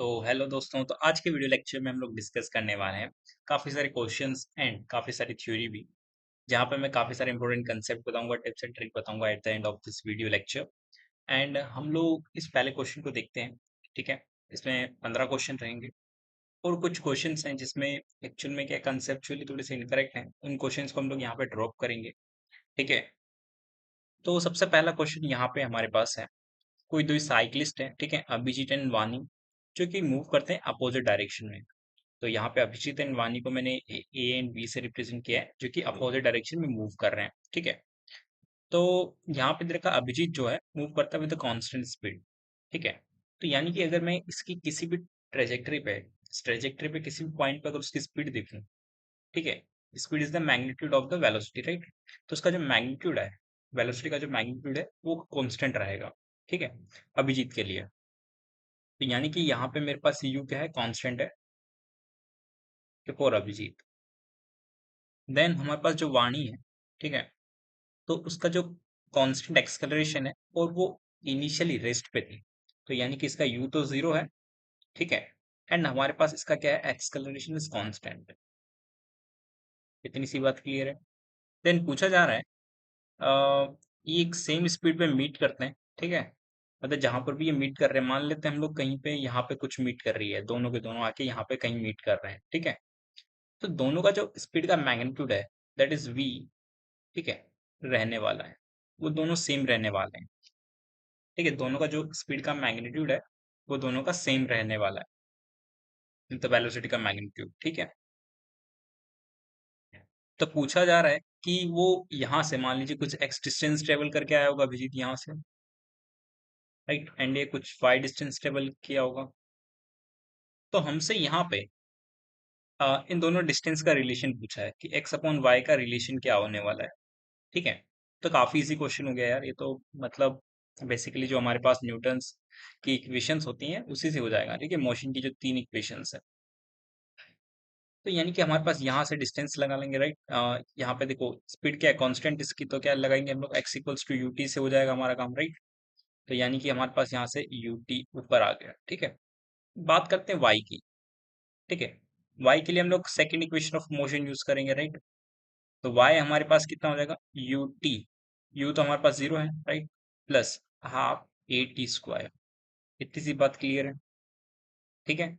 तो हेलो दोस्तों। तो आज के वीडियो लेक्चर में हम लोग डिस्कस करने वाले हैं काफ़ी सारे क्वेश्चंस एंड काफ़ी सारी थ्योरी भी, जहाँ पे मैं काफ़ी सारे इंपॉर्टेंट कंसेप्ट बताऊंगा, टिप्स एंड ट्रिक बताऊंगा at the end of this video lecture. And हम लोग इस पहले क्वेश्चन को देखते हैं। ठीक है, इसमें 15 क्वेश्चन रहेंगे और कुछ क्वेश्चंस हैं जिसमें एक्चुअल में क्या कंसेप्चुअली थोड़े से इनकरेक्ट हैं। उन क्वेश्चंस को हम लोग यहाँ पे ड्रॉप करेंगे। ठीक है, तो सबसे पहला क्वेश्चन यहाँ पे हमारे पास है। कोई दो साइकिलिस्ट है, ठीक है, अभिजीत एंड वानी, जो कि मूव करते हैं अपोजिट डायरेक्शन में। तो यहाँ पे अभिजीत एंड वानी को मैंने ए एंड बी से रिप्रेजेंट किया है, जो कि अपोजिट डायरेक्शन में मूव कर रहे हैं। ठीक है, तो यहाँ पे देखा अभिजीत जो है मूव करता है विद कांस्टेंट स्पीड। ठीक है, तो यानी कि अगर मैं इसकी किसी भी ट्रेजेक्टरी पे किसी भी पॉइंट पे अगर उसकी स्पीड देखूं, ठीक है, speed is the magnitude of the velocity, right. तो उसका जो मैग्नीट्यूड है, वेलोसिटी का जो मैग्नीट्यूड है वो कांस्टेंट रहेगा। ठीक है, अभिजीत के लिए। तो यानी कि यहाँ पे मेरे पास यू क्या है, कांस्टेंट है फॉर अभिजीत। देन हमारे पास जो वाणी है, ठीक है, तो उसका जो कांस्टेंट एक्सेलरेशन है और वो इनिशियली रेस्ट पे थी। तो यानी कि इसका यू तो जीरो है। ठीक है, एंड हमारे पास इसका क्या है, एक्सेलरेशन इज कांस्टेंट। इतनी सी बात क्लियर है। देन पूछा जा रहा है ये एक सेम स्पीड पे मीट करते हैं। ठीक है, मतलब जहां पर भी ये मीट कर रहे हैं, मान लेते हैं हम लोग कहीं पे यहाँ पे कुछ मीट कर रही है, दोनों के दोनों आके यहाँ पे कहीं मीट कर रहे हैं। ठीक है, तो दोनों का जो स्पीड का मैग्नीट्यूड है, दैट इज वी, ठीक है, रहने वाला है। वो दोनों सेम रहने वाले हैं। ठीक है, दोनों का जो स्पीड का मैग्नीट्यूड है वो दोनों का सेम रहने वाला है, तो वेलोसिटी का मैग्नीट्यूड। ठीक है, तो पूछा जा रहा है कि वो यहाँ से मान लीजिए कुछ एक्स डिस्टेंस ट्रेवल करके आया होगा अभिजीत यहाँ से, राइट, एंड ये कुछ वाई डिस्टेंस ट्रेवल किया होगा। तो हमसे यहाँ पे इन दोनों डिस्टेंस का रिलेशन पूछा है कि एक्स अपॉन वाई का रिलेशन क्या होने वाला है। ठीक है, तो काफी इजी क्वेश्चन हो गया यार ये तो। मतलब बेसिकली जो हमारे पास न्यूटन्स की इक्वेशंस होती हैं उसी से हो जाएगा। ठीक है, मोशन की जो तीन इक्वेशंस है, तो यानी कि हमारे पास यहाँ से डिस्टेंस लगा लेंगे, राइट। यहाँ पे देखो स्पीड क्या है, कांस्टेंट, इसकी तो क्या लगाएंगे हम लोग, X equals to U T से हो जाएगा हमारा काम, राइट। तो यानी कि हमारे पास यहाँ से यू टी ऊपर आ गया। ठीक है, बात करते हैं वाई की। ठीक है, वाई के लिए हम लोग second equation of motion use करेंगे, राइट। तो वाई हमारे पास कितना हो जाएगा, यू टी, यू तो हमारे पास जीरो है, right, plus half A T square. इतनी सी बात क्लियर है। ठीक है,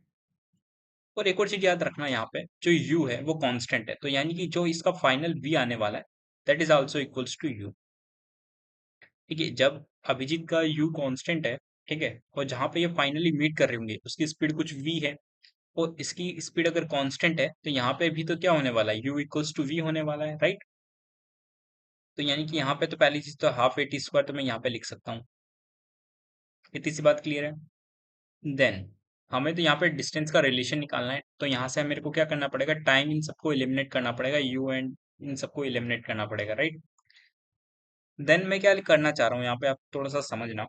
और एक और चीज याद रखना, यहाँ पे जो u है वो कांस्टेंट है, तो यानी कि जो इसका फाइनल v आने वाला है, that is also equals to u। ठीक है, जब अभिजीत का u कांस्टेंट है, ठीक है, और जहां पे ये फाइनली मीट कर रहे होंगे उसकी स्पीड कुछ v है, और इसकी स्पीड अगर कांस्टेंट है, तो यहाँ पे भी तो क्या होने वाला है, u इक्वल्स टू v होने वाला है, राइट। तो यानी कि यहाँ पे तो पहली चीज तो हाफ ए टी स्क्वायर तो मैं यहाँ पे लिख सकता हूँ। इतनी सी बात क्लियर है। देन हमें तो यहाँ पे डिस्टेंस का रिलेशन निकालना है, तो यहाँ से मेरे को क्या करना पड़ेगा, टाइम इन सबको एलिमिनेट करना पड़ेगा, यू एंड इन सबको एलिमिनेट करना पड़ेगा, राइट। देन मैं क्या करना चाह रहा हूँ यहाँ पे, आप थोड़ा सा समझना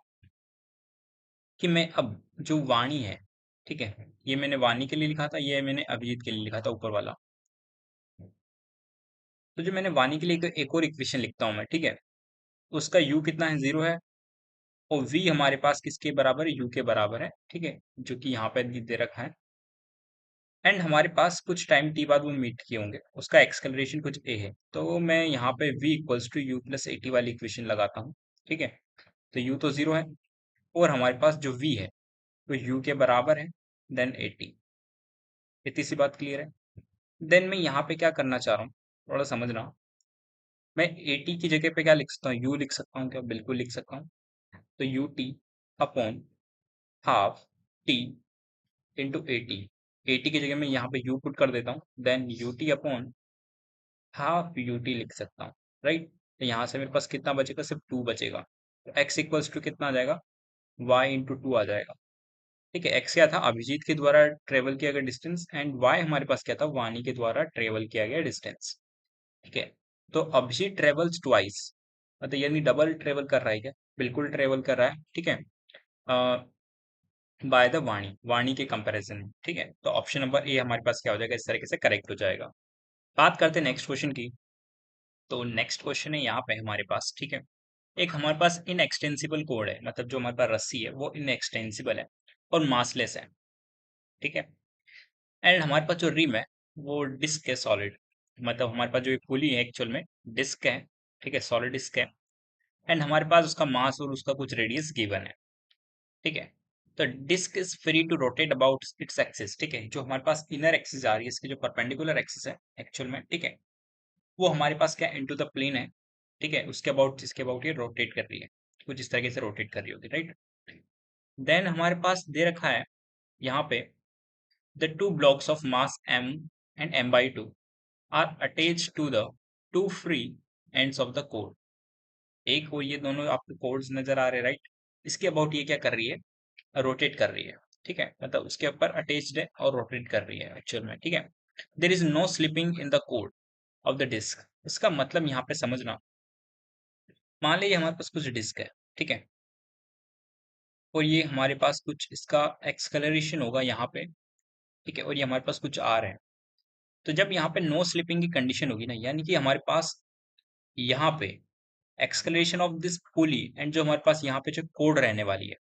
कि मैं अब जो वाणी है, ठीक है, ये मैंने वाणी के लिए लिखा था, ये मैंने अभिजीत के लिए लिखा था ऊपर वाला। तो जो मैंने वाणी के लिए एक और इक्वेशन लिखता हूँ मैं, ठीक है, उसका यू कितना है, जीरो है, और वी हमारे पास किसके बराबर है, यू के बराबर है। ठीक है, जो कि यहाँ पे दे रखा है, एंड हमारे पास कुछ टाइम टी बाद वो मीट किए होंगे, उसका एक्सकलरेशन कुछ ए है, तो मैं यहाँ पे v equals to U plus A T वाली इक्वेशन लगाता हूँ। ठीक है, तो u तो जीरो है, और हमारे पास जो v है वो u के बराबर है, देन ए टी। इतनी सी बात क्लियर है। देन मैं यहाँ पे क्या करना चाह रहा हूँ, थोड़ा समझना। मैं ए टी की जगह पे क्या लिख सकता हूँ, u लिख सकता हूँ क्या, बिल्कुल लिख सकता हूँ। तो you T upon half T into A T. A T की जगह मैं यहाँ पे u पुट कर देता हूँ, then U T upon half U T लिख सकता हूँ, राइट। तो यहाँ से मेरे पास कितना बचेगा, सिर्फ टू बचेगा। तो एक्स इक्वल्स टू कितना आ जाएगा, वाई इंटू टू आ जाएगा। ठीक है, एक्स क्या था, अभिजीत के द्वारा ट्रेवल किया गया डिस्टेंस, एंड वाई हमारे पास क्या था, वानी के द्वारा ट्रेवल किया गया डिस्टेंस। ठीक है, तो अभिजीत ट्रेवल्स ट्वाइस, मतलब यानी डबल ट्रेवल कर रहा है क्या, बिल्कुल ट्रेवल कर रहा है। ठीक है, बाय द वाणी, वाणी के कंपैरिजन में। ठीक है, तो ऑप्शन नंबर ए हमारे पास क्या हो जाएगा, इस तरीके से करेक्ट हो जाएगा। बात करते हैं नेक्स्ट क्वेश्चन की। तो नेक्स्ट क्वेश्चन है यहाँ पे हमारे पास, ठीक है, एक हमारे पास इनएक्सटेंसिबल कोड है, मतलब जो हमारे पास रस्सी है वो इनएक्सटेंसिबल है और मासलेस है। ठीक है। एंड हमारे पास जो रिम है वो डिस्क है सॉलिड, मतलब हमारे पास जो ये पुली है एक्चुअल में डिस्क है, ठीक है, सॉलिड डिस्क है। एंड हमारे पास उसका मास और उसका कुछ रेडियस गिवन है, ठीक है। तो disc is free to rotate about its axis, ठीक है। जो हमारे पास इनर एक्सिस आ रही है, इसकी जो परपेंडिकुलर एक्सिस है एक्चुअल में, ठीक है, वो हमारे पास क्या इनटू द प्लेन है, ठीक है। उसके अबाउट इसके अबाउट ये रोटेट कर रही है, कुछ इस तरीके से रोटेट कर रही होगी, राइट। देन हमारे पास दे रखा है यहाँ पे the two blocks of mass m and m/2 are attached to the two free ends of the cord. एक और ये दोनों आपको कोड्स नजर आ रहे हैं, राइट। इसके अबाउट ये क्या कर रही है, रोटेट कर रही है, ठीक है, मतलब उसके ऊपर अटैच्ड है और रोटेट कर रही है एक्चुअल में, ठीक है। There is no slipping in the cord of the disc. इसका मतलब यहाँ पे समझना, मान लीजिए हमारे पास कुछ डिस्क है, ठीक है, और ये हमारे पास कुछ इसका एक्सकलरेशन होगा यहाँ पे, ठीक है, और ये हमारे पास कुछ आर है। तो जब यहाँ पे नो स्लिपिंग की कंडीशन होगी ना, यानी कि हमारे पास यहाँ पे एक्सकलरेशन ऑफ दिस पुली एंड जो हमारे पास यहाँ पे जो कोड रहने वाली है,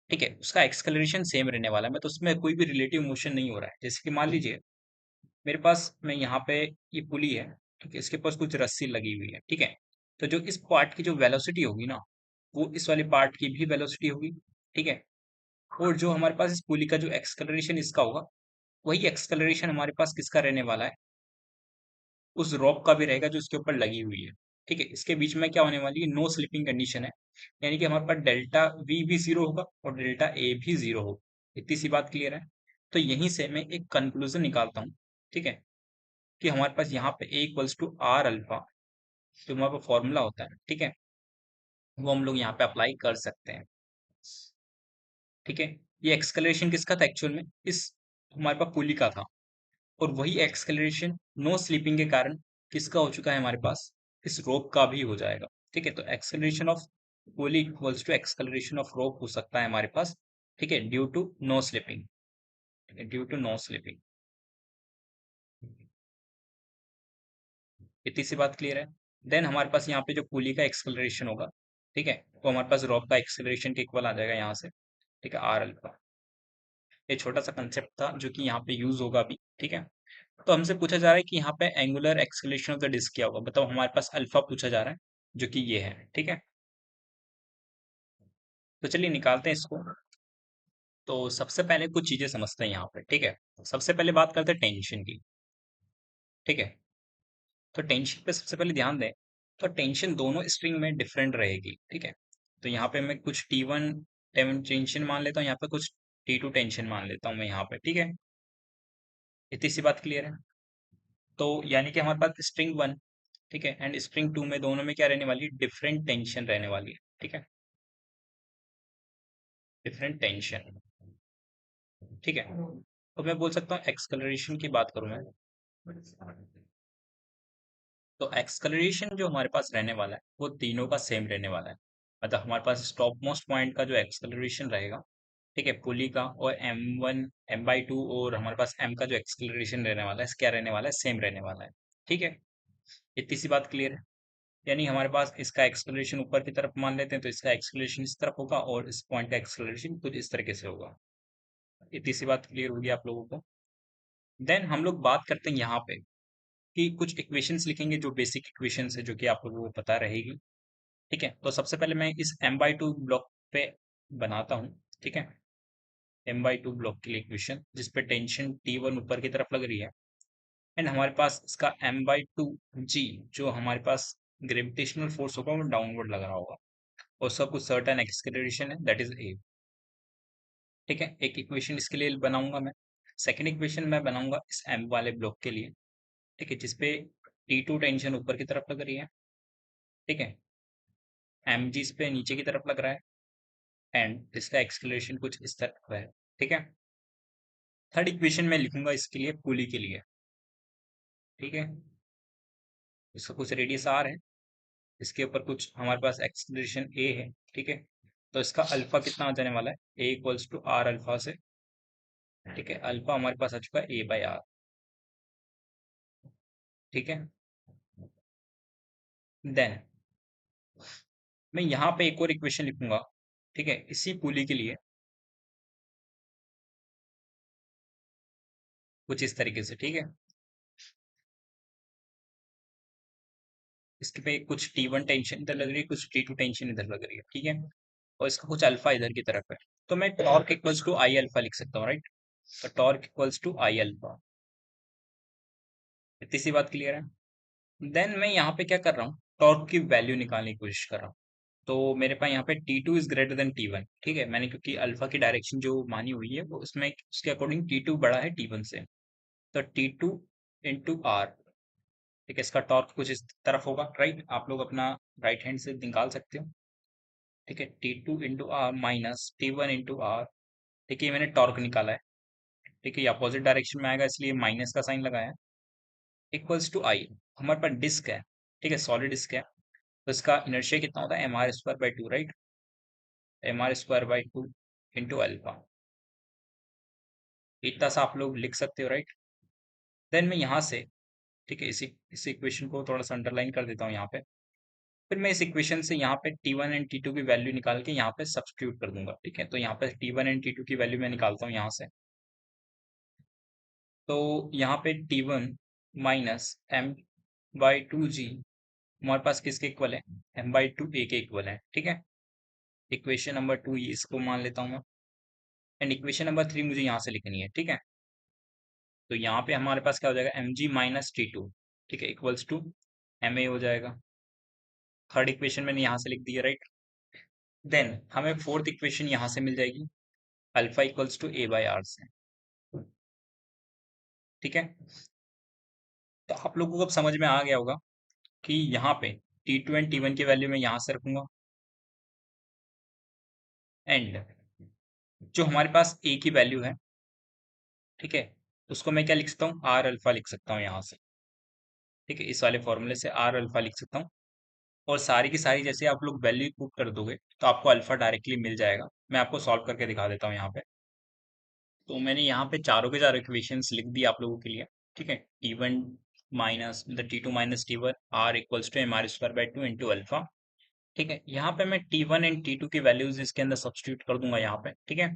ठीक है, उसका एक्सकलरेशन सेम रहने वाला है, मतलब उसमें कोई भी रिलेटिव मोशन नहीं हो रहा है। जैसे कि मान लीजिए मेरे पास मैं यहाँ पे ये पुली है, ठीक है, इसके पास कुछ रस्सी लगी हुई है, ठीक है। तो जो इस पार्ट की जो वेलोसिटी होगी ना, वो इस वाले पार्ट की भी वेलोसिटी होगी, ठीक है। और जो हमारे पास इस पुली का जो एक्सकलरेशन इसका होगा, वही एक्सकलरेशन हमारे पास किसका रहने वाला है, उस रॉक का भी रहेगा जो इसके ऊपर लगी हुई है, ठीक है। इसके बीच में क्या होने वाली है, नो स्लिपिंग कंडीशन है, यानी कि हमारे पास डेल्टा वी भी जीरो होगा और डेल्टा ए भी जीरो होगा। इतनी सी बात क्लियर है। तो यहीं से मैं एक कंक्लूजन निकालता हूँ, ठीक है, कि हमारे पास यहाँ पे ए इक्वल्स टू आर अल्फा, जो हमारे पास फॉर्मूला होता है, ठीक है, वो हम लोग यहाँ पे अप्लाई कर सकते हैं, ठीक है। ये एक्सकलरेशन किसका था एक्चुअल में, इस हमारे पास पुली का था, और वही एक्सकलरेशन नो स्लीपिंग के कारण किसका हो चुका है हमारे पास, इस रोप का भी हो जाएगा, ठीक है। तो acceleration of pulley equals to acceleration of rope हो सकता है हमारे पास, ठीक है, due to no slipping, due to no slipping. इतनी सी बात क्लियर है। देन हमारे पास यहाँ पे जो पुली का एक्सकलरेशन होगा, ठीक है, वो हमारे पास रोप का एक्सकलरेशन के इक्वल आ जाएगा यहाँ से, ठीक है, आर अल्फा। ये छोटा सा कंसेप्ट था जो कि यहाँ पे यूज होगा अभी, ठीक है। तो हमसे पूछा जा रहा है कि यहाँ पे angular acceleration of the disc क्या होगा, बताओ। हमारे पास अल्फा पूछा जा रहा है, जो कि ये है, ठीक है। तो चलिए निकालते हैं इसको। तो सबसे पहले कुछ चीजें समझते हैं यहाँ पे, ठीक है। सबसे पहले बात करते हैं टेंशन की, ठीक है। तो टेंशन पे सबसे पहले ध्यान दें, तो टेंशन दोनों स्ट्रिंग में डिफरेंट रहेगी, ठीक है। तो यहाँ पे मैं कुछ T1 टेंशन मान लेता हूँ, यहाँ पे कुछ T2 टेंशन मान लेता हूँ मैं यहाँ पे, ठीक है। इतनी सी बात क्लियर है। तो यानी कि हमारे पास स्ट्रिंग 1, ठीक है, एंड स्प्रिंग 2 में दोनों में क्या रहने वाली है, डिफरेंट टेंशन रहने वाली है, ठीक है, डिफरेंट टेंशन, ठीक है। तो मैं बोल सकता हूँ एक्सकलरेशन की बात करूँ मैं, तो एक्सकलरेशन जो हमारे पास रहने वाला है वो तीनों का सेम रहने वाला है। मतलब हमारे पास स्टॉप मोस्ट पॉइंट का जो एक्सकलरेशन रहेगा, ठीक है, पुली का, और m1 m/2, और हमारे पास m का जो एक्सकलरेशन रहने वाला है, क्या रहने वाला है, सेम रहने वाला है, ठीक है। इतनी सी बात क्लियर है। यानी हमारे पास इसका एक्सलेशन ऊपर की तरफ मान लेते हैं, तो इसका एक्सलेशन इस तरफ होगा और इस पॉइंट का एक्सलेशन कुछ इस तरीके से होगा। इतनी सी बात क्लियर होगी आप लोगों को। देन हम लोग बात करते हैं यहाँ पे कि कुछ इक्वेशंस लिखेंगे, जो बेसिक इक्वेशंस है, जो कि आप लोगों को पता रहेगी, ठीक है। तो सबसे पहले मैं इस m/2 ब्लॉक पे बनाता हूँ, ठीक है, m/2 ब्लॉक के लिए इक्वेशन, जिसपे टेंशन T1 ऊपर की तरफ लग रही है, एंड हमारे पास इसका m/2 g, जो हमारे पास ग्रेविटेशनल फोर्स होगा वो डाउनवर्ड लग रहा होगा, और उसका कुछ सर्टेन एक्सलेशन है, दैट इज ए, ठीक है। एक इक्वेशन इसके लिए बनाऊंगा मैं। सेकंड इक्वेशन मैं बनाऊंगा इस एम वाले ब्लॉक के लिए, ठीक है, जिसपे T2 टेंशन ऊपर की तरफ लग रही है, ठीक है, एम जी इस पे नीचे की तरफ लग रहा है, एंड इसका एक्सलेशन कुछ इस तरफ है, ठीक है। थर्ड इक्वेशन मैं लिखूंगा इसके लिए पुली के लिए, ठीक है, इसका कुछ रेडियस आर है, इसके ऊपर कुछ हमारे पास एक्सलेशन ए है, ठीक है। तो इसका अल्फा कितना आ जाने वाला है, ए इक्वल्स टू आर अल्फा से, ठीक है, अल्फा हमारे पास आ चुका है A/R, ठीक है। देन मैं यहाँ पे एक और इक्वेशन लिखूंगा, ठीक है, इसी पुली के लिए, कुछ इस तरीके से, ठीक है। इसके पे कुछ T1 टेंशन इधर लग रही है, कुछ T2 टेंशन इधर लग रही है, ठीक है। और इसका कुछ अल्फा इधर की तरफ है, तो मैं torque equals to I alpha लिख सकता हूँ, राइट। तो torque equals to I alpha. इतनी सी बात क्लियर है। देन मैं यहाँ पे क्या कर रहा हूँ, टॉर्क की वैल्यू निकालने की कोशिश कर रहा हूँ। तो मेरे पास यहाँ पे T2 is greater than T1, ठीक है। मैंने क्योंकि अल्फा की डायरेक्शन जो मानी हुई है वो उसमें उसके अकॉर्डिंग T2 बड़ा है T1 से। तो T2 इंटू आर, ठीक है। इसका टॉर्क कुछ इस तरफ होगा, राइट। आप लोग अपना राइट हैंड से निकाल सकते हो, ठीक है। T2 into R minus T1 into R, ठीक है। ये मैंने टॉर्क निकाला है, ठीक है। ये अपोजिट डायरेक्शन में आएगा इसलिए माइनस का साइन लगाया है। इक्वल्स टू आई, हमारे पास डिस्क है, ठीक है, सॉलिड डिस्क है। तो इसका इनर्शिया कितना होता है, mr² by 2, right. mr² by 2 into alpha, इतना सा आप लोग लिख सकते हो, राइट। देन मैं यहाँ से, ठीक है, इस इक्वेशन को थोड़ा सा अंडरलाइन कर देता हूँ यहाँ पे। फिर मैं इस इक्वेशन से यहाँ पे T1 एंड T2 की वैल्यू निकाल के यहाँ पे सब्स्टिट्यूट कर दूंगा, ठीक है। तो यहाँ पे T1 एंड T2 की वैल्यू मैं निकालता हूँ यहाँ से। तो यहाँ पे T1 माइनस m/2g हमारे पास किसके इक्वल है, m/2a के इक्वल है, ठीक है। इक्वेशन नंबर 2 इसको मान लेता हूँ मैं। एंड इक्वेशन नंबर 3 मुझे यहाँ से लिखनी है, ठीक है। तो यहाँ पे हमारे पास क्या हो जाएगा, mg - T2, ठीक है, इक्वल्स टू ma हो जाएगा। थर्ड इक्वेशन मैंने यहाँ से लिख दी है, राइट। देन हमें फोर्थ इक्वेशन यहाँ से मिल जाएगी, अल्फा इक्वल्स टू a/r से, ठीक है। तो आप लोगों को अब समझ में आ गया होगा कि यहाँ पे T2 एंड T1 की वैल्यू मैं यहाँ से रखूंगा। एंड जो हमारे पास a की वैल्यू है, ठीक है, उसको मैं क्या लिख सकता हूँ, आर अल्फा लिख सकता हूँ यहाँ से, ठीक है। इस वाले फॉर्मूले से आर अल्फा लिख सकता हूँ। और सारी की सारी जैसे आप लोग वैल्यू पुट कर दोगे तो आपको अल्फा डायरेक्टली मिल जाएगा। मैं आपको सॉल्व करके दिखा देता हूँ यहाँ पे। तो मैंने यहाँ पे चारों के चारों इक्वेशंस लिख दी आप लोगों के लिए, ठीक है। T1 माइनस मतलब T2 minus T1 R equals to mr² by 2 into alpha, ठीक है। यहाँ पे मैं T1 एंड T2 की वैल्यूज इसके अंदर सब्स्टिट्यूट कर दूंगा यहाँ पे, ठीक है।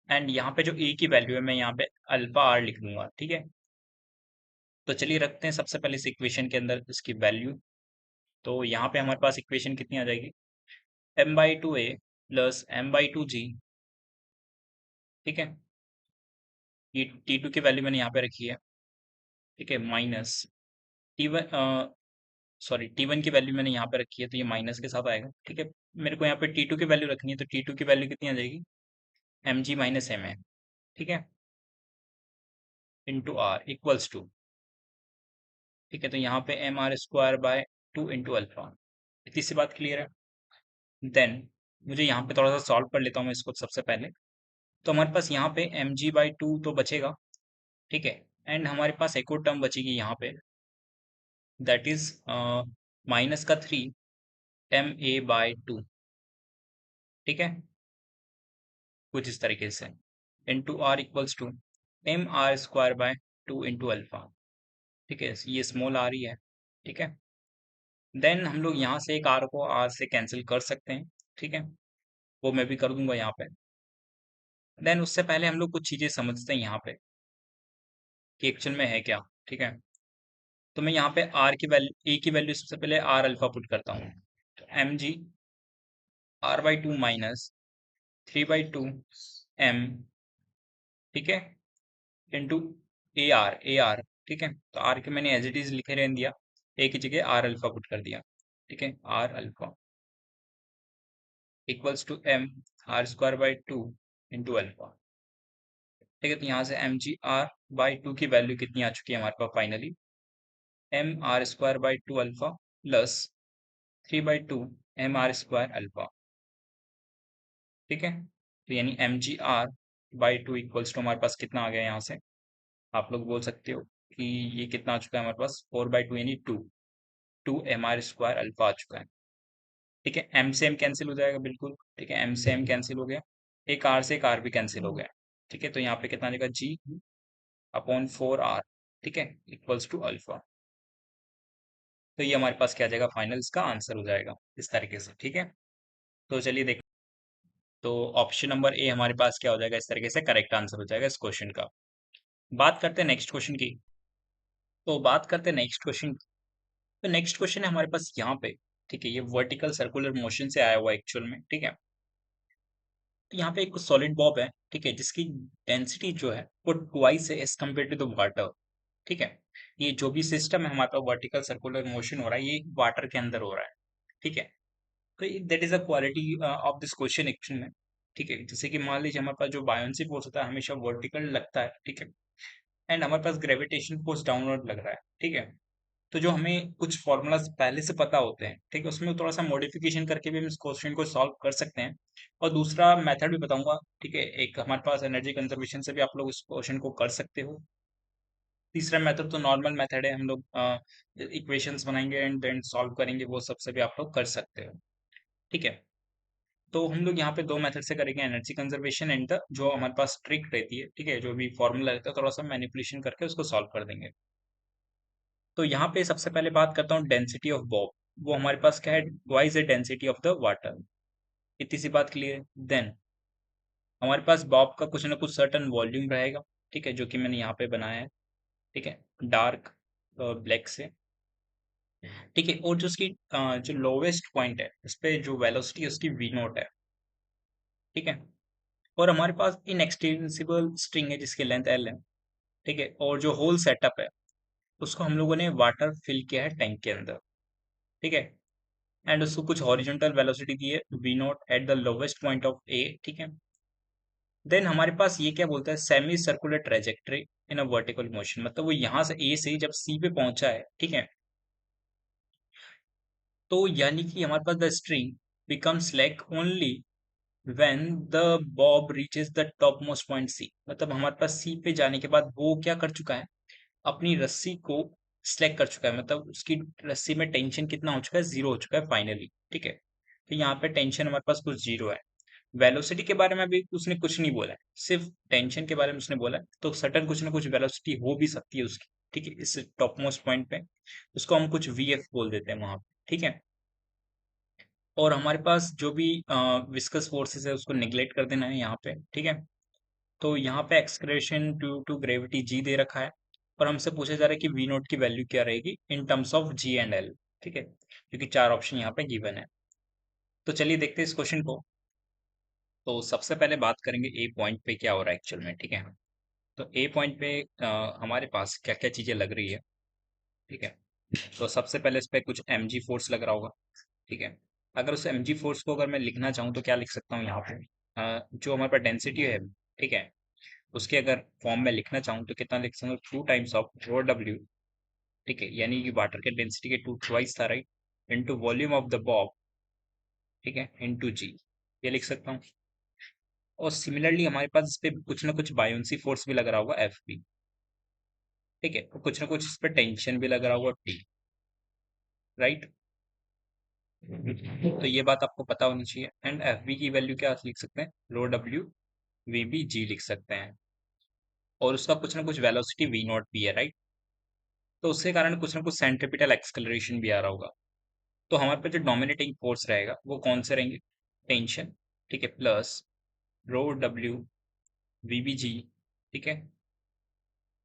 एंड यहाँ पे जो ए की वैल्यू है मैं यहाँ पे अल्फा आर लिख दूंगा, ठीक है। तो चलिए रखते हैं सबसे पहले इस इक्वेशन के अंदर इसकी वैल्यू। तो यहाँ पे हमारे पास इक्वेशन कितनी आ जाएगी, m/2a प्लस m/2g, ठीक है। ये T2 की वैल्यू मैंने यहाँ पे रखी है, ठीक है, माइनस T1, सॉरी T1 की वैल्यू मैंने यहाँ पे रखी है तो ये माइनस के साथ आएगा, ठीक है। मेरे को यहाँ पे T2 की वैल्यू रखनी है तो T2 की वैल्यू कितनी आ जाएगी, mg - ma, ठीक है, इंटू आर इक्वल्स टू, ठीक है। तो यहाँ पे mr² by 2 इंटू अल्फा। इतनी सी बात क्लियर है। देन मुझे यहाँ पे थोड़ा सा सॉल्व कर लेता हूँ मैं इसको सबसे पहले। तो हमारे पास यहाँ पे mg/2 तो बचेगा, ठीक है। एंड हमारे पास एक और टर्म बचेगी यहाँ पे, दैट इज -3 ma/2, ठीक है, कुछ इस तरीके से। Into R equals to mr² by 2 into alpha, ठीक है। ये स्मॉल आर ही है, ठीक है। देन हम लोग यहाँ से एक आर को आर से कैंसिल कर सकते हैं, ठीक है। वो मैं भी कर दूंगा यहाँ पे। देन उससे पहले हम लोग कुछ चीजें समझते हैं यहाँ पे कि एक्चुअल में है क्या, ठीक है। तो मैं यहाँ पे आर की वैल्यू, ए की वैल्यू सबसे पहले आर अल्फा पुट करता हूँ। तो mg/r/2 माइनस 3/2 m, ठीक है, इंटू ए आर, ठीक है। तो आर के मैंने एज इट इज लिखे रहने दिया, ए की जगह आर अल्फा पुट कर दिया, ठीक है। R alpha equals to mr² by 2 into alpha, ठीक है। तो यहाँ से mg/r/2 की वैल्यू कितनी आ चुकी है हमारे पास finally, mr² by 2 alpha plus 3/2 mr² alpha, ठीक है। तो यानी mg/r/2 इक्वल्स टू हमारे पास कितना आ गया यहाँ से, आप लोग बोल सकते हो कि ये कितना आ चुका है हमारे पास, 4/2 यानी 2 mr² अल्फा आ चुका है, ठीक है। m से m कैंसिल हो जाएगा बिल्कुल, ठीक है। m से m कैंसिल हो गया, एक r से एक r भी कैंसिल हो गया, ठीक है। तो यहाँ पे कितना आ जाएगा, g/4r, ठीक है, इक्वल्स टू अल्फा। तो ये हमारे पास क्या आ जाएगा, फाइनल इसका आंसर हो जाएगा इस तरीके से, ठीक है। तो चलिए देख, तो ऑप्शन नंबर ए हमारे पास क्या हो जाएगा, इस तरीके से करेक्ट आंसर हो जाएगा इस क्वेश्चन का। बात करते हैं नेक्स्ट क्वेश्चन की। तो बात करते हैं नेक्स्ट क्वेश्चन। तो नेक्स्ट क्वेश्चन है हमारे पास यहाँ पे। ठीक है, ये वर्टिकल सर्कुलर मोशन से आया हुआ एक्चुअल में। ठीक है, तो यहाँ पे एक सॉलिड बॉब है। ठीक है, जिसकी डेंसिटी जो है वो ट्वाइस है as compare to the water. ठीक है, ये जो भी सिस्टम है हमारे पास वर्टिकल सर्कुलर मोशन हो रहा है, ये वाटर के अंदर हो रहा है। ठीक है, तो that is a quality of this question actual में। ठीक है, जैसे कि मान लीजिए हमारे पास जो बायोन्सी फोर्स होता है हमेशा वर्टिकल लगता है। ठीक है, एंड हमारे पास ग्रेविटेशन फोर्स डाउनवर्ड लग रहा है। ठीक है, तो जो हमें कुछ फॉर्मूलाज पहले से पता होते हैं, ठीक है, उसमें थोड़ा सा मॉडिफिकेशन करके भी हम इस क्वेश्चन को सॉल्व कर सकते हैं। और दूसरा मेथड भी बताऊंगा। ठीक है, एक हमारे पास एनर्जी कंजर्वेशन से भी आप लोग इस क्वेश्चन को कर सकते हो। तीसरा मेथड तो नॉर्मल मेथड है, हम लोग इक्वेशंस बनाएंगे एंड देन सॉल्व करेंगे, वो सबसे भी आप लोग कर सकते हो। ठीक है, तो हम लोग यहाँ पे दो मेथड से करेंगे, एनर्जी कंजर्वेशन एंड द जो हमारे पास ट्रिक रहती है। ठीक है, जो भी फॉर्मूला रहता है थोड़ा सा मैनिपुलेशन करके उसको सॉल्व कर देंगे। तो यहाँ पे सबसे पहले बात करता हूँ डेंसिटी ऑफ बॉब। वो हमारे पास क्या है, twice the density of the water. इतनी सी बात क्लियर है। देन हमारे पास बॉब का कुछ ना कुछ सर्टन वॉल्यूम रहेगा। ठीक है, जो कि मैंने यहाँ पे बनाया है। ठीक है, डार्क ब्लैक से। ठीक है, और जो उसकी जो लोवेस्ट पॉइंट है उस पे जो वेलोसिटी है उसकी वी नोट है। ठीक है, और हमारे पास इन एक्सटेंसिबल स्ट्रिंग है जिसकी लेंथ एल है। ठीक है, और जो होल सेटअप है उसको हम लोगों ने वाटर फिल किया है टैंक के अंदर। ठीक है, एंड उसको कुछ हॉरिजॉन्टल वेलोसिटी दी है V naught at the lowest point of A. ठीक है, देन हमारे पास ये क्या बोलता है, semi circular trajectory in a vertical motion. मतलब वो यहाँ से ए से जब सी पे पहुंचा है, ठीक है, तो यानी कि हमारे पास the string become slack only when the bob reaches the top most point C. मतलब हमारे पास सी पे जाने के बाद वो क्या कर चुका है, अपनी रस्सी को स्लैक कर चुका है। मतलब उसकी रस्सी में टेंशन कितना हो चुका है, जीरो हो चुका है फाइनली। ठीक है, तो यहाँ पे टेंशन हमारे पास कुछ जीरो है। वेलोसिटी के बारे में अभी उसने कुछ नहीं बोला है, सिर्फ टेंशन के बारे में उसने बोला है। तो सटन कुछ ना कुछ वेलोसिटी हो भी सकती है उसकी। ठीक है, इस टॉप मोस्ट पॉइंट पे उसको हम कुछ वी एफ बोल देते हैं वहां पे। ठीक है, और हमारे पास जो भी विस्कस फोर्सेस है उसको निग्लेक्ट कर देना है यहाँ पे। ठीक है, तो यहाँ पे excretion due to gravity G दे रखा है, और हमसे पूछा जा रहा है कि वी नोट की वैल्यू क्या रहेगी in terms of G and L. ठीक है, क्योंकि चार ऑप्शन यहाँ पे गिवन है। तो चलिए देखते हैं इस क्वेश्चन को। तो सबसे पहले बात करेंगे ए पॉइंट पे क्या हो रहा है एक्चुअल में। ठीक है, तो ए पॉइंट पे हमारे पास क्या क्या चीजें लग रही है। ठीक है, तो सबसे पहले इस पे कुछ एम जी फोर्स लग रहा होगा। ठीक है, अगर उस एम जी फोर्स को अगर मैं लिखना चाहूँ तो क्या लिख सकता हूँ यहाँ पे, जो हमारे पास डेंसिटी है, ठीक है, उसके अगर फॉर्म में लिखना चाहूँ तो कितना लिख सकता हूँ, two times of rho W. ठीक है, यानी कि वाटर के डेंसिटी के टू ट्वाइस था, right, into volume of the bob. ठीक है, इनटू जी, ये लिख सकता हूँ। और सिमिलरली हमारे पास इस पे कुछ ना कुछ बायोन्सी फोर्स भी लग रहा होगा, एफ बी। ठीक है, तो कुछ ना कुछ इस पे टेंशन भी लग रहा होगा, टी, राइट। तो ये बात आपको पता होनी चाहिए। एंड एफ बी की वैल्यू क्या लिख सकते हैं, रो डब्ल्यू वी बी जी लिख सकते हैं। और उसका कुछ ना कुछ वेलोसिटी वी नॉट भी है, राइट। तो उसके कारण कुछ ना कुछ सेंट्रिपिटल एक्सलरेशन भी आ रहा होगा। तो हमारे पे जो डोमिनेटिंग फोर्स रहेगा वो कौन से रहेंगे, टेंशन। ठीक है, plus rho W V B G. ठीक है,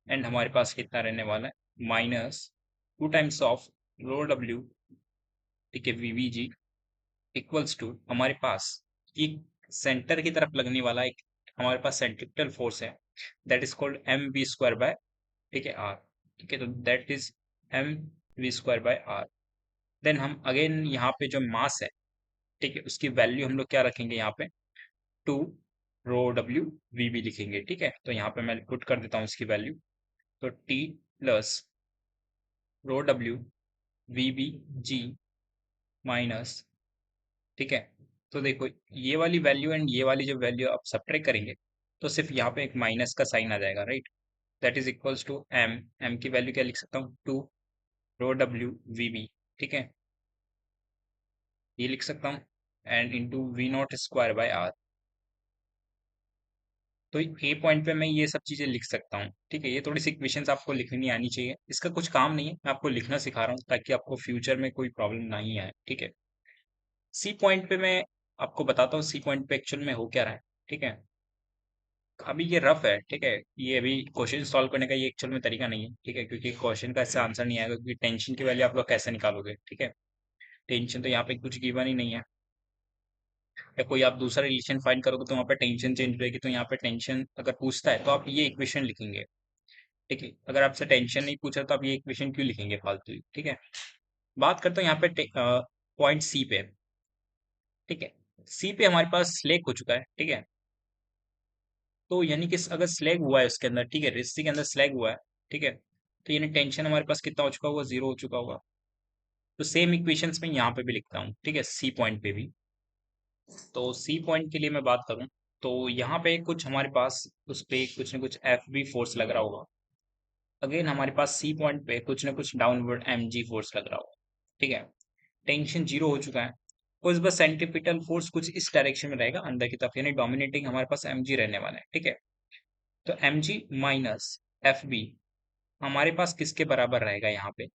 एंड हमारे पास कितना रहने वाला है, minus two times of rho W. ठीक है, V B G equals to हमारे पास ये सेंटर की तरफ लगने वाला एक हमारे पास सेंट्रिपिटल फोर्स है, that is called M V square by, ठीक है, आर। ठीक है, तो that is M V square by R. Then हम अगेन यहाँ पे जो मास है, ठीक है, उसकी वैल्यू हम लोग क्या रखेंगे यहाँ पे, two rho W V B लिखेंगे। ठीक है, तो यहाँ पे मैं पुट कर देता हूँ इसकी वैल्यू। तो T plus rho W V B G minus. ठीक है, तो देखो ये वाली वैल्यू एंड ये वाली जो वैल्यू आप सब्ट्रैक्ट करेंगे तो सिर्फ यहाँ पे एक माइनस का साइन आ जाएगा, right. That is equals to M, M की वैल्यू क्या लिख सकता हूँ, two rho W V B. ठीक है, ये लिख सकता हूँ, and into V naught square by R. तो ए पॉइंट पे मैं ये सब चीजें लिख सकता हूँ। ठीक है, ये थोड़ी सी इक्वेशंस आपको लिखनी आनी चाहिए, इसका कुछ काम नहीं है, मैं आपको लिखना सिखा रहा हूँ ताकि आपको फ्यूचर में कोई प्रॉब्लम नहीं आए। ठीक है, सी पॉइंट पे मैं आपको बताता हूँ सी पॉइंट पे एक्चुअल में हो क्या रहा है। ठीक है, अभी ये रफ है, ठीक है। ये अभी क्वेश्चन सॉल्व करने का ये एक्चुअल में तरीका नहीं है, ठीक है, क्योंकि क्वेश्चन का इससे आंसर नहीं आएगा, क्योंकि टेंशन की वैल्यू आप लोग कैसे निकालोगे, ठीक है। टेंशन तो यहाँ पे कुछ गिवन ही नहीं है, या कोई आप दूसरा रिलेशन फाइंड करोगे तो वहाँ पे टेंशन चेंज रहेगी, तो यहाँ पे टेंशन अगर पूछता है तो आप ये इक्वेशन लिखेंगे, ठीक है। अगर आपसे टेंशन नहीं पूछा तो आप ये इक्वेशन क्यों लिखेंगे फालतू, ठीक है। बात करते हैं यहाँ पे पॉइंट सी पे, ठीक है। सी पे हमारे पास स्लेक हो चुका है, ठीक है। तो यानी कि अगर स्लैग हुआ है उसके अंदर, ठीक है, रस्सी के अंदर स्लैग हुआ है, ठीक है, तो यानी टेंशन हमारे पास कितना हो चुका होगा, जीरो हो चुका होगा। तो सेम इक्वेशंस में यहाँ पे भी लिखता हूँ, ठीक है, सी पॉइंट पे भी। तो सी पॉइंट के लिए मैं बात करूँ तो यहाँ पे कुछ हमारे पास उस पे कुछ न कुछ एफ बी फोर्स लग रहा होगा। अगेन हमारे पास सी पॉइंट पे कुछ न कुछ डाउनवर्ड एम जी फोर्स लग रहा होगा, ठीक है। टेंशन जीरो हो चुका है, उस बस सेंट्रीपिटल फोर्स कुछ इस डायरेक्शन में रहेगा अंदर की तरफ, यानी डोमिनेटिंग हमारे पास एम जी रहने वाला है, ठीक है। तो M G minus F B हमारे पास किसके बराबर रहेगा यहाँ पे,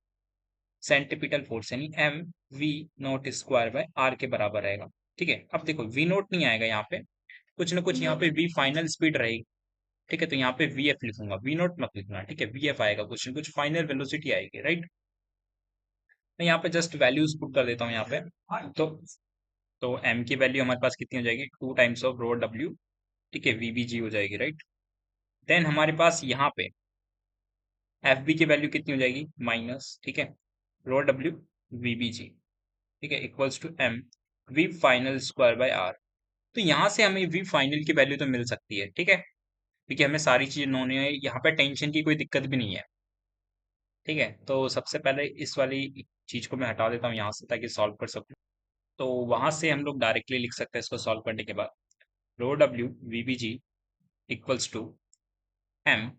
सेंट्रीपिटल फोर्स यानी M V naught square by R के बराबर रहेगा, ठीक है। अब देखो वी नोट नहीं आएगा यहाँ पे, कुछ ना कुछ यहाँ पे वी फाइनल स्पीड रहेगी, ठीक है। तो यहाँ पे वी एफ लिखूंगा, वी नोट मत लिखना, ठीक है, वी एफ आएगा, कुछ ना कुछ फाइनल वेलोसिटी आएगी, राइट। मैं यहाँ पे जस्ट वैल्यूज पुट कर देता हूँ यहाँ पे। तो एम की वैल्यू हमारे पास कितनी हो जाएगी, 2 टाइम्स ऑफ रो डब्ल्यू, ठीक है, वी बी जी हो जाएगी, राइट। देन हमारे पास यहाँ पे एफ बी की वैल्यू कितनी हो जाएगी, माइनस, ठीक है, rho W V B G, ठीक है, equals to M V final square by R. तो यहाँ से हमें वी फाइनल की वैल्यू तो मिल सकती है, ठीक है, क्योंकि हमें सारी चीजें नोन है, यहाँ पे टेंशन की कोई दिक्कत भी नहीं है, ठीक है। तो सबसे पहले इस वाली चीज को मैं हटा देता हूँ यहाँ से ताकि सॉल्व कर सकूँ। तो वहां से हम लोग डायरेक्टली लिख सकते हैं इसको सॉल्व करने के बाद, rho W V B G equals to M,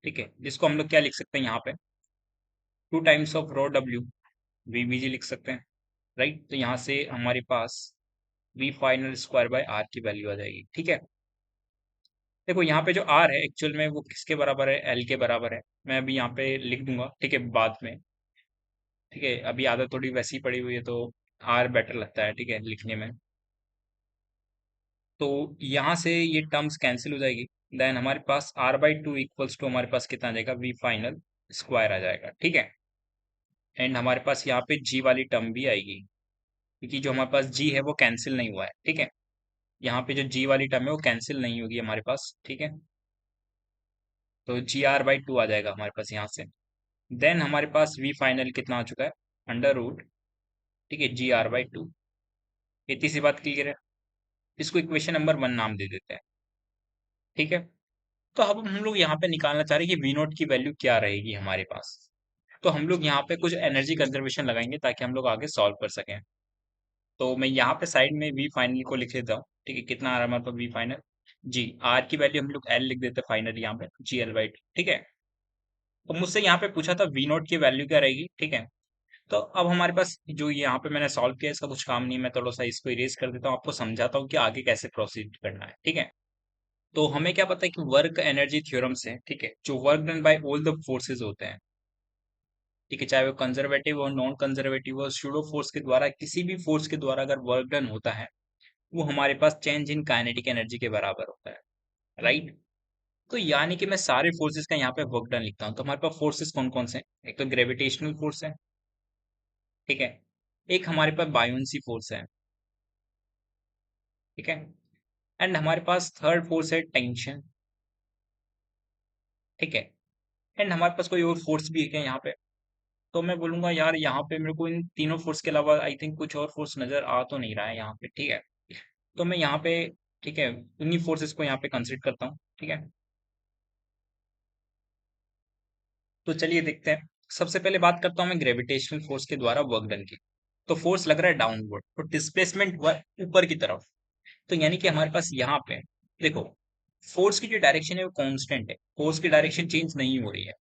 ठीक है, जिसको हम लोग क्या लिख सकते हैं यहाँ पे, 2 times of rho W V B G लिख सकते हैं, राइट। तो यहाँ से हमारे पास V final square by R की वैल्यू आ जाएगी, ठीक है। देखो यहाँ पे जो आर है एक्चुअल में वो किसके बराबर है, एल के बराबर है। मैं अभी यहाँ पे लिख दूंगा, ठीक है, बाद में, ठीक है। अभी आदत थोड़ी वैसी पड़ी हुई है तो आर बेटर लगता है, ठीक है, लिखने में। तो यहाँ से ये टर्म्स कैंसिल हो जाएगी, देन हमारे पास r/2 इक्वल्स टू हमारे पास कितना आ जाएगा, वी फाइनल स्क्वायर आ जाएगा, ठीक है। एंड हमारे पास यहाँ पे जी वाली टर्म भी आएगी, क्योंकि जो हमारे पास जी है वो कैंसिल नहीं हुआ है, ठीक है। यहाँ पे जो जी वाली टर्म है वो कैंसिल नहीं होगी हमारे पास, ठीक है। तो GR/2 आ जाएगा हमारे पास यहाँ से। देन हमारे पास वी फाइनल कितना आ चुका है, अंडर रूट, ठीक है, GR/2। इतनी सी बात क्लियर है। इसको इक्वेशन नंबर 1 नाम दे देते हैं, ठीक है। तो अब हम लोग यहाँ पे निकालना चाह रहे हैं कि वी नोट की वैल्यू क्या रहेगी हमारे पास। तो हम लोग यहाँ पे कुछ एनर्जी कंजर्वेशन लगाएंगे ताकि हम लोग आगे सॉल्व कर सकें। तो मैं यहाँ पे साइड में वी फाइनल को लिख देता हूँ, ठीक है। कितना आ रहा है हमारे पास वी फाइनल, जी आर की वैल्यू हम लोग एल लिख देते हैं फाइनल यहाँ पे, GL/2, ठीक है। तो मुझसे यहाँ पे पूछा था वी नोट की वैल्यू क्या रहेगी, ठीक है। तो अब हमारे पास जो यहाँ पे मैंने सॉल्व किया इसका कुछ काम नहीं है, मैं थोड़ा सा इसको इरेज कर देता हूँ, आपको समझाता हूँ कि आगे कैसे प्रोसीड करना है, ठीक है। तो हमें क्या पता है कि वर्क एनर्जी थ्योरम से, ठीक है, जो work done bye all the forces होते हैं, ठीक है, चाहे वो कंजर्वेटिव और नॉन कंजर्वेटिव और स्यूडो फोर्स के द्वारा, किसी भी फोर्स के द्वारा अगर वर्क डन होता है वो हमारे पास चेंज इन काइनेटिक एनर्जी के बराबर होता है, राइट। तो यानी कि मैं सारे फोर्सेस का यहाँ पे वर्क डन लिखता हूँ। तो हमारे पास फोर्सेस कौन कौन से हैं, एक तो ग्रेविटेशनल फोर्स है, ठीक है, एक हमारे पास बायोन्सी फोर्स है, ठीक है, एंड हमारे पास थर्ड फोर्स है टेंशन, ठीक है, एंड हमारे पास कोई और फोर्स भी है क्या यहाँ पे। तो मैं बोलूंगा यार यहाँ पे मेरे को इन तीनों फोर्स के अलावा आई थिंक कुछ और फोर्स नजर आ तो नहीं रहा है यहाँ पे, ठीक है। तो मैं यहाँ पे, ठीक है, उन्हीं फोर्सेस को यहाँ पे कंसिडर करता हूँ, ठीक है। तो चलिए देखते हैं। सबसे पहले बात करता हूँ मैं ग्रेविटेशनल फोर्स के द्वारा वर्क डन की। तो फोर्स लग रहा है डाउनवर्ड और डिस्प्लेसमेंट ऊपर की तरफ। तो यानी कि हमारे पास यहाँ पे देखो, फोर्स की जो डायरेक्शन है वो कांस्टेंट है, फोर्स की डायरेक्शन चेंज नहीं हो रही है,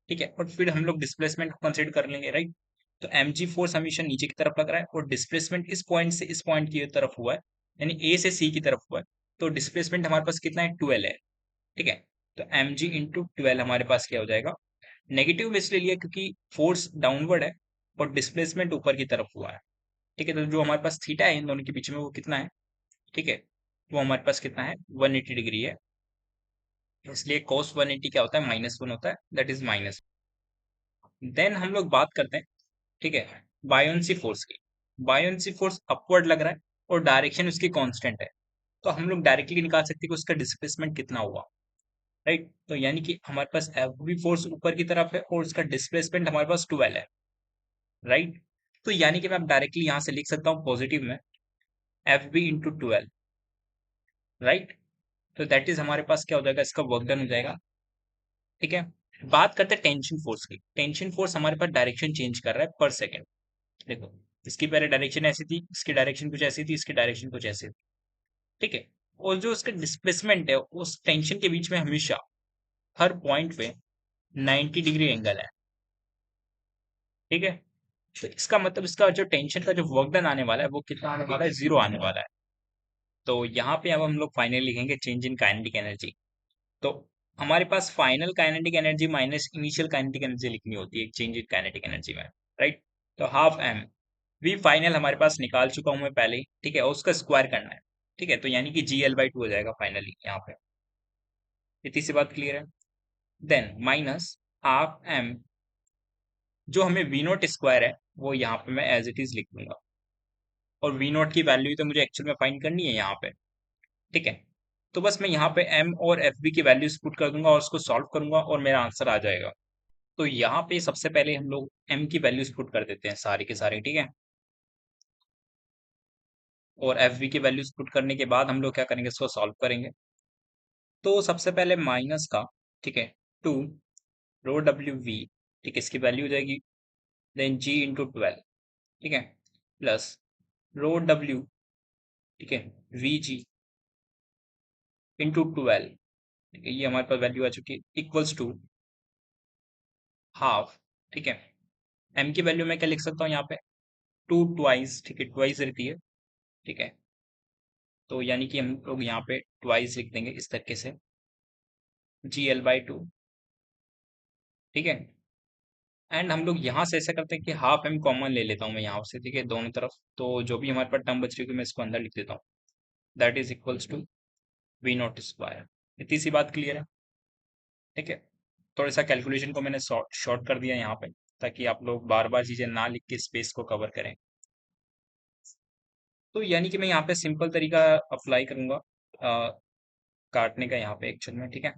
ठीक है। और फिर हम लोग डिस्प्लेसमेंट को कंसिडर कर लेंगे, राइट। तो एम जी फोर्स हमेशा नीचे की तरफ लग रहा है और डिस्प्लेसमेंट इस पॉइंट से इस पॉइंट की तरफ हुआ है, यानी ए से सी की तरफ हुआ है। तो डिस्प्लेसमेंट हमारे पास कितना है, 12 है, ठीक है। तो एम जी इंटू 12 हमारे पास क्या हो जाएगा, नेगेटिव में इसलिए लिया क्योंकि फोर्स डाउनवर्ड है और डिस्प्लेसमेंट ऊपर की तरफ हुआ है, ठीक है। तो जो हमारे पास थीटा है इन दोनों के बीच में वो कितना है, ठीक है, वो हमारे पास कितना है, 180 डिग्री है, इसलिए cos 180 क्या होता है, -1 होता है, दैट इज माइनस। देन हम लोग बात करते हैं, ठीक है, बायोंसी फोर्स की। बायोंसी फोर्स अपवर्ड लग रहा है और डायरेक्शन उसकी कांस्टेंट है, तो हम लोग डायरेक्टली निकाल सकते हैं कि उसका डिस्प्लेसमेंट कितना हुआ, राइट। तो यानी कि हमारे पास एफ बी फोर्स ऊपर की तरफ है और उसका डिस्प्लेसमेंट हमारे पास 12 है, राइट। तो यानी कि मैं डायरेक्टली यहां से लिख सकता हूँ पॉजिटिव में एफ बी इंटू 12, राइट। तो दैट इज हमारे पास क्या हो जाएगा, इसका वर्क डन हो जाएगा, ठीक है। बात करते हैं टेंशन फोर्स की। टेंशन फोर्स हमारे पास डायरेक्शन चेंज कर रहा है पर सेकेंड। देखो, इसकी पहले डायरेक्शन ऐसी थी, इसकी डायरेक्शन कुछ ऐसी थी, इसकी डायरेक्शन कुछ ऐसी थी, ठीक है। और जो उसका डिस्प्लेसमेंट है उस टेंशन के बीच में हमेशा हर पॉइंट पे 90 डिग्री एंगल है, ठीक है। तो इसका मतलब इसका जो टेंशन का जो वर्क डन आने वाला है वो कितना आने वाला है, 0 आने वाला है। तो यहाँ पे अब हम लोग फाइनल लिखेंगे चेंज इन काइनेटिक एनर्जी। तो हमारे पास final kinetic energy minus initial kinetic energy लिखनी होती है चेंज इन काइनेटिक एनर्जी में, राइट। तो हाफ एम वी फाइनल हमारे पास निकाल चुका हूं मैं पहले ही, ठीक है, और उसका स्क्वायर करना है, ठीक है। तो यानी कि जी एल बाई टू हो जाएगा फाइनली यहाँ पे। इतनी सी बात क्लियर है। देन माइनस हाफ एम, जो हमें वी नोट स्क्वायर है वो यहाँ पे मैं एज इट इज लिख दूंगा, और वी नोट की वैल्यू तो मुझे एक्चुअल में फाइंड करनी है यहाँ पे, ठीक है। तो बस मैं यहाँ पे एम और एफ बी की वैल्यूज पुट कर दूंगा और उसको सॉल्व करूंगा और मेरा आंसर आ जाएगा। तो यहाँ पे सबसे पहले हम लोग एम की वैल्यूज पुट कर देते हैं सारे के सारे, ठीक है। और एफ बी की वैल्यूज पुट करने के बाद हम लोग क्या करेंगे, इसको सॉल्व करेंगे। तो सबसे पहले माइनस का, ठीक है, 2 रो डब्ल्यू वी, ठीक है, इसकी वैल्यू हो जाएगी देन जी इंटू 12, ठीक है, प्लस रो डब्ल्यू, ठीक है, वी जी इंटू 12, ठीक है, ये हमारे पास वैल्यू आ चुकी है, इक्वल्स टू हाफ, ठीक है। एम की वैल्यू मैं क्या लिख सकता हूँ यहाँ पे, टू ट्वाइस, ठीक है, ट्वाइस रहती है, ठीक है। तो यानी कि हम लोग यहाँ पे ट्वाइस लिख देंगे इस तरीके से, जी एल बाई टू, ठीक है। एंड हम लोग यहाँ से ऐसा करते हैं कि हाफ एम कॉमन ले लेता हूँ मैं यहाँ से, ठीक है, दोनों तरफ। तो जो भी हमारे पास टर्म बच रही है मैं इसको अंदर लिख देता हूँ, that is equals to V naught square. इतनी सी बात क्लियर है, ठीक है। थोड़ा सा कैलकुलेशन को मैंने शॉर्ट कर दिया यहाँ पे, ताकि आप लोग बार बार चीजें ना लिख के स्पेस को कवर करें। तो यानी कि मैं यहाँ पे सिंपल तरीका अप्लाई करूंगा काटने का यहाँ पे एक्चुअल में, ठीक है।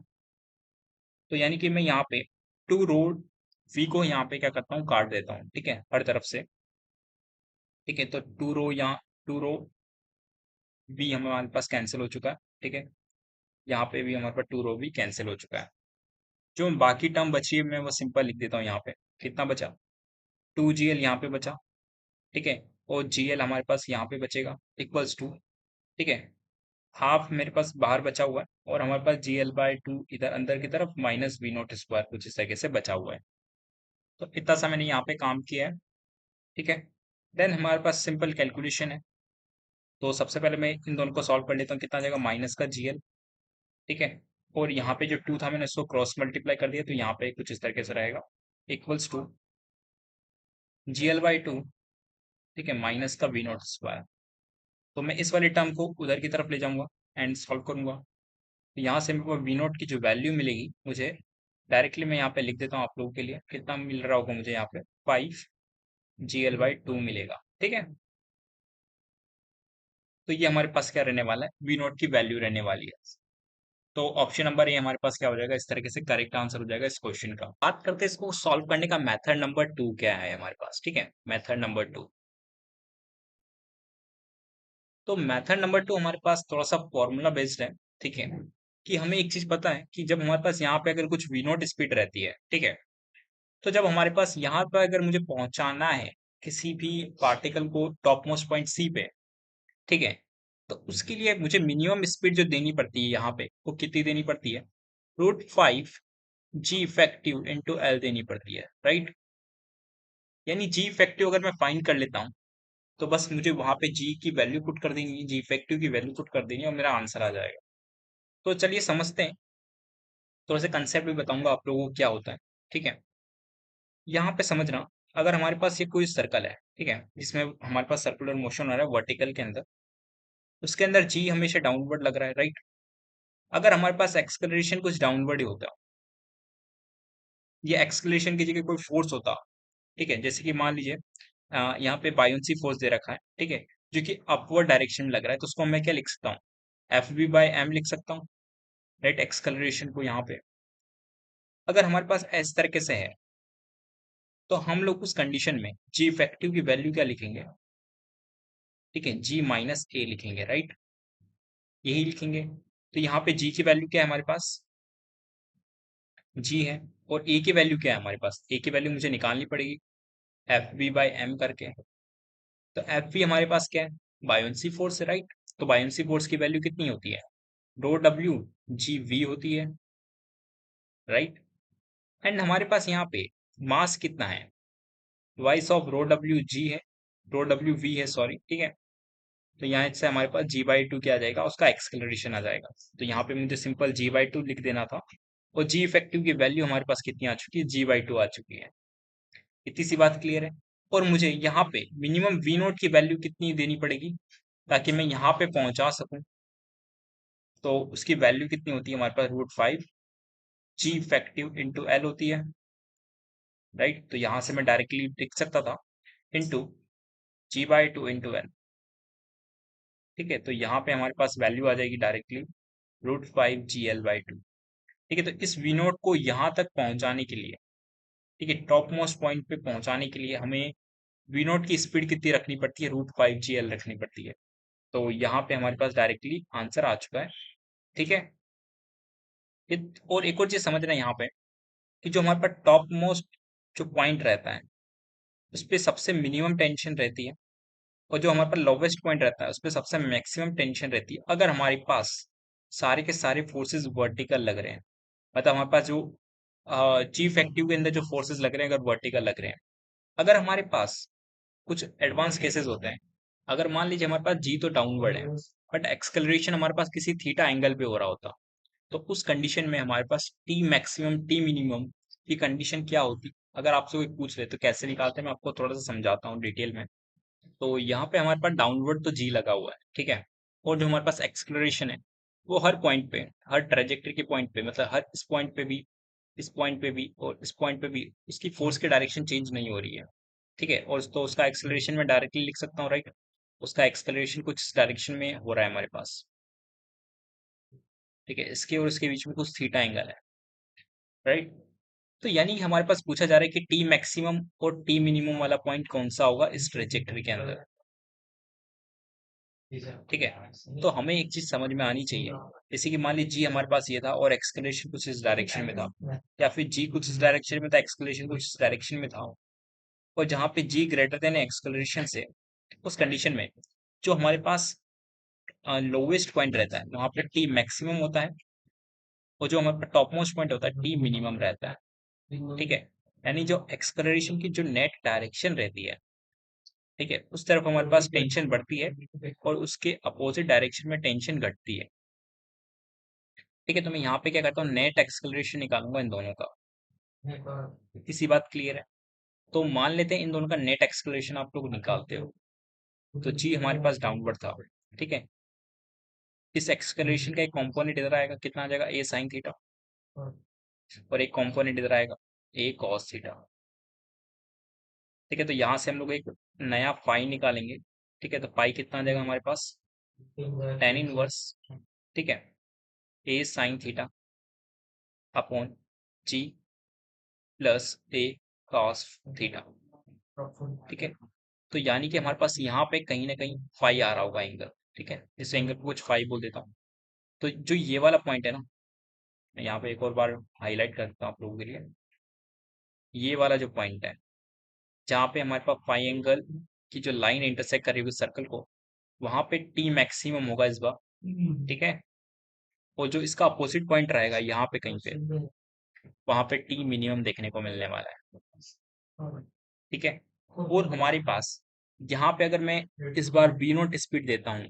तो यानी कि मैं यहाँ पे टू रो वी को यहाँ पे क्या करता हूँ, काट देता हूँ, ठीक है, हर तरफ से, ठीक है। तो टू रो यहाँ, टू रो वी हमारे पास कैंसिल हो चुका है, ठीक है। यहाँ पे भी हमारे पास टू रो भी कैंसिल हो चुका है। जो बाकी टर्म बची है मैं वो सिंपल लिख देता हूँ यहाँ पे। कितना बचा, टू जी एल यहाँ पे बचा, ठीक है, और जी एल हमारे पास यहाँ पे बचेगा इक्वल्स टू, ठीक है, हाफ मेरे पास बाहर बचा हुआ है, और हमारे पास जी एल बाई टू इधर अंदर की तरफ माइनस वी नोट स्क्वायर कुछ इस तरीके से बचा हुआ है। तो इतना सा मैंने यहाँ पे काम किया है, ठीक है। देन हमारे पास सिंपल कैलकुलेशन है। तो सबसे पहले मैं इन दोनों को सॉल्व कर लेता हूँ, कितना आ जाएगा, माइनस का जी एल, ठीक है। और यहाँ पे जो टू था मैंने इसको क्रॉस मल्टीप्लाई कर दिया, तो यहाँ पे कुछ इस तरीके से रहेगा, equals to G L by two, ठीक है, माइनस का वी नॉट स्क्वायर। तो मैं इस वाले टर्म को उधर की तरफ ले जाऊंगा एंड सॉल्व करूंगा। तो यहाँ से मेरे को वी नॉट की जो वैल्यू मिलेगी मुझे, डायरेक्टली मैं यहाँ पे लिख देता हूँ आप लोगों के लिए, कितना मिल रहा होगा मुझे यहाँ पे, 5 GL/2 मिलेगा, ठीक है। तो ये हमारे पास क्या रहने वाला है, वी नॉट की वैल्यू रहने वाली है। तो ऑप्शन नंबर ए हमारे पास क्या हो जाएगा, इस तरीके से करेक्ट आंसर हो जाएगा इस क्वेश्चन का। बात करते हैं इसको सॉल्व करने का मेथड नंबर 2 क्या है हमारे पास, ठीक है, मेथड नंबर 2। तो मेथड नंबर 2 हमारे पास थोड़ा सा फॉर्मूला बेस्ड है, ठीक है। कि हमें एक चीज पता है कि जब हमारे पास यहाँ पे अगर कुछ वी नॉट स्पीड रहती है, ठीक है, तो जब हमारे पास यहाँ पर अगर मुझे पहुंचाना है किसी भी पार्टिकल को टॉप मोस्ट पॉइंट सी पे, ठीक है, तो उसके लिए मुझे मिनिमम स्पीड जो देनी पड़ती है यहाँ पे वो कितनी देनी पड़ती है, √5 जी इफेक्टिव इंटू एल देनी पड़ती है, राइट। यानी जी इफेक्टिव अगर मैं फाइंड कर लेता हूँ तो बस मुझे वहां पे जी की वैल्यू पुट कर देनी है, जी इफेक्टिव की वैल्यू पुट कर देनी है और मेरा आंसर आ जाएगा। तो चलिए समझते हैं, थोड़ा सा कंसेप्ट भी बताऊंगा आप लोगों को क्या होता है, ठीक है। यहाँ पे समझना, अगर हमारे पास ये कोई सर्कल है, ठीक है, जिसमें हमारे पास सर्कुलर मोशन हो रहा है वर्टिकल के अंदर, उसके अंदर जी हमेशा डाउनवर्ड लग रहा है, राइट। अगर हमारे पास एक्सेलरेशन कुछ डाउनवर्ड ही होता, ये एक्सेलरेशन की जगह कोई फोर्स होता, ठीक है, जैसे कि मान लीजिए यहाँ पे बायोंसी फोर्स दे रखा है, ठीक है, जो कि अपवर्ड डायरेक्शन में लग रहा है, तो उसको मैं क्या लिख सकता हूँ, एफ बी बाई एम लिख सकता हूँ, राइट, एक्सेलरेशन को यहाँ पे। अगर हमारे पास इस तरीके से है, तो हम लोग उस कंडीशन में जी इफेक्टिव की वैल्यू क्या लिखेंगे, ठीक है, जी माइनस ए लिखेंगे, राइट, यही लिखेंगे। तो यहाँ पे जी की वैल्यू क्या है हमारे पास, जी है, और ए की वैल्यू क्या है हमारे पास, ए की वैल्यू मुझे निकालनी पड़ेगी एफ बी बाई एम करके। तो एफ बी हमारे पास क्या है, बायोंसी फोर्स है, राइट, तो बायोंसी फोर्स की वैल्यू कितनी होती है, रो डब्ल्यू जी वी होती है, राइट। एंड हमारे पास यहाँ पे मास कितना है, vice of rho W G है, रो डब्ल्यू वी है, सॉरी, ठीक है। तो यहाँ से हमारे पास जी बाई टू क्या आ जाएगा, उसका एक्सलेशन आ जाएगा। तो यहाँ पे मुझे सिंपल जी बाई टू लिख देना था, और जी इफेक्टिव की वैल्यू हमारे पास कितनी आ चुकी है, जी बाई टू आ चुकी है। इतनी सी बात क्लियर है। और मुझे यहाँ पे मिनिमम वी नोट की वैल्यू कितनी देनी पड़ेगी, ताकि मैं यहाँ पे पहुंचा सकूं। तो उसकी वैल्यू कितनी होती है हमारे पास, √5 जी इफेक्टिव इंटू एल होती है, राइट। तो यहाँ से मैं डायरेक्टली लिख सकता था into G by two into L, ठीक है। तो यहाँ पे हमारे पास वैल्यू आ जाएगी directly √5 ji L by two, ठीक है। तो इस वी नोट को यहाँ तक पहुंचाने के लिए, ठीक है, टॉप मोस्ट पॉइंट पे पहुंचाने के लिए हमें वी नोट की स्पीड कितनी रखनी पड़ती है, √5 जी एल रखनी पड़ती है। तो यहाँ पे हमारे पास डायरेक्टली आंसर आ चुका है, ठीक है। और एक और चीज समझना है यहाँ पे, कि जो हमारे पास टॉप मोस्ट जो पॉइंट रहता है, उस पर सबसे मिनिमम टेंशन रहती है, और जो हमारे पास लोवेस्ट पॉइंट रहता है, उस पर सबसे मैक्सिमम टेंशन रहती है, अगर हमारे पास सारे के सारे फोर्सेस वर्टिकल लग रहे हैं। मतलब हमारे पास जो चीफ एक्टिव के अंदर जो फोर्सेस लग रहे हैं, अगर वर्टिकल लग रहे हैं। अगर हमारे पास कुछ एडवांस केसेस होते हैं, अगर मान लीजिए हमारे पास जी तो डाउनवर्ड है, बट एक्सकलरेशन हमारे पास किसी थीटा एंगल पे हो रहा होता, तो उस कंडीशन में हमारे पास टी मैक्सिमम टी मिनिमम की कंडीशन क्या होती। अगर आपसे कोई पूछ ले तो कैसे निकालते हैं, मैं आपको थोड़ा सा समझाता हूँ डिटेल में। तो यहाँ पे हमारे पास डाउनवर्ड तो जी लगा हुआ है, ठीक है, और जो हमारे पास एक्सप्लोरेशन है, वो हर पॉइंट पे, हर ट्रेजेक्टरी के पॉइंट पे, मतलब हर इस पॉइंट पे भी, इस पॉइंट पे भी और इस पॉइंट पे भी उसकी फोर्स की डायरेक्शन चेंज नहीं हो रही है, ठीक है। और तो उसका एक्सलेशन में डायरेक्टली लिख सकता हूँ, राइट, उसका एक्सलेशन कुछ इस डायरेक्शन में हो रहा है हमारे पास, ठीक है, इसके और इसके बीच में कुछ थीटा एंगल है, राइट। तो यानी कि हमारे पास पूछा जा रहा है कि टी मैक्सिमम और टी मिनिमम वाला पॉइंट कौन सा होगा इस ट्रेजेक्टरी के अंदर, ठीक है। तो हमें एक चीज समझ में आनी चाहिए, जैसे कि मान लीजिए जी हमारे पास ये था और एक्सकलेशन कुछ इस डायरेक्शन में था, या फिर जी कुछ इस डायरेक्शन में था, एक्सकलेशन कुछ इस डायरेक्शन में था, और जहां पे जी ग्रेटर देन एक्सकलेशन से, उस कंडीशन में जो हमारे पास लोवेस्ट पॉइंट रहता है वहां पे टी मैक्सिमम होता है, और जो हमारे पास टॉप मोस्ट पॉइंट होता है टी मिनिमम रहता है, ठीक है। यानी जो एक्सकलरेशन की जो नेट डायरेक्शन रहती है, ठीक है, उस तरफ हमारे पास टेंशन बढ़ती है, और उसके अपोजिट डायरेक्शन में टेंशन घटती है, ठीक है। तो मैं यहाँ पे क्या करता हूँ, नेट एक्सकलरेशन निकालूंगा इन दोनों का। इसी बात क्लियर है। तो मान लेते हैं इन दोनों का नेट एक्सकलरेशन आप लोग निकालते हो, तो जी हमारे पास डाउनवर्ड था, ठीक है। इस एक्सकलरेशन का एक कॉम्पोनेंट इधर आएगा, कितना आ जाएगा, ए साइन थीटा, और एक कॉम्पोनेंट इधर आएगा ए कॉस थीटा, ठीक है। तो यहाँ से हम लोग एक नया फाई निकालेंगे, ठीक है। तो पाई कितना आ जाएगा हमारे पास, टेन इनवर्स, ठीक है, ए साइन थीटा अपॉन जी प्लस ए कॉस थीटा, ठीक है। तो यानी कि हमारे पास यहाँ पे कहीं ना कहीं फाई आ रहा होगा एंगल, ठीक है, इस एंगल को कुछ फाई बोल देता हूँ। तो जो ये वाला पॉइंट है ना, मैं यहाँ पे एक और बार हाईलाइट करता हूँ आप लोगों के लिए, ये वाला जो पॉइंट है जहाँ पे हमारे पास फाई एंगल की जो लाइन इंटरसेक्ट कर रही होगी सर्कल को, वहां पे टी मैक्सिमम होगा इस बार, ठीक है। और जो इसका अपोजिट पॉइंट रहेगा यहाँ पे कहीं पे, वहां पे टी मिनिमम देखने को मिलने वाला है, ठीक है। और हमारे पास यहाँ पे अगर मैं इस बार वी नोट स्पीड देता हूँ,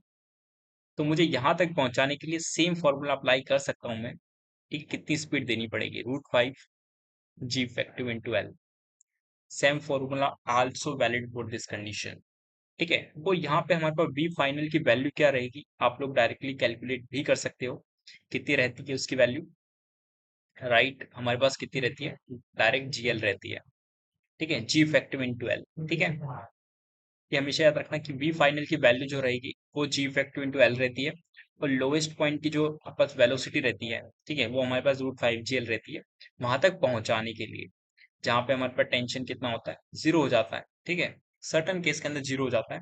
तो मुझे यहाँ तक पहुंचाने के लिए सेम फॉर्मूला अप्लाई कर सकता हूँ मैं, कि कितनी स्पीड देनी पड़ेगी, √5 G effective into L. Same formula also valid for this condition, ठीक है। वो यहाँ पे हमारे पास वी फाइनल की वैल्यू क्या रहेगी, आप लोग डायरेक्टली कैलकुलेट भी कर सकते हो, कितनी रहती है उसकी वैल्यू? राइट, हमारे पास कितनी रहती है? डायरेक्ट जीएल रहती है। ठीक है, जी इफेक्टिव इंटू एल। ठीक है, ये हमेशा याद रखना कि वी फाइनल की वैल्यू जो रहेगी वो जी इफेक्टिव इंटू एल रहती है, और लोएस्ट पॉइंट की जो आपस वेलोसिटी रहती है, ठीक है, वो हमारे पास √5 GL रहती है, वहां तक पहुंचाने के लिए, जहां पे हमारे पास टेंशन कितना होता है? 0 हो जाता है। ठीक है, सर्टन केस के अंदर 0 हो जाता है।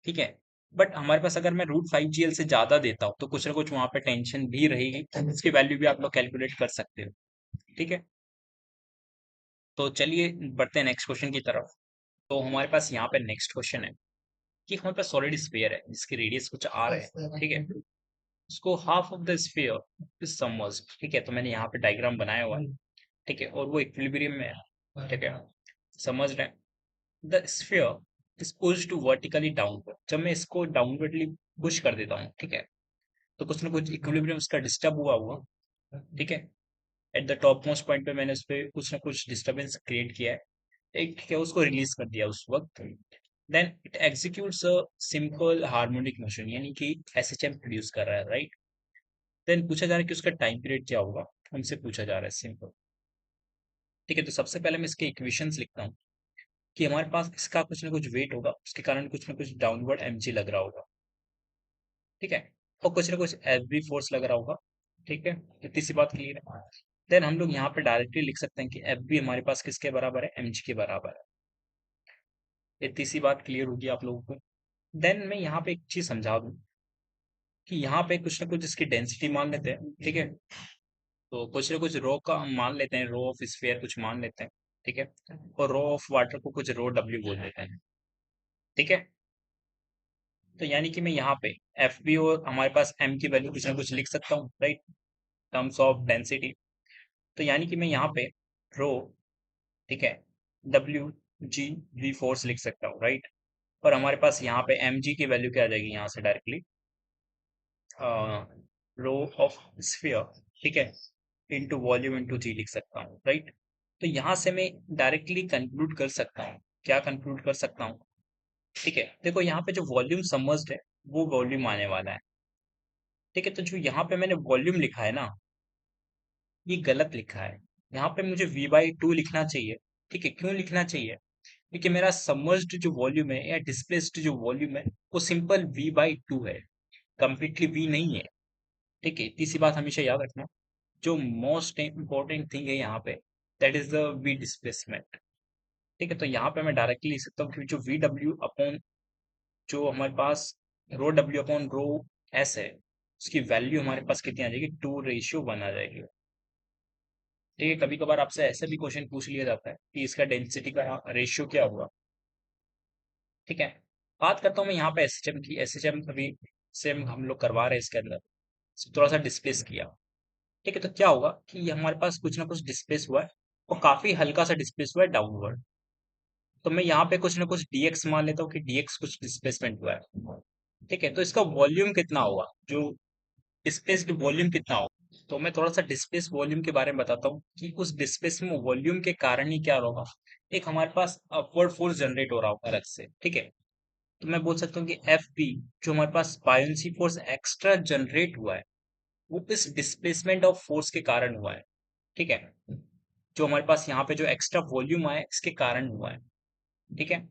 ठीक है, बट हमारे पास अगर मैं √5 GL से ज्यादा देता हूँ तो कुछ ना कुछ वहां पे टेंशन भी रहेगी, उसकी वैल्यू भी आप लोग कैलकुलेट कर सकते हो। ठीक है, तो चलिए बढ़ते हैं नेक्स्ट क्वेश्चन की तरफ। तो हमारे पास यहाँ पे नेक्स्ट क्वेश्चन है कि हमारे पास सॉलिड स्फीयर है जिसकी रेडियस कुछ आर है। ठीक है, उसको half of the sphere is submerged. ठीक है, तो मैंने यहाँ पे डायग्राम बनाया हुआ है। ठीक है, और वो इक्विलिब्रियम में है। ठीक है, समझ रहे हैं? The sphere is pushed to vertically downward. जब मैं इसको डाउनवर्डली पुश कर देता हूँ, ठीक है, तो कुछ ना कुछ इक्विलिब्रियम उसका डिस्टर्ब हुआ हुआ। ठीक है, at the top most point पे मैंने उस पर कुछ ना कुछ डिस्टर्बेंस क्रिएट किया है। एक, ठीक है, उसको रिलीज कर दिया उस वक्त। Then it executes a simple harmonic motion, यानी कि एसएचएम प्रोड्यूस कर रहा है, राइट। देन पूछा जा रहा है कि उसका टाइम पीरियड क्या होगा, हमसे पूछा जा रहा है, सिंपल। ठीक है, तो सबसे पहले मैं इसके इक्वेशंस लिखता हूँ कि हमारे पास इसका कुछ ना कुछ वेट होगा, उसके कारण कुछ ना कुछ डाउनवर्ड एमजी लग रहा होगा। ठीक है, और कुछ ना कुछ एफबी फोर्स लग रहा होगा। ठीक है, इतनी सी बात क्लियर है। देन हम लोग यहाँ पे डायरेक्टली लिख सकते हैं कि एफ बी हमारे पास किसके बराबर है? एम जी के बराबर है। इतनी सी बात क्लियर होगी आप लोगों को। देन मैं यहाँ पे एक चीज समझा दूं कि यहाँ पे कुछ ना कुछ इसकी डेंसिटी मान लेते हैं। ठीक है, तो कुछ ना कुछ रो का हम मान लेते हैं, रो ऑफ स्फीयर कुछ मान लेते हैं। ठीक है, और रो ऑफ वाटर को कुछ रो डब्ल्यू बोल देते हैं। ठीक है, तो यानी कि मैं यहाँ पे एफ बी और हमारे पास एम की वैल्यू कुछ ना कुछ लिख सकता हूँ, राइट, टर्म्स ऑफ डेंसिटी। तो यानी कि मैं यहाँ पे रो, ठीक है, डब्ल्यू जी वी फोर्स लिख सकता हूँ, राइट। और हमारे पास यहाँ पे एम जी की वैल्यू क्या आ जाएगी यहाँ से डायरेक्टली? रो ऑफ स्फीयर, ठीक है, इंटू वॉल्यूम इंटू जी लिख सकता हूँ, राइट। तो यहाँ से मैं डायरेक्टली कंक्लूड कर सकता हूँ, क्या कंक्लूड कर सकता हूँ? ठीक है, देखो यहाँ पे जो वॉल्यूम समझड है वो वॉल्यूम आने वाला है। ठीक है, तो जो यहाँ पे मैंने वॉल्यूम लिखा है ना, ये गलत लिखा है। यहाँ पे मुझे v/2 लिखना चाहिए। ठीक है, क्यों लिखना चाहिए? क्योंकि मेरा सबमर्ज्ड जो वॉल्यूम है या डिस्प्लेस्ड जो वॉल्यूम है वो सिंपल v/2 है, कंप्लीटली v नहीं है। ठीक है, तीसरी बात हमेशा याद रखना, जो मोस्ट इंपॉर्टेंट थिंग है यहाँ पे, that is the v displacement. ठीक है, तो यहाँ पे मैं डायरेक्टली लिख सकता हूँ कि जो वी डब्ल्यू अपॉन जो हमारे पास रो डब्ल्यू अपॉन रो एस है, उसकी वैल्यू हमारे पास कितनी आ जाएगी? 2:1 आ जाएगी। ठीक है, कभी कभार आपसे ऐसा भी क्वेश्चन पूछ लिया जाता है कि इसका डेंसिटी का रेशियो क्या होगा। ठीक है, बात करता हूँ मैं यहाँ पे एसएचएम की। एसएचएम अभी से हम लोग करवा रहे हैं इसके अंदर, थोड़ा सा डिस्प्लेस किया। ठीक है, तो क्या होगा कि ये हमारे पास कुछ ना कुछ डिस्प्लेस हुआ है, और काफी हल्का सा डिस्प्लेस हुआ है डाउनवर्ड। तो मैं यहाँ पे कुछ ना कुछ डीएक्स मान लेता हूँ कि डीएक्स कुछ डिस्प्लेसमेंट हुआ है। ठीक है, तो इसका वॉल्यूम कितना होगा, जो डिस्प्लेस्ड वॉल्यूम कितना होगा? तो मैं थोड़ा सा डिस्प्लेस वॉल्यूम के बारे में बताता हूँ कि उस डिस्प्लेस वॉल्यूम के कारण ही क्या होगा। एक हमारे पास अपवर्ड फोर्स जनरेट हो रहा होगा अलग से। ठीक है, तो मैं बोल सकता हूँ कि एफ बी, जो हमारे पास बायोन्सी फोर्स एक्स्ट्रा जनरेट हुआ है, वो इस डिस्प्लेसमेंट ऑफ फोर्स के कारण हुआ है। ठीक है, जो हमारे पास यहाँ पे जो एक्स्ट्रा वॉल्यूम आया है इसके कारण हुआ है। ठीक है,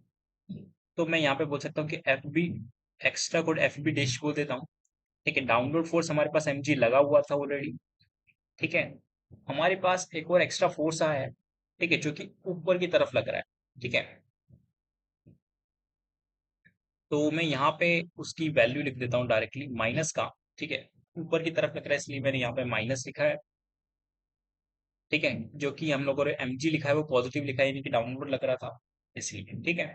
तो मैं यहाँ पे बोल सकता हूँ कि F B extra code F B dash बोल देता हूँ। ठीक है, डाउनलोड फोर्स हमारे पास एम जी लगा हुआ था ऑलरेडी। ठीक है, हमारे पास एक और एक्स्ट्रा फोर्स आया है, ठीक है, जो कि ऊपर की तरफ लग रहा है। ठीक है, तो मैं यहाँ पे उसकी वैल्यू लिख देता हूँ डायरेक्टली माइनस का। ठीक है, ऊपर की तरफ लग रहा है इसलिए मैंने यहाँ पे माइनस लिखा है। ठीक है, जो कि हम लोगों ने एम जी लिखा है वो पॉजिटिव लिखा है, यानी कि डाउनवर्ड लग रहा था इसलिए। ठीक है,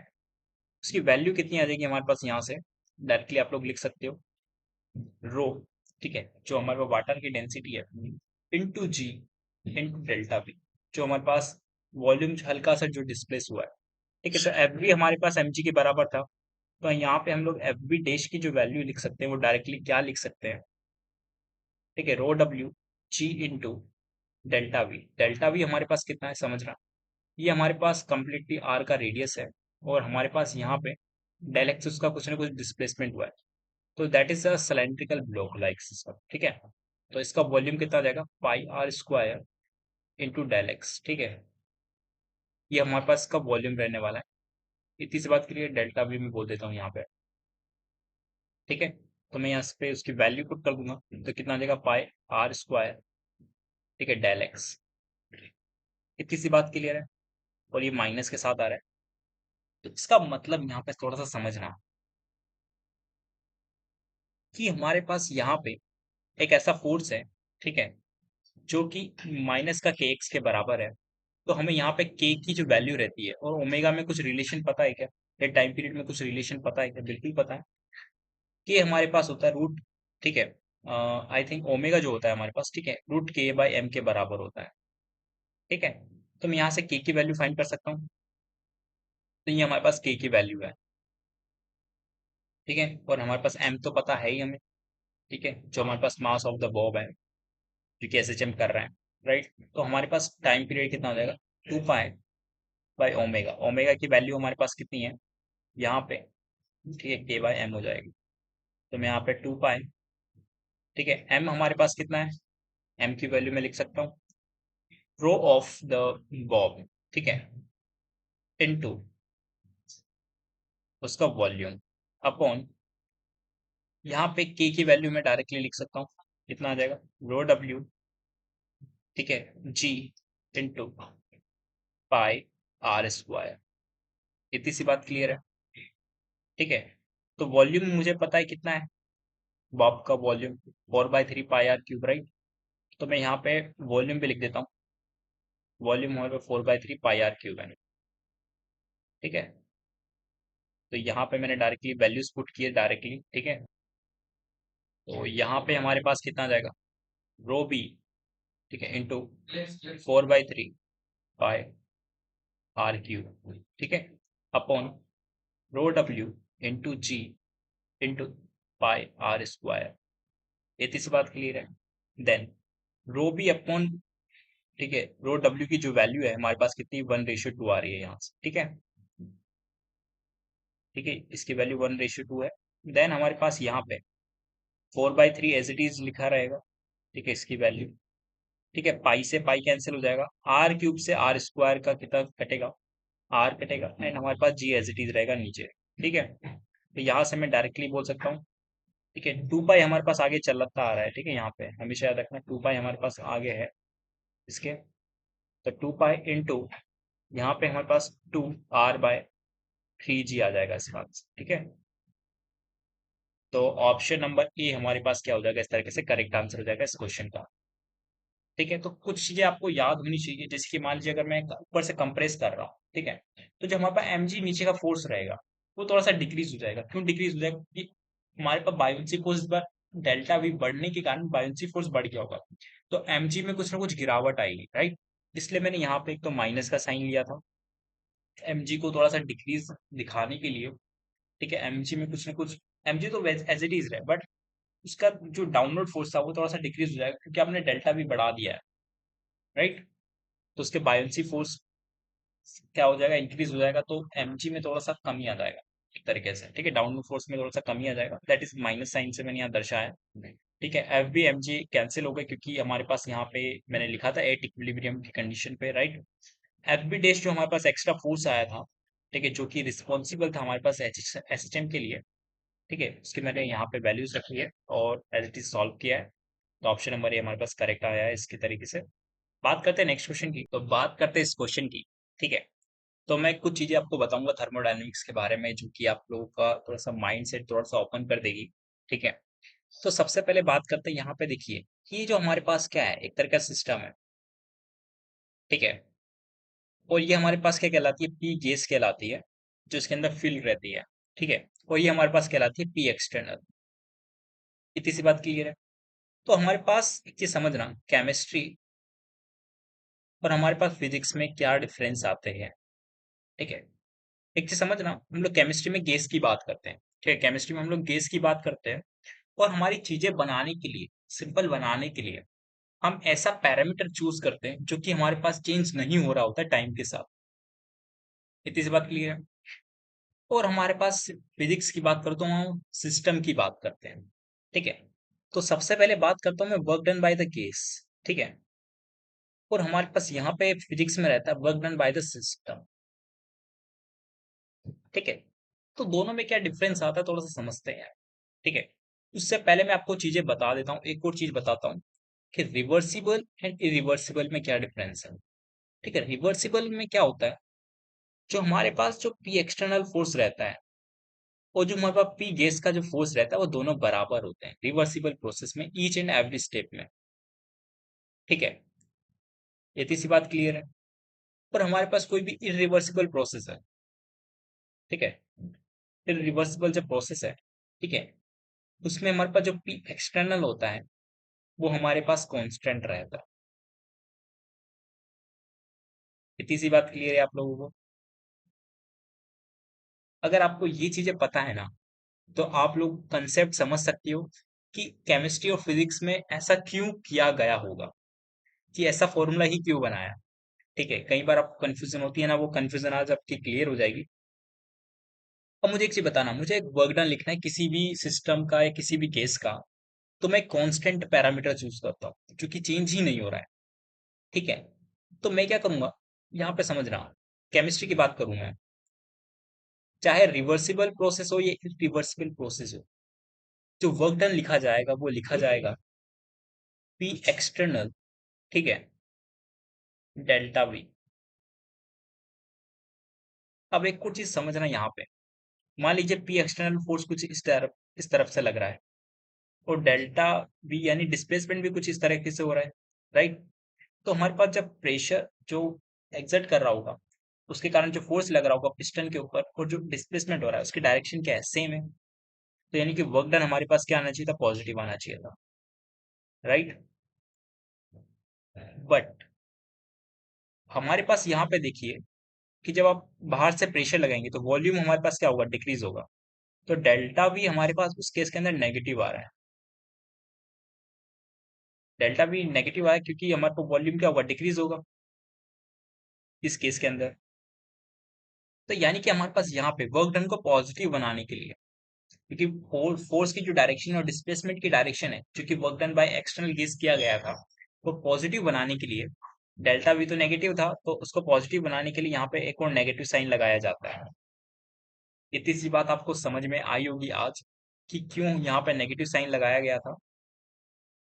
उसकी वैल्यू कितनी आ जाएगी हमारे पास यहाँ से? डायरेक्टली आप लोग लिख सकते हो रो, ठीक है, जो हमारे पास वाटर की डेंसिटी है, into G into delta B, जो हमारे पास वॉल्यूम हल्का सा जो डिस्प्लेस हुआ है। ठीक है, तो एफ बी हमारे पास एम जी के बराबर था, तो यहाँ पे हम लोग एफ बी डैश की जो वैल्यू लिख सकते हैं वो डायरेक्टली क्या लिख सकते हैं? ठीक है, rho W G into delta V. Delta V हमारे पास कितना है समझना, ये हमारे पास कंप्लीटली आर का रेडियस है, और हमारे पास यहाँ पे डेल एक्सिस का कुछ ना कुछ डिस्प्लेसमेंट हुआ है, तो that is a cylindrical block like system. ठीक है, तो इसका वॉल्यूम कितना आ जाएगा, pi R square into del X. ठीक है, ये हमारे पास इसका वॉल्यूम रहने वाला है। इतनी सी बात के लिए डेल्टा भी मैं बोल देता हूँ यहाँ पे। ठीक है, तो मैं यहाँ पे उसकी वैल्यू पुट कर दूंगा, तो कितना आ जाएगा, पाई आर स्क्वायर, ठीक है, डेल एक्स। इतनी सी बात क्लियर है, और ये माइनस के साथ आ रहा है। तो इसका मतलब यहाँ पे थोड़ा सा समझना कि हमारे पास यहाँ पे एक ऐसा फोर्स है, ठीक है, जो कि माइनस का के एक्स के बराबर है। तो हमें यहाँ पे के की जो वैल्यू रहती है और ओमेगा में कुछ रिलेशन पता है क्या, या टाइम पीरियड में कुछ रिलेशन पता है क्या? बिल्कुल पता है। के हमारे पास होता है रूट, ठीक है, आई थिंक ओमेगा जो होता है हमारे पास, ठीक है, रूट के बाई एम के बराबर होता है। ठीक है, तो मैं यहाँ से के की वैल्यू फाइंड कर सकता हूँ। तो ये हमारे पास के की वैल्यू है। ठीक है, और हमारे पास एम तो पता है ही हमें। ठीक है, जो हमारे पास मास ऑफ द बॉब है, जो कि एसएचएम कर रहे हैं, राइट। तो हमारे पास टाइम पीरियड कितना हो जाएगा, 2 पाई बाई ओमेगा। ओमेगा की वैल्यू हमारे पास कितनी है यहाँ पे, ठीक है, के बाई एम हो जाएगी। तो मैं यहाँ पे 2 पाई, ठीक है, एम हमारे पास कितना है, एम की वैल्यू में लिख सकता हूँ रो ऑफ द बॉब, ठीक है, इनटू उसका वॉल्यूम अपॉन, यहाँ पे के की वैल्यू में डायरेक्टली लिख सकता हूँ, कितना आ जाएगा, रो डब्ल्यू, ठीक है, जी इंटू पाई आर स्क्वायर। इतनी सी बात क्लियर है। ठीक है, तो वॉल्यूम मुझे पता है कितना है, बॉब का volume 4/3 pi R cube, right. तो मैं यहाँ पे वॉल्यूम भी लिख देता हूँ, वॉल्यूम हमारे 4/3 पाई आर क्यूब है। ठीक है, तो यहाँ पे मैंने डायरेक्टली वैल्यूज पुट किए डायरेक्टली। ठीक है, तो यहाँ पे हमारे पास कितना आ जाएगा, रो बी, ठीक है, इंटू 4/3 पाई आर क्यूब, ठीक है, upon rho W into G into pi R square. इतनी सी बात क्लियर है। देन रो बी अपॉन, ठीक है, रो डब्ल्यू की जो वैल्यू है हमारे पास कितनी, 1:2 आ रही है यहाँ से। ठीक है, ठीक है, इसकी वैल्यू 1:2 है। देन हमारे पास यहाँ पे 4/3 एज इट इज लिखा रहेगा। ठीक है, इसकी वैल्यू, ठीक है, पाई से पाई कैंसिल हो जाएगा, आर क्यूब से आर स्क्वायर का कितना कटेगा, आर कटेगा, एंड हमारे पास जी एज इट इज रहेगा नीचे। ठीक है, तो यहाँ से मैं डायरेक्टली बोल सकता हूँ, ठीक है, 2 पाई हमारे पास आगे चलता आ रहा है। ठीक है, यहाँ पे हमेशा याद रखना 2 पाई हमारे पास आगे है इसके। तो 2 पाई इंटू यहाँ पे हमारे पास 2 r/3 जी आ जाएगा इस बात से। ठीक है, तो ऑप्शन नंबर ए हमारे पास क्या हो जाएगा, इस तरीके से करेक्ट आंसर हो जाएगा इस क्वेश्चन का। ठीक है, तो कुछ चीजें आपको याद होनी चाहिए, जैसे कि मान लीजिए अगर मैं ऊपर से कंप्रेस कर रहा हूँ, ठीक है, तो जो हमारे पास mg नीचे का फोर्स रहेगा वो थोड़ा सा डिक्रीज हो जाएगा। क्यों डिक्रीज हो जाएगा, क्योंकि हमारे पास बायोन्सी फोर्स पर डेल्टा वी बढ़ने के कारण बायोन्सी फोर्स बढ़ गया होगा, तो mg में कुछ ना कुछ गिरावट आएगी, राइट। इसलिए मैंने यहाँ पे एक तो माइनस का साइन लिया था mg को थोड़ा सा डिक्रीज दिखाने के लिए। ठीक है, mg में कुछ ना कुछ, mg तो एज इट इज है, बट उसका जो डाउनवर्ड फोर्स था वो थोड़ा सा डिक्रीज हो जाएगा, क्योंकि आपने डेल्टा भी बढ़ा दिया है, राइट। तो उसके बायोन्सी फोर्स क्या हो जाएगा, इंक्रीज हो जाएगा, तो mg में थोड़ा सा कमी आ जाएगा एक तरीके से। ठीक है, डाउनवर्ड फोर्स में थोड़ा सा कमी आ जाएगा, दैट इज माइनस साइन से मैंने यहाँ दर्शाया। ठीक है, F B M G cancel हो गए, क्योंकि हमारे पास यहाँ पे मैंने लिखा था एट इक्विलिब्रियम की कंडीशन पे, राइट। एफ बी डैश जो हमारे पास एक्स्ट्रा फोर्स आया था, ठीक है, जो कि रिस्पॉन्सिबल था हमारे पास एच एच एम के लिए। ठीक है, उसकी मैंने यहाँ पे वैल्यूज रखी है और एज इट इज सॉल्व किया है। तो ऑप्शन नंबर ये हमारे पास करेक्ट आया है इसके तरीके से। बात करते हैं नेक्स्ट क्वेश्चन की, तो बात करते हैं इस क्वेश्चन की। ठीक है, तो मैं कुछ चीजें आपको बताऊंगा थर्मोडायनेमिक्स के बारे में, जो कि आप लोगों का थोड़ा सा माइंड सेट थोड़ा सा ओपन कर देगी। ठीक है, तो सबसे पहले बात करते हैं, यहाँ पे देखिए कि ये जो हमारे पास क्या है, एक तरह का सिस्टम है। ठीक है, और ये हमारे पास क्या कहलाती है, पी गैस कहलाती है, जो इसके अंदर फिल रहती है। ठीक है, और ये हमारे पास कहलाती है पी एक्सटर्नल। इतनी सी बात क्लियर है। तो हमारे पास एक चीज समझना, केमिस्ट्री और हमारे पास फिजिक्स में क्या डिफरेंस आते हैं। ठीक है, एक चीज समझना, हम लोग केमिस्ट्री में गैस की बात करते हैं। ठीक है, केमिस्ट्री में हम लोग गैस की बात करते हैं, और हमारी चीजें बनाने के लिए, सिंपल बनाने के लिए हम ऐसा पैरामीटर चूज करते हैं जो कि हमारे पास चेंज नहीं हो रहा होता टाइम के साथ। इतनी सी बात क्लियर है। और हमारे पास फिजिक्स की बात करो तो हम सिस्टम की बात करते हैं। ठीक है, तो सबसे पहले बात करता हूँ मैं work done by the gas, ठीक है। और हमारे पास यहाँ पे फिजिक्स में रहता है work done by the system, ठीक है। तो दोनों में क्या डिफरेंस आता है थोड़ा सा समझते हैं, ठीक है। उससे पहले मैं आपको चीजें बता देता हूँ, एक और चीज बताता हूँ कि रिवर्सिबल एंड इरिवर्सिबल में क्या डिफरेंस है, ठीक है। रिवर्सिबल में क्या होता है, जो हमारे पास जो पी एक्सटर्नल फोर्स रहता है और जो हमारे पास पी गैस का जो फोर्स रहता है वो दोनों बराबर होते हैं रिवर्सिबल प्रोसेस में, ईच एंड एवरी स्टेप में, ठीक है। इतनी सी बात क्लियर है। पर हमारे पास कोई भी इरिवर्सिबल प्रोसेस है, ठीक है। इरिवर्सिबल जो प्रोसेस है, ठीक है, उसमें हमारे पास जो पी एक्सटर्नल होता है वो हमारे पास कांस्टेंट रहता है। इतनी सी बात क्लियर है आप लोगों को। अगर आपको ये चीजें पता है ना, तो आप लोग कंसेप्ट समझ सकते हो कि केमिस्ट्री और फिजिक्स में ऐसा क्यों किया गया होगा, कि ऐसा फॉर्मूला ही क्यों बनाया, ठीक है। कई बार आपको कंफ्यूजन होती है ना, वो कंफ्यूजन आज आपकी क्लियर हो जाएगी। अब मुझे एक चीज बताना, मुझे एक वर्क डन लिखना है किसी भी सिस्टम का या किसी भी केस का, तो मैं कांस्टेंट पैरामीटर चूज करता हूँ क्योंकि चेंज ही नहीं हो रहा है, ठीक है। तो मैं क्या करूंगा, यहाँ पे समझना, केमिस्ट्री की बात करूं मैं, चाहे रिवर्सिबल प्रोसेस हो या इरिवर्सिबल प्रोसेस हो, जो वर्क डन लिखा जाएगा वो लिखा जाएगा पी एक्सटर्नल, ठीक है, डेल्टा वी। अब एक और चीज समझना यहाँ पे, मान लीजिए पी एक्सटर्नल फोर्स कुछ इस तरफ से लग रहा है और डेल्टा वी यानी डिस्प्लेसमेंट भी कुछ इस तरीके से हो रहा है, राइट। तो हमारे पास जब प्रेशर जो एग्जर्ट कर रहा होगा, उसके कारण जो फोर्स लग रहा होगा पिस्टन के ऊपर, और जो डिस्प्लेसमेंट हो रहा है उसकी डायरेक्शन क्या है, सेम है। तो यानी कि वर्क डन हमारे पास क्या आना चाहिए था, पॉजिटिव आना चाहिए था, राइट। बट हमारे पास यहाँ पे देखिए कि जब आप बाहर से प्रेशर लगाएंगे तो वॉल्यूम हमारे पास क्या होगा, डिक्रीज होगा। तो डेल्टा वी हमारे पास उस केस के अंदर नेगेटिव आ रहा है, डेल्टा वी नेगेटिव आया क्योंकि हमारे पास वॉल्यूम क्या होगा, डिक्रीज होगा इस केस के अंदर। तो यानी कि हमारे पास यहाँ पे वर्क डन को पॉजिटिव बनाने के लिए, क्योंकि फोर्स की जो डायरेक्शन और डिस्प्लेसमेंट की डायरेक्शन है जो कि work done by external gauge किया गया था, वो पॉजिटिव बनाने के लिए, डेल्टा वी तो नेगेटिव था तो उसको पॉजिटिव बनाने के लिए यहाँ पे एक और नेगेटिव साइन लगाया जाता है। इतनी सी बात आपको समझ में आई होगी आज कि क्यों यहाँ पे नेगेटिव साइन लगाया गया था,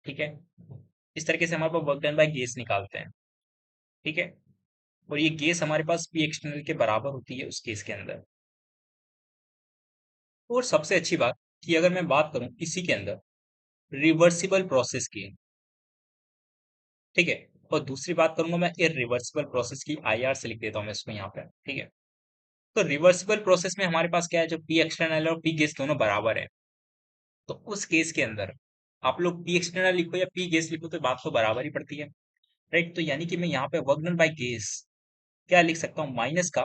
ठीक है। इस तरीके से हमारे पास वर्क डन बाय गेज निकालते हैं, ठीक है। और ये गेज हमारे पास पी एक्सटर्नल के बराबर होती है उस केस के अंदर। और सबसे अच्छी बात कि अगर मैं बात करूं इसी के अंदर रिवर्सिबल प्रोसेस की, ठीक है, और दूसरी बात करूंगा मैं इरिवर्सिबल प्रोसेस की, आई आर से लिख देता हूँ मैं इसको यहाँ पे, ठीक है। तो रिवर्सिबल प्रोसेस में हमारे पास क्या है, जो पी एक्सटर्नल और पी गेस दोनों बराबर है, तो उस केस के अंदर आप लोग पी एक्सटर्नल लिखो या पी गेस लिखो तो बात तो बराबर ही पड़ती है, राइट। तो यानी कि मैं यहाँ पे वर्क डन बाय गेस क्या लिख सकता हूँ, माइनस का,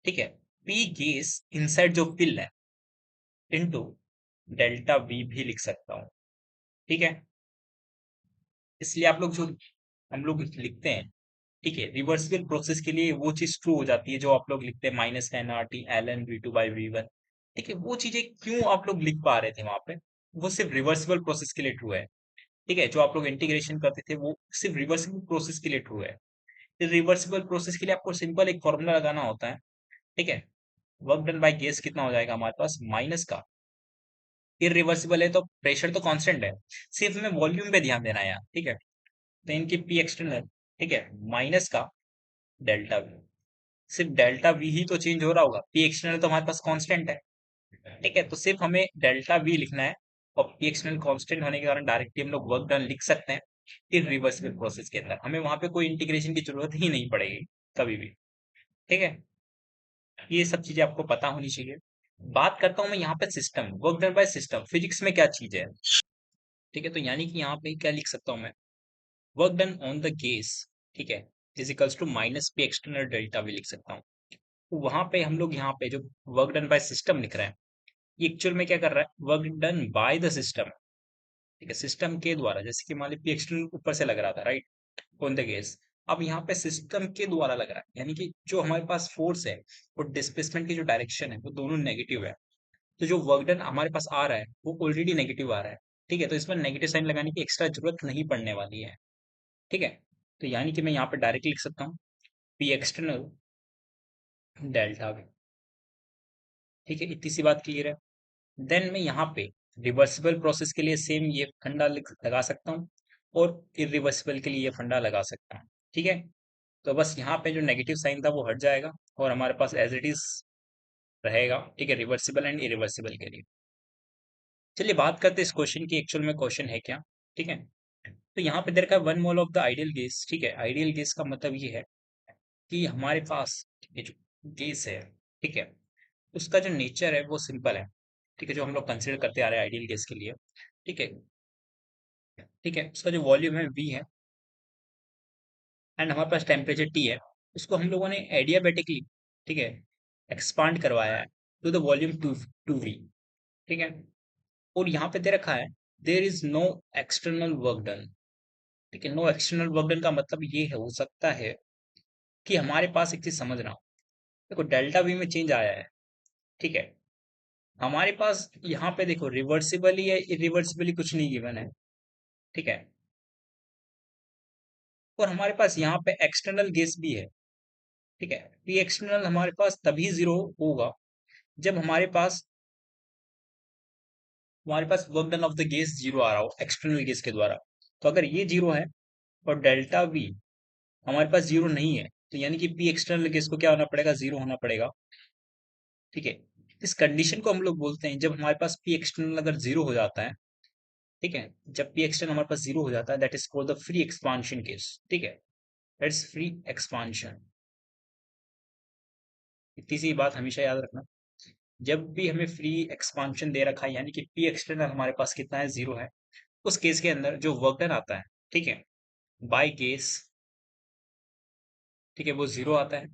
ठीक है, पी गेस इनसाइड जो फिल है इनटू डेल्टा वी भी लिख सकता हूँ, ठीक है। इसलिए आप लोग जो हम लोग लिखते हैं, ठीक है, रिवर्सिबल प्रोसेस के लिए वो चीज ट्रू हो जाती है जो आप लोग लिखते हैं minus ten R T L N V two by V one, ठीक है। वो चीजें क्यों आप लोग लिख पा रहे थे वहां पे, वो सिर्फ रिवर्सिबल प्रोसेस के लिए ट्रू है, ठीक है। जो आप लोग इंटीग्रेशन करते थे वो सिर्फ रिवर्सिबल प्रोसेस के लिए ट्रू है। रिवर्सिबल प्रोसेस के लिए आपको सिंपल एक फॉर्मूला लगाना होता है, ठीक है। वर्क डन बाय गेस कितना हो जाएगा हमारे पास, माइनस का, इरिवर्सिबल है तो प्रेशर तो कांस्टेंट है, सिर्फ हमें वॉल्यूम पे ध्यान देना है यहाँ, ठीक है। तो इनकी पी एक्सटर्नल, ठीक है, माइनस का डेल्टा वी, सिर्फ डेल्टा वी ही तो चेंज हो रहा होगा, पी एक्सटर्नल तो हमारे पास कांस्टेंट है, ठीक है। तो सिर्फ हमें डेल्टा वी लिखना है और पी एक्सटर्नल कांस्टेंट होने के कारण डायरेक्टली हम लोग वर्क डन लिख सकते हैं इरिवर्सिबल प्रोसेस के अंदर, हमें वहां पे कोई इंटीग्रेशन की जरूरत ही नहीं पड़ेगी कभी भी, ठीक है। ये सब चीजें आपको पता होनी चाहिए। बात करता हूँ मैं यहाँ पे system, work done by system physics में क्या चीज है, ठीक है। तो यानी कि यहाँ पे क्या लिख सकता हूँ मैं, work done on the gas, ठीक है, is equals to minus P external delta V लिख सकता हूँ। तो वहां पे हम लोग यहाँ पे जो वर्क डन बाय सिस्टम लिख रहे हैं, ये एक्चुअल में क्या कर रहा है, work done by the system, ठीक है, सिस्टम के द्वारा। जैसे कि मान लीजिए पी एक्सटर्नल ऊपर से लग रहा था, राइट, ऑन द केस, अब यहाँ पे सिस्टम के द्वारा लग रहा है, यानी कि जो हमारे पास फोर्स है और डिस्प्लेसमेंट की जो डायरेक्शन है वो दोनों नेगेटिव है। तो जो वर्क डन हमारे पास आ रहा है वो ऑलरेडी नेगेटिव आ रहा है, ठीक है, तो इसमें नेगेटिव साइन लगाने की एक्स्ट्रा जरूरत नहीं पड़ने वाली है। ठीक है, तो यानी कि मैं यहाँ पे डायरेक्ट लिख सकता हूँ पी एक्सटर्नल डेल्टा वी। ठीक है, इतनी सी बात क्लियर है। देन मैं यहाँ पे रिवर्सिबल प्रोसेस के लिए सेम ये फंडा लगा सकता हूँ, और इरिवर्सिबल के लिए ये फंडा लगा सकता हूँ। ठीक है, तो बस यहाँ पे जो नेगेटिव साइन था वो हट जाएगा, और हमारे पास एज इट इज रहेगा। ठीक है, रिवर्सिबल एंड इरिवर्सिबल के लिए। चलिए बात करते हैं इस क्वेश्चन की, एक्चुअल में क्वेश्चन है क्या। ठीक है, तो यहाँ पे देखा one mole of the ideal gas. ठीक है, आइडियल गैस का मतलब ये है कि हमारे पास ये जो गैस है, ठीक है, उसका जो नेचर है वो सिंपल है। ठीक है, जो हम लोग कंसिडर करते आ रहे हैं आइडियल गैस के लिए। ठीक है, ठीक है, उसका जो वॉल्यूम है वी है, एंड हमारे पास टेम्परेचर टी है। उसको हम लोगों ने एडियाबेटिकली, ठीक है, एक्सपांड करवाया है to the volume two V. ठीक है, और यहाँ पे दे रखा है there is no external work done. ठीक है, नो एक्सटर्नल वर्क डन का मतलब ये हो सकता है कि हमारे पास एक चीज समझना, देखो डेल्टा वी में चेंज आया है। ठीक है, हमारे पास यहाँ पे देखो रिवर्सिबली या इरिवर्सिबली कुछ नहीं गिवन है। ठीक है, और हमारे पास यहाँ पे एक्सटर्नल गेस भी है। ठीक है, पी एक्सटर्नल हमारे पास तभी जीरो होगा जब हमारे पास work done of the gas zero आ रहा हो एक्सटर्नल गेस के द्वारा। तो अगर ये जीरो है और डेल्टा वी हमारे पास जीरो नहीं है, तो यानी कि पी एक्सटर्नल गेस को क्या होना पड़ेगा, जीरो होना पड़ेगा। ठीक है, इस कंडीशन को हम लोग बोलते हैं जब हमारे पास पी एक्सटर्नल अगर जीरो हो जाता है। ठीक है, जब पी एक्सटर्नल हमारे पास जीरो हो जाता है, that is called the free expansion case. ठीक है, दैट्स फ्री एक्सपांशन। इतनी सी बात हमेशा याद रखना, जब भी हमें फ्री एक्सपांशन दे रखा है यानी कि पी एक्सटर्नल हमारे पास कितना है, जीरो है, उस केस के अंदर जो वर्क डन आता है, ठीक है, बाय केस, ठीक है, वो जीरो आता है।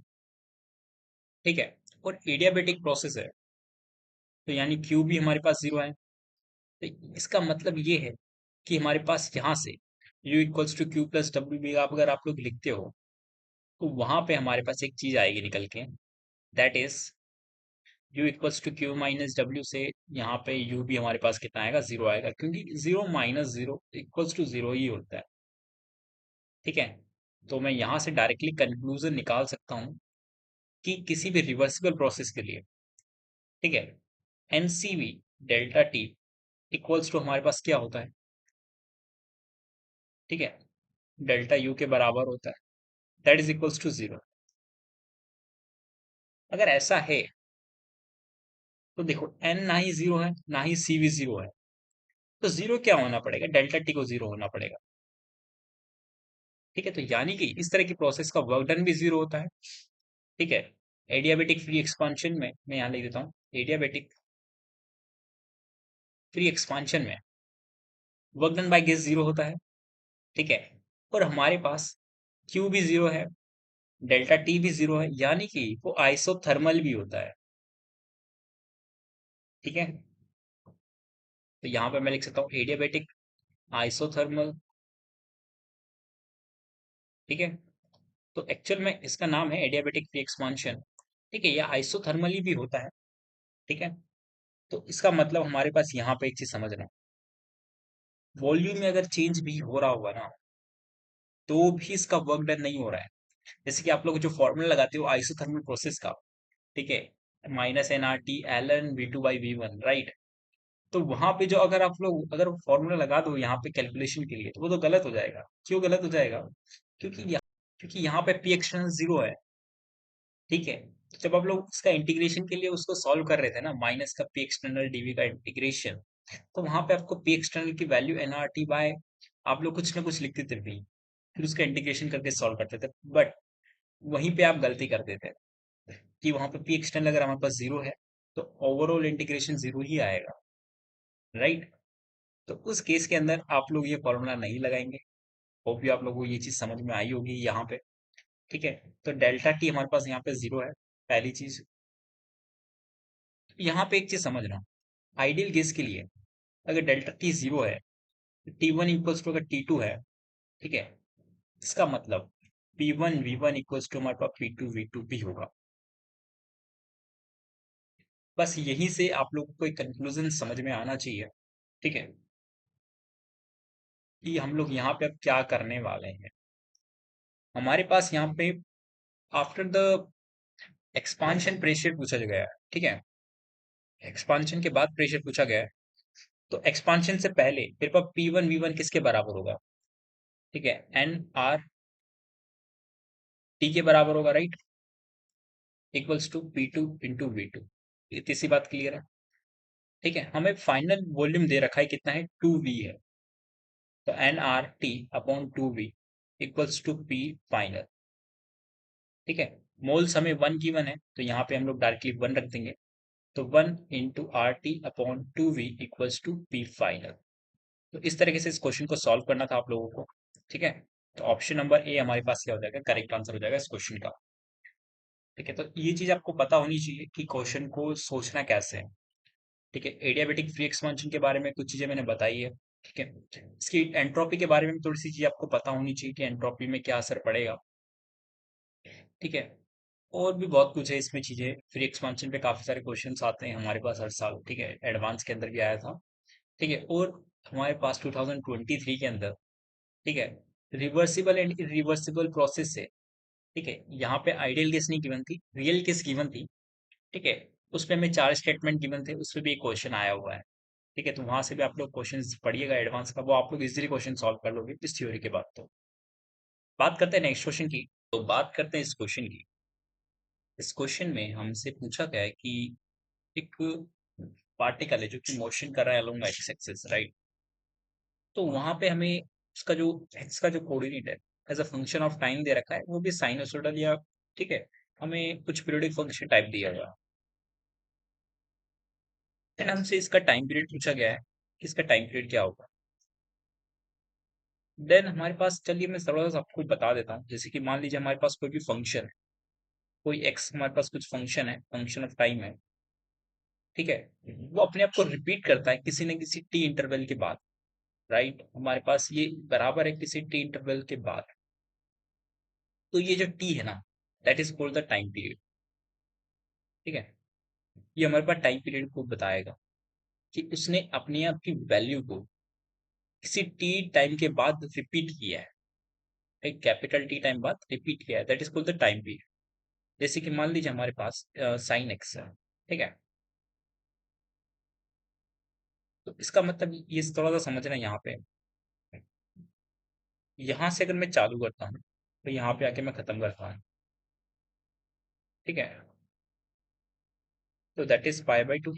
ठीक है, और एडियाबेटिक प्रोसेस है, तो यानी क्यू भी हमारे पास जीरो है। तो इसका मतलब ये है कि हमारे पास यहाँ से u equals to Q plus W भी अगर आप लोग लिखते हो, तो वहां पे हमारे पास एक चीज आएगी निकल के, दैट इज u equals to Q minus W से यहाँ पे u भी हमारे पास कितना आएगा, जीरो आएगा, क्योंकि zero minus zero equals to zero ही होता है। ठीक है, तो मैं यहाँ से डायरेक्टली कंक्लूजन निकाल सकता हूँ कि किसी भी रिवर्सिबल प्रोसेस के लिए, ठीक है, NCV delta T equals to हमारे पास क्या होता है, ठीक है, डेल्टा यू के बराबर होता है, that is equals to zero. अगर ऐसा है तो देखो एन ना ही जीरो है ना ही सी भी जीरो है, तो जीरो क्या होना पड़ेगा, डेल्टा टी को जीरो होना पड़ेगा। ठीक है, तो यानी कि इस तरह की प्रोसेस का वर्क डन भी जीरो होता है। ठीक है, एडियाबेटिक फ्री एक्सपांशन में मैं यहाँ लिख देता हूँ, एडियाबेटिक फ्री एक्सपांशन में work done by gas zero होता है। ठीक है, और हमारे पास क्यू भी जीरो है, डेल्टा टी भी जीरो है, यानी कि वो आइसोथर्मल भी होता है। ठीक है, तो यहाँ पे मैं लिख सकता हूँ एडियाबेटिक आइसोथर्मल। ठीक है, तो एक्चुअल में इसका नाम है एडियाबेटिक फ्री एक्सपांशन। ठीक है, यह आइसोथर्मली भी होता है। ठीक है, तो इसका मतलब हमारे पास यहाँ पे एक चीज समझना, वॉल्यूम में अगर चेंज भी हो रहा होगा ना, तो भी इसका वर्क डन नहीं हो रहा है। जैसे कि आप लोग जो फॉर्मूला लगाते हो आइसोथर्मल प्रोसेस का, ठीक है, minus N R T L N V two by V one, right. तो वहां पे जो अगर आप लोग अगर फॉर्मूला लगा दो यहाँ पे कैलकुलेशन के लिए, तो वो तो गलत हो जाएगा। क्यों गलत हो जाएगा, क्योंकि यहाँ पे पी एक्सटर्नल जीरो है। ठीक है, तो जब आप लोग इसका इंटीग्रेशन के लिए उसको सॉल्व कर रहे थे ना, माइनस का पी एक्सटर्नल डीवी का इंटीग्रेशन, तो वहां पे आपको पी एक्सटर्नल की value n R T by आप लोग कुछ ना कुछ लिखते थे भी, फिर उसका इंटीग्रेशन करके सॉल्व करते थे। बट वहीं पे आप गलती करते थे कि वहां पे पी एक्सटर्नल अगर हमारे पास जीरो है, तो ओवरऑल इंटीग्रेशन जीरो ही आएगा, राइट। तो उस केस के अंदर आप लोग ये फॉर्मूला नहीं लगाएंगे। होप यू आप लोगों को ये चीज समझ में आई होगी यहाँ पे। ठीक है, तो डेल्टा टी हमारे पास यहाँ पे जीरो है, पहली चीज। यहाँ पे एक चीज समझना, आइडियल केस के लिए अगर डेल्टा टी जीरो है, टी वन इक्वल्स टू अगर टी टू है, ठीक है, इसका मतलब P one V one equals to हमारे पास पी टू वी टू भी होगा। बस यहीं से आप लोगों को एक कंक्लूजन समझ में आना चाहिए। ठीक है, कि हम लोग यहाँ पे अब क्या करने वाले हैं। हमारे पास यहाँ पे आफ्टर द एक्सपांशन प्रेशर पूछा गया है, ठीक है। एक्सपांशन के बाद प्रेशर पूछा गया है, तो एक्सपांशन से पहले मेरे पास P1 V1 किसके बराबर होगा, ठीक है, NRT के बराबर होगा, right, equals to P2 × V2। इतनी सी बात क्लियर है, ठीक है। हमें फाइनल वॉल्यूम दे रखा है, कितना है, 2V है, तो NRT/2V equals to P final, ठीक है। मोल्स हमें 1 गिवन है, तो यहाँ पे हम लोग डायरेक्टली 1 रख देंगे, तो 1 × RT/2V equals to P final. तो इस तरीके से इस क्वेश्चन को सॉल्व करना था आप लोगों को, ठीक है। तो ऑप्शन नंबर ए हमारे पास क्या हो जाएगा, करेक्ट आंसर हो जाएगा इस क्वेश्चन का, ठीक है। तो ये चीज आपको पता होनी चाहिए कि क्वेश्चन को सोचना कैसे है, ठीक है। एडियाबेटिक फ्री एक्सपांशन के बारे में कुछ चीजें मैंने बताई है, ठीक है। इसकी एंट्रोपी के बारे में भी थोड़ी सी चीज आपको पता होनी चाहिए कि एंट्रोपी में क्या असर पड़ेगा, ठीक है। और भी बहुत कुछ है इसमें चीजें, फ्री एक्सपांशन पे काफी सारे क्वेश्चंस आते हैं हमारे पास हर साल, ठीक है, एडवांस के अंदर भी आया था, ठीक है। और हमारे पास 2023 के अंदर, ठीक है, रिवर्सिबल एंड इरिवर्सिबल प्रोसेस से, ठीक है, यहाँ पे आइडियल केस नहीं गिवन थी, रियल केस गिवन थी, ठीक है। उसपे हमें 4 स्टेटमेंट गिवन थे, उसपे भी एक क्वेश्चन आया हुआ है, ठीक है। तो वहां से भी आप लोग क्वेश्चन पढ़िएगा एडवांस का, वो आप लोग इजीली क्वेश्चन सॉल्व कर लोगे इस थ्योरी के बाद। तो बात करते हैं नेक्स्ट क्वेश्चन की, तो बात करते हैं इस क्वेश्चन की। इस क्वेश्चन में हमसे पूछा गया है कि एक पार्टिकल है जो कि मोशन कर रहा है अलोंग एक्स एक्सिस, राइट। तो वहां पे हमें उसका जो एक्स का जो कोऑर्डिनेट है as a function of time दे रखा है, वो भी साइनसोइडल या, ठीक है, हमें कुछ पीरियोडिक फंक्शन टाइप दिया हुआ है। देन हमसे इसका टाइम पीरियड पूछा गया है कि इसका टाइम पीरियड क्या होगा। देन हमारे पास, चलिए मैं थोड़ा सा आपको बता देता हूँ, जैसे कि मान लीजिए हमारे पास कोई भी फंक्शन है, कोई एक्स हमारे पास कुछ फंक्शन है, फंक्शन ऑफ टाइम है, ठीक है। वो अपने आप को रिपीट करता है किसी न किसी टी इंटरवल के बाद, राइट। हमारे पास ये बराबर है किसी टी इंटरवल के बाद, तो ये जो टी है ना, that is called the time period, ठीक है। ये हमारे पास टाइम पीरियड को बताएगा कि उसने अपने आप की वैल्यू को किसी टी टाइम के बाद रिपीट किया है, एक कैपिटल टी टाइम बाद रिपीट किया है, that is called the time period. जैसे कि मान लीजिए हमारे पास साइन एक्स है, ठीक है। तो इसका मतलब ये थोड़ा सा समझना है यहाँ पे, यहाँ से अगर मैं चालू करता हूँ तो यहाँ पे आके मैं खत्म करता हूँ, ठीक है। तो that is π/2,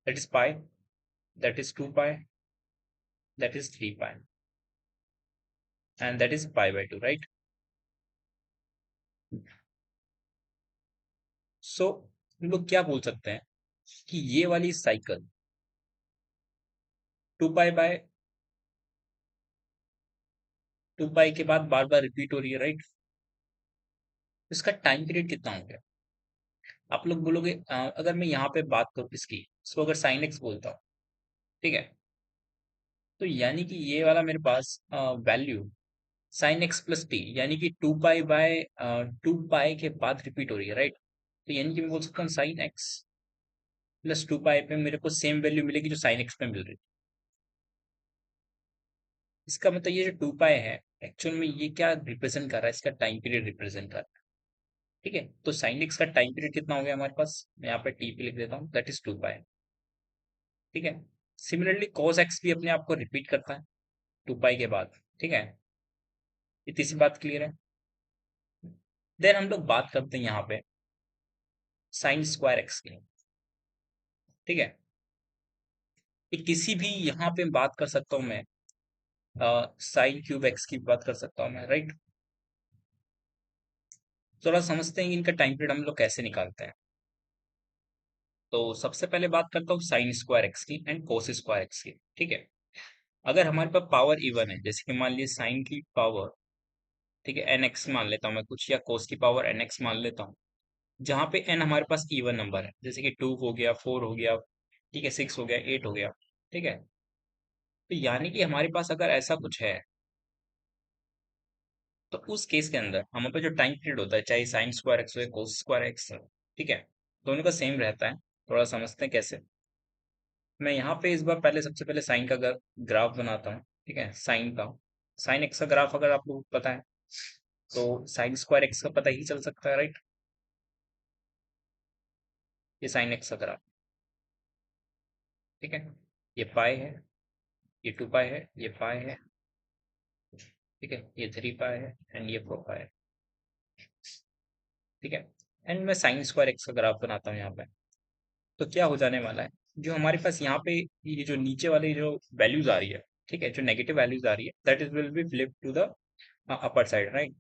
that is pi, that is 2π, that is 3π, and that is π/2, right. So हम लोग क्या बोल सकते हैं कि ये वाली साइकिल 2π के बाद बार बार रिपीट हो रही है, राइट। इसका टाइम पीरियड कितना हो गया, आप लोग बोलोगे अगर मैं यहाँ पे बात करूँ इसकी, इसको अगर साइन एक्स बोलता हूँ, ठीक है, तो यानी कि ये वाला मेरे पास value sine X plus T, यानी कि 2π के बाद रिपीट हो रही है, राइट। तो यानी कि मैं बोल सकता हूँ साइन एक्स प्लस 2π पे मेरे को सेम वैल्यू मिलेगी जो साइन एक्स पे मिल रही है। इसका मतलब ये जो 2π है, एक्चुअल में ये क्या रिप्रेजेंट कर रहा है, इसका टाइम पीरियड रिप्रेजेंट कर रहा है, ठीक है। तो साइन एक्स का टाइम पीरियड कितना हो गया हमारे पास, मैं यहाँ पे टी पे लिख देता हूँ, दैट इज 2π, ठीक है। सिमिलरली cos एक्स भी अपने आप को रिपीट करता है 2π के बाद, ठीक है। इतनी सी बात क्लियर है। देन हम लोग बात करते हैं यहाँ पे साइन स्क्वायर एक्स की, ठीक है। ये किसी भी यहाँ पे बात कर सकता हूँ मैं, साइन क्यूब एक्स की बात कर सकता हूँ मैं, राइट। थोड़ा समझते हैं कि इनका टाइम पीरियड हम लोग कैसे निकालते हैं। तो सबसे पहले बात करता हूँ साइन स्क्वायर एक्स की एंड कोस स्क्वायर एक्स की, ठीक है। अगर हमारे पास पावर इवन है, जैसे कि मान लीजिए साइन की पावर, ठीक है, एन एक्स मान लेता हूँ मैं कुछ, या कोस की पावर एन एक्स मान लेता हूँ, जहाँ पे एन हमारे पास इवन नंबर है, जैसे कि 2 हो गया, 4 हो गया, ठीक है, 6 हो गया, 8 हो गया, ठीक है। तो यानी कि हमारे पास अगर ऐसा कुछ है, तो उस केस के अंदर हमारे पास जो टाइम पीरियड होता है, चाहे साइन स्क्वायर एक्स हो या कोस स्क्वायर एक्स हो, ठीक है, दोनों का सेम रहता है। थोड़ा समझते हैं कैसे। मैं यहाँ पे इस बार पहले सबसे पहले साइन का ग्राफ बनाता हूँ, ठीक है, साइन का। साइन एक्स का ग्राफ अगर आप लोग को पता है तो साइन स्क्वायर एक्स का पता ही चल सकता है, राइट। ये साइन एक्स का ग्राफ, ठीक है। ये पाई है, ये 2 पाई है, ये पाई है, ठीक है, ये 3 पाई है एंड ये 4 पाई है, ठीक है। एंड मैं साइन स्क्वायर एक्स का ग्राफ बनाता हूँ यहाँ पे। तो क्या हो जाने वाला है, जो हमारे पास यहाँ पे ये जो नीचे वाली जो वैल्यूज आ रही है, ठीक है, जो नेगेटिव वैल्यूज आ रही है, that is will be flip to the upper side, right.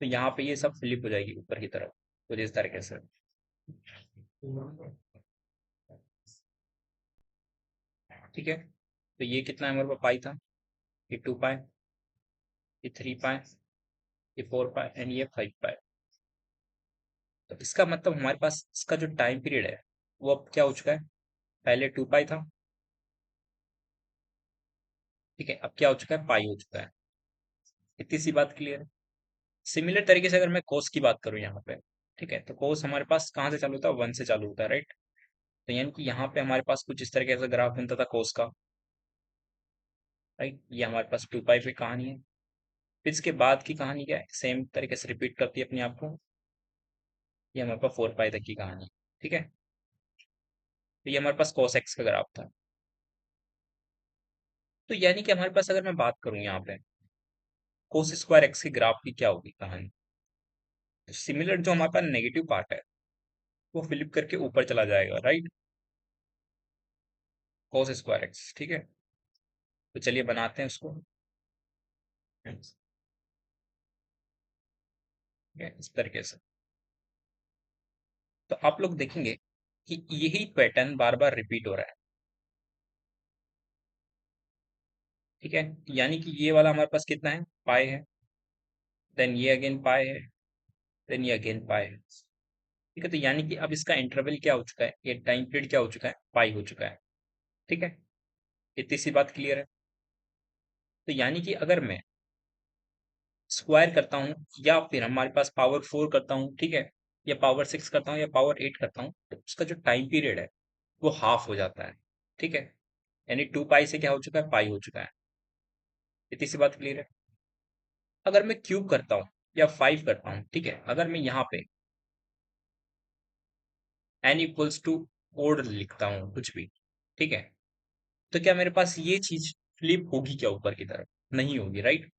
तो यहाँ पे ये सब फ्लिप हो जाएगी ऊपर की तरफ, कुछ इस तरीके से, ठीक है। तो ये कितना है हमारे पास, पाई था, ये 2 पाई, ये 3 पाई, ये 4 पाई एंड ये 5 पाई। तो इसका मतलब हमारे पास इसका जो टाइम पीरियड है वो अब क्या हो चुका है, पहले 2 पाई था, ठीक है, अब क्या हो चुका है, पाई हो चुका है। इतनी सी बात क्लियर है। सिमिलर तरीके से अगर मैं कोस की बात करूं यहाँ पे, ठीक है, तो कोस हमारे पास कहाँ से चालू होता है, 1 से चालू होता है, राइट। तो यानी कि यहाँ पे हमारे पास कुछ इस तरीके से ग्राफ बनता था कोस का, राइट। ये हमारे पास 2 पाई पे कहानी है। फिर इसके बाद की कहानी क्या है, सेम तरीके से रिपीट करती है अपने आप को। ये हमारे पास 4 पाई तक की कहानी, ठीक है। तो ये हमारे पास कोस एक्स का ग्राफ था। तो यानी कि हमारे पास अगर मैं बात करूं यहाँ पे कोस स्क्वायर एक्स के ग्राफ की क्या होगी कहानी, सिमिलर जो हमारे पास नेगेटिव पार्ट है वो फ्लिप करके ऊपर चला जाएगा, राइट, कोस स्क्वायर एक्स, ठीक है। तो चलिए बनाते हैं उसको, ठीक है, इस तरीके से। तो आप लोग देखेंगे कि यही पैटर्न बार बार रिपीट हो रहा है, ठीक है। यानी कि ये वाला हमारे पास कितना है, पाई है, देन ये अगेन पाई है, देन ये अगेन पाई है, ठीक है। तो यानी कि अब इसका इंटरवल क्या हो चुका है, ये टाइम पीरियड क्या हो चुका है, पाई हो चुका है, ठीक है। इतनी सी बात क्लियर है। तो यानी कि अगर मैं स्क्वायर करता हूँ या फिर हमारे पास पावर 4 करता हूँ, ठीक है, या पावर 6 करता हूँ या पावर 8 करता हूँ, तो उसका जो टाइम पीरियड है वो हाफ हो जाता है, ठीक है। यानी 2 पाई से क्या हो चुका है, पाई हो चुका है। इतनी सी बात क्लियर है। अगर मैं क्यूब करता हूँ या 5 करता हूँ, ठीक है, अगर मैं यहाँ पे n=, कोड लिखता हूँ कुछ भी, ठीक है, तो क्या मेरे पास ये चीज फ्लिप होगी क्या ऊपर की तरफ, नहीं होगी, राइट।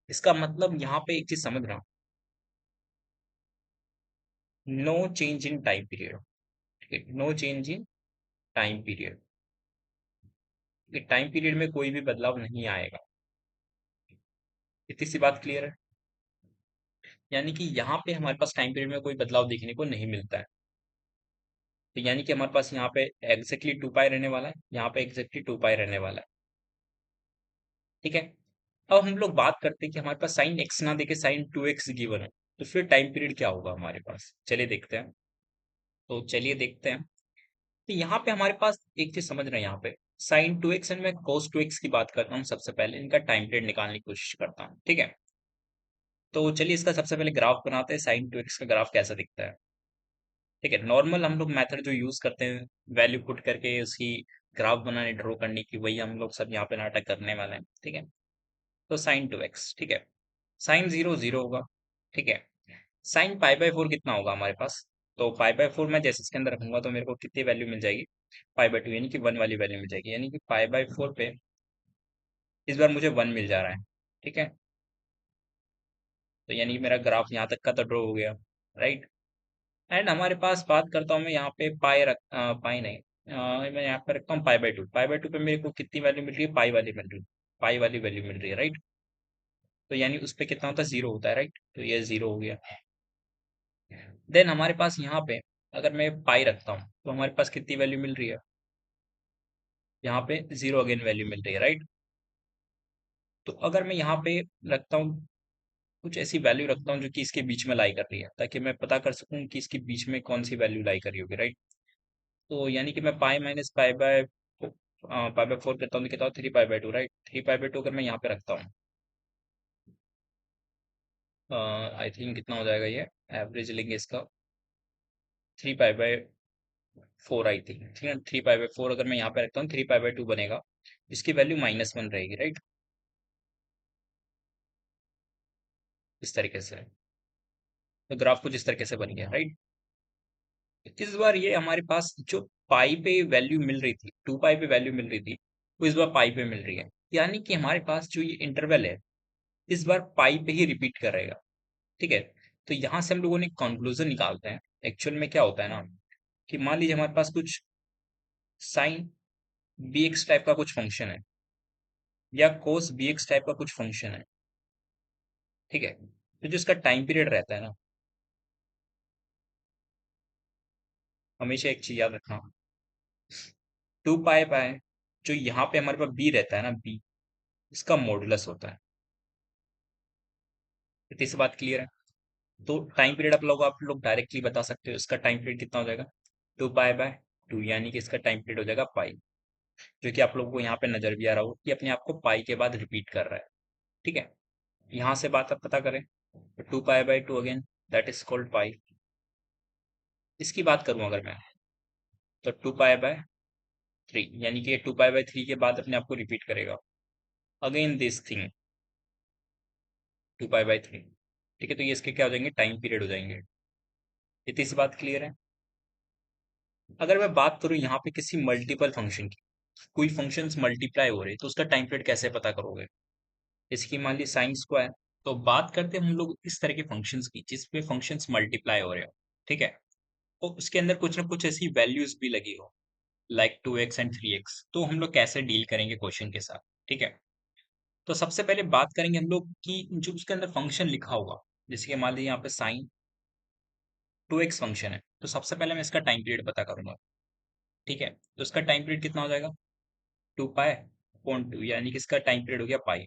इसका मतलब यहाँ पे एक चीज समझना, no change in time period, ठीक है, no change in time period, time period में कोई भी बदलाव नहीं आएगा। इतनी सी बात क्लियर है। यानी कि यहाँ पे हमारे पास टाइम पीरियड में कोई बदलाव देखने को नहीं मिलता है। तो यानी कि हमारे पास यहाँ पे एग्जैक्टली 2 पाई रहने वाला है, यहाँ पे एग्जैक्टली 2 पाई रहने वाला है, ठीक है। अब हम लोग बात करते हैं कि हमारे पास साइन एक्स ना देके sin 2x गिवन है, तो फिर टाइम पीरियड क्या होगा हमारे पास, चलिए देखते हैं। तो चलिए देखते हैं। तो यहाँ पे हमारे पास एक चीज समझ रहे हैं, यहाँ पे sin 2x एंड मैं cos 2x की बात करता हूँ, सबसे पहले इनका टाइम पीरियड निकालने की कोशिश करता हूँ, ठीक है। तो चलिए इसका सबसे पहले ग्राफ बनाते हैं, sin 2x का ग्राफ कैसा दिखता है, ठीक है। नॉर्मल हम लोग मेथड जो यूज करते हैं वैल्यू पुट करके उसकी ग्राफ बनाने, ड्रॉ करने की, वही हम लोग सब यहाँ पे नाटक करने वाले हैं, ठीक है। तो sin 2x, ठीक है, sin 0 0 होगा, ठीक है। sin π/4 कितना होगा हमारे पास, तो π/4 मैं जैसे इसके अंदर रखूंगा तो मेरे को कितनी वैल्यू मिल जाएगी, π/2, यानी कि 1 वाली वैल्यू मिल जाएगी, यानी कि π/4 पे इस बार मुझे 1 मिल जा रहा है, ठीक है। तो यानी कि मेरा ग्राफ यहाँ तक का तो ड्रॉ हो गया, राइट। एंड हमारे पास बात करता हूँ मैं यहाँ पे पाई नहीं, मैं यहाँ पे रखता हूँ π/2, π/2 पे मेरे को कितनी वैल्यू मिल रही है, पाई वाली मिल रही है, पाई वाली वैल्यू मिल रही है, राइट। तो यानी उस पे कितना होता है, 0 होता है, राइट। तो ये 0 हो गया। देन हमारे पास यहाँ पे अगर मैं पाई रखता हूँ तो हमारे पास कितनी वैल्यू मिल रही है, यहाँ पे 0 अगेन वैल्यू मिल रही है, राइट। तो अगर मैं यहाँ पे रखता हूँ कुछ ऐसी वैल्यू रखता हूँ जो कि इसके बीच में लाई कर रही है, ताकि मैं पता कर सकूँ कि इसके बीच में कौन सी वैल्यू लाई कर रही होगी, राइट। तो यानी कि मैं पाई-π/4 करता हूँ तो कहता हूँ 3π/2, राइट। 3π/2 अगर मैं यहाँ पे रखता हूँ, आई थिंक कितना हो जाएगा, ये एवरेज लेंगे इसका, 3π/2 4 आई थी, ठीक है। 3 पाई बाई 4 अगर मैं यहाँ पे रखता हूँ, 3 पाई बाई 2 बनेगा, इसकी वैल्यू -1 रहेगी, राइट। इस तरीके से तो ग्राफ कुछ इस तरीके से बन गया, राइट। इस बार ये हमारे पास जो पाई पे वैल्यू मिल रही थी, 2 पाई पे वैल्यू मिल रही थी, वो इस बार पाई पे मिल रही है। यानी कि हमारे पास जो ये इंटरवल है, इस बार पाई पे ही रिपीट करेगा, ठीक है। तो यहाँ से हम लोगों ने कंक्लूजन निकालते हैं। एक्चुअल में क्या होता है ना, कि मान लीजिए हमारे पास कुछ साइन बी एक्स टाइप का कुछ फंक्शन है, या कोस बी एक्स टाइप का कुछ फंक्शन है, ठीक है। तो जो इसका टाइम पीरियड रहता है ना, हमेशा एक चीज याद रखना, 2 पाई बाय जो यहाँ पे हमारे पास बी रहता है ना, बी इसका मॉडुलस होता है। इतनी सी बात क्लियर है। तो टाइम पीरियड आप लोग डायरेक्टली बता सकते हो, इसका टाइम पीरियड कितना हो जाएगा, 2 पाई बाय 2, यानी कि इसका टाइम पीरियड हो जाएगा पाई, जो कि आप लोगों को यहाँ पे नजर भी आ रहा हो कि अपने आप को पाई के बाद रिपीट कर रहा है, ठीक है। यहाँ से बात आप पता करें, 2 pi by 2 again, that is called pi. इसकी बात करूं अगर मैं, तो 2 पाई बाय 3, यानी कि 2 पाई बाय 3 के बाद अपने आप को रिपीट करेगा, again this thing, 2 pi bye 3, ठीक है। तो ये इसके क्या हो जाएंगे, टाइम पीरियड हो जाएंगे। इतनी सी बात क्लियर है। अगर मैं बात करूं यहाँ पे किसी मल्टीपल फंक्शन की, कोई फंक्शंस मल्टीप्लाई हो रहे तो उसका टाइम पीरियड कैसे पता करोगे। इसकी मान ली साइन स्क्वायर। तो बात करते हैं हम लोग इस तरह के फंक्शंस की जिसपे फंक्शंस मल्टीप्लाई हो रहे हो, ठीक है। तो उसके अंदर कुछ ना कुछ ऐसी वैल्यूज भी लगी हो, लाइक 2x एंड 3x, तो हम लोग कैसे डील करेंगे क्वेश्चन के साथ, ठीक है। तो सबसे पहले बात करेंगे हम लोग कि जो उसके अंदर फंक्शन लिखा होगा, जैसे कि मान लीजिए यहाँ पे साइन 2x फंक्शन है, तो सबसे पहले मैं इसका टाइम पीरियड पता करूंगा, ठीक है। तो इसका टाइम पीरियड कितना हो जाएगा, 2 पाई/2, यानी कि इसका टाइम पीरियड हो गया पाई,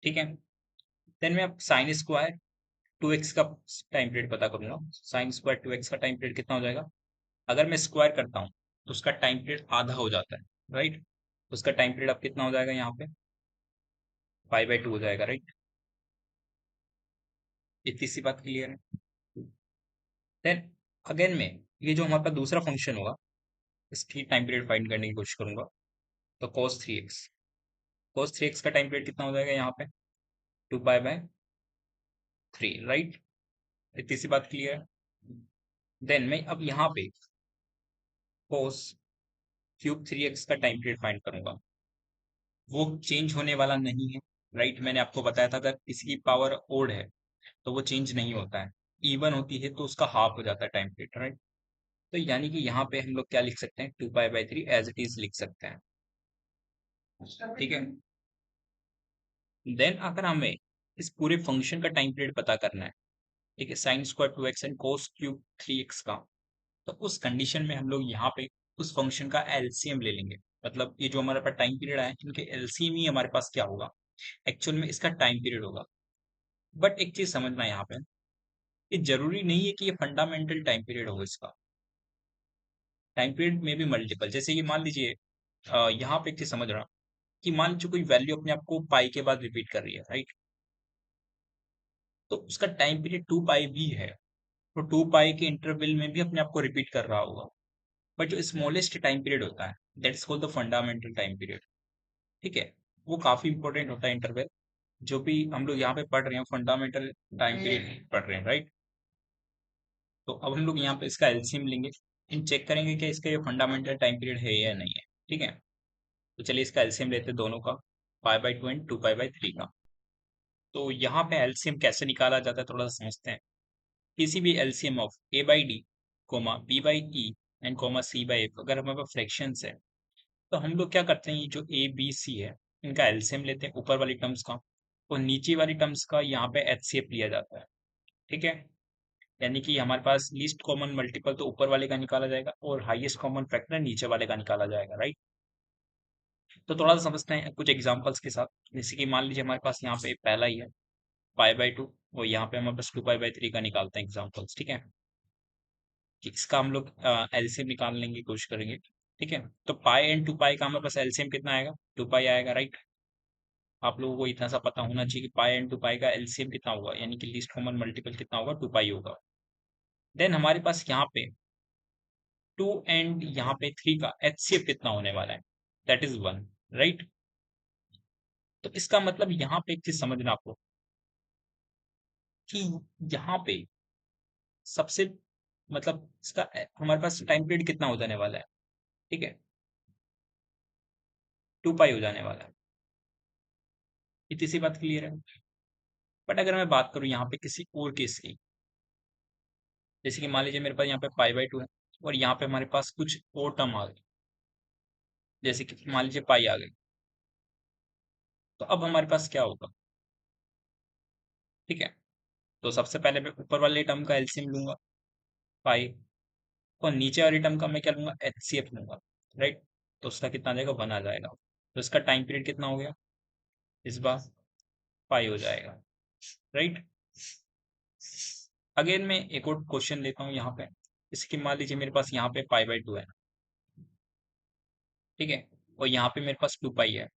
ठीक है। देन मैं अब साइन स्क्वायर 2x का टाइम पीरियड पता करूंगा। साइन स्क्वायर 2x का टाइम पीरियड कितना हो जाएगा, अगर मैं स्क्वायर करता हूँ तो उसका टाइम पीरियड आधा हो जाता है, राइट। उसका टाइम पीरियड अब कितना हो जाएगा यहाँ पे, पाई/2 हो जाएगा, राइट। इतनी सी बात क्लियर है। देन अगेन में ये जो हमारे पास दूसरा फंक्शन होगा, इसकी टाइम पीरियड फाइंड करने की कोशिश करूंगा। तो cos 3x का टाइम पीरियड कितना हो जाएगा यहाँ पे, 2 पाई/3, राइट। इतनी सी बात क्लियर है। देन मैं अब यहाँ पे cos³ 3x का टाइम पीरियड फाइंड करूंगा। वो चेंज होने वाला नहीं है, राइट। मैंने आपको बताया था अगर इसकी पावर ओड है तो वो चेंज नहीं होता है, इवन होती है तो उसका हाफ हो जाता है टाइम पीरियड, राइट। तो यानी कि यहाँ पे हम लोग क्या लिख सकते हैं, 2 पाई/3 एज इट इज लिख सकते हैं, ठीक है। देन अगर हमें इस पूरे फंक्शन का टाइम पीरियड पता करना है, ठीक है, sine square 2x and cos³ 3x का, तो उस कंडीशन में हम लोग यहाँ पे उस फंक्शन का एलसीएम ले लेंगे। मतलब ये जो हमारे पास टाइम पीरियड है, इनके एलसीएम ही हमारे पास क्या होगा, एक्चुअल में इसका टाइम पीरियड होगा। बट एक चीज समझना यहाँ पे, ये जरूरी नहीं है कि ये फंडामेंटल टाइम पीरियड हो इसका। टाइम पीरियड में भी मल्टीपल, जैसे कि मान लीजिए यहाँ पे एक चीज समझ रहा, कि मान लीजिए कोई वैल्यू अपने आप को पाई के बाद रिपीट कर रही है, राइट। तो उसका टाइम पीरियड 2 पाई भी है, तो 2 पाई के इंटरवल में भी अपने आप को रिपीट कर रहा होगा। बट जो स्मॉलेस्ट टाइम पीरियड होता है, that's called the fundamental time period, ठीक है। वो काफी इंपॉर्टेंट होता है इंटरवल, जो भी हम लोग यहाँ पे पढ़ रहे हैं फंडामेंटल टाइम पीरियड पढ़ रहे हैं, राइट। तो अब हम लोग यहाँ पे इसका एलसीएम लेंगे, इन चेक करेंगे कि इसका ये फंडामेंटल टाइम पीरियड है या नहीं है, ठीक है। तो चलिए इसका एलसीएम लेते हैं दोनों का, पाई/2 एंड 2 पाई/3 का। तो यहाँ पे एलसीएम कैसे निकाला जाता है थोड़ा सा समझते हैं। किसी भी LCM of a/d, b/e and c/f, अगर हमारे पास फ्रैक्शंस है, तो हम लोग क्या करते हैं, ये जो ए बी सी है, इनका एलसीएम लेते हैं ऊपर वाली टर्म्स का, और नीचे वाली टर्म्स का यहाँ पे एचसीएफ लिया जाता है, ठीक है। यानी कि हमारे पास लीस्ट कॉमन मल्टीपल तो ऊपर वाले का निकाला जाएगा, और हाईएस्ट कॉमन फैक्टर नीचे वाले का निकाला जाएगा, राइट। तो थोड़ा सा समझते हैं कुछ एग्जांपल्स के साथ। जैसे कि मान लीजिए हमारे पास यहाँ पे पहला ही है पाई/2, और यहाँ पे हमारे पास 2 पाई/3 का निकालते हैं एग्जांपल्स, ठीक है। कि इसका हम लोग एलसीएम निकालने की कोशिश करेंगे, ठीक है। तो पाई एंड 2 पाई का हमारे पास एलसीएम कितना आएगा, 2 पाई आएगा, राइट। आप लोगों को इतना सा पता होना चाहिए कि पाई एंड 2 पाई का एलसीएम कितना होगा, यानी कि लीस्ट कॉमन मल्टीपल कितना होगा, 2 पाई होगा। देन हमारे पास यहाँ पे 2 एंड यहाँ पे 3 का HCF कितना होने वाला है, दैट इज 1, राइट। तो इसका मतलब यहाँ पे एक चीज समझना आपको कि यहाँ पे सबसे मतलब इसका हमारे पास टाइम पीरियड कितना हो जाने वाला है, ठीक है, 2 पाई हो जाने वाला है। इतनी सी बात क्लियर है। बट अगर मैं बात करूँ यहाँ पे किसी और केस की, जैसे कि मान लीजिए मेरे पास यहाँ पे पाई/2 है और यहाँ पे हमारे पास कुछ और टर्म आ गई, जैसे कि मान लीजिए पाई आ गई, तो अब हमारे पास क्या होगा, ठीक है। तो सबसे पहले मैं ऊपर वाले टर्म का एलसीएम लूंगा, पाई, और नीचे वाली टर्म का मैं क्या लूंगा, HCF लूंगा, राइट। तो उसका कितना आ जाएगा, 1 आ जाएगा। तो इसका टाइम पीरियड कितना हो गया, इस बार पाई हो जाएगा, राइट। अगेन मैं एक और क्वेश्चन लेता हूँ यहाँ पे, जैसे कि मान लीजिए मेरे पास यहाँ पे पाई/2 है, ठीक है, और यहाँ पे मेरे पास 2 पाई है।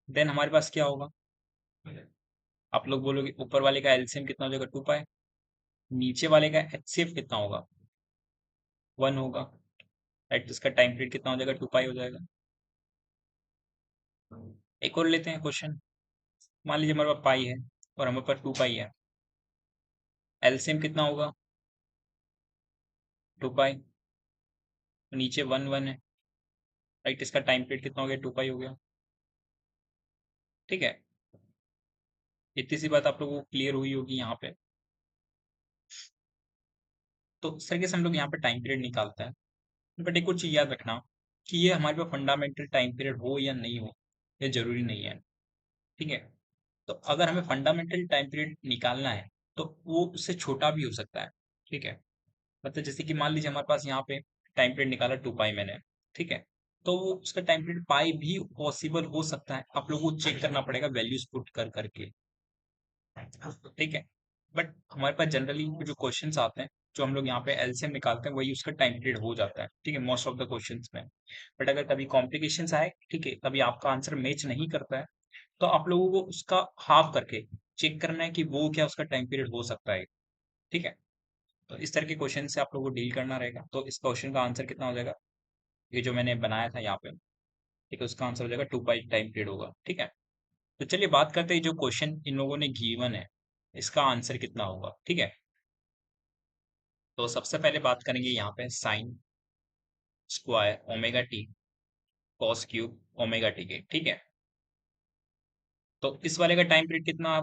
देन हमारे पास क्या होगा, आप लोग बोलोगे ऊपर वाले का एलसीएम कितना हो जाएगा, 2 पाई, नीचे वाले का HCF कितना होगा, 1 होगा, राइट। तो इसका टाइम पीरियड कितना हो जाएगा, 2 पाई हो जाएगा। एक और लेते हैं क्वेश्चन, मान लीजिए हमारे पास पाई है और हमारे पास 2 पाई है, एलसीएम कितना होगा, 2 पाई, नीचे 1 1 है, राइट। इसका टाइम पीरियड कितना हो गया, 2 पाई हो गया, ठीक है। इतनी सी बात आप लोगों को क्लियर हुई होगी यहाँ पे। तो इस तरीके से हम लोग यहाँ पे टाइम पीरियड निकालते हैं। बट एक और चीज याद रखना कि ये हमारे पास फंडामेंटल टाइम पीरियड हो या नहीं हो, ये जरूरी नहीं है, ठीक है। तो अगर हमें फंडामेंटल टाइम पीरियड निकालना है तो वो उससे छोटा भी हो सकता है, ठीक है। मतलब जैसे कि मान लीजिए हमारे पास यहाँ पे टाइम पीरियड निकाला 2 पाई मैंने, ठीक है, तो वो उसका टाइम पीरियड पाई भी पॉसिबल हो सकता है, आप लोगों को चेक करना पड़ेगा वैल्यूज पुट कर करके, ठीक है। बट हमारे पास जनरली जो क्वेश्चंस आते हैं, जो हम लोग यहाँ पे एलसीएम निकालते हैं, वही उसका टाइम पीरियड हो जाता है, ठीक है, मोस्ट ऑफ द क्वेश्चंस में। बट अगर कभी कॉम्प्लिकेशंस आए, ठीक है, कभी आपका आंसर मैच नहीं करता है, तो आप लोगों को उसका हाफ करके चेक करना है कि वो क्या उसका टाइम पीरियड हो सकता है, ठीक है। तो इस तरह के क्वेश्चन से आप लोगों को डील करना रहेगा। तो इस क्वेश्चन का आंसर कितना हो जाएगा, ये जो मैंने बनाया था यहाँ पे, ठीक है, उसका आंसर हो जाएगा 2 पाई टाइम पीरियड होगा, ठीक है। तो चलिए बात करते हैं जो क्वेश्चन इन लोगों ने गिवन है, इसका आंसर कितना होगा, ठीक है। तो सबसे पहले बात करेंगे यहाँ पे sine square omega T cos cube omega T के, ठीक है। तो इस वाले का टाइम पीरियड कितना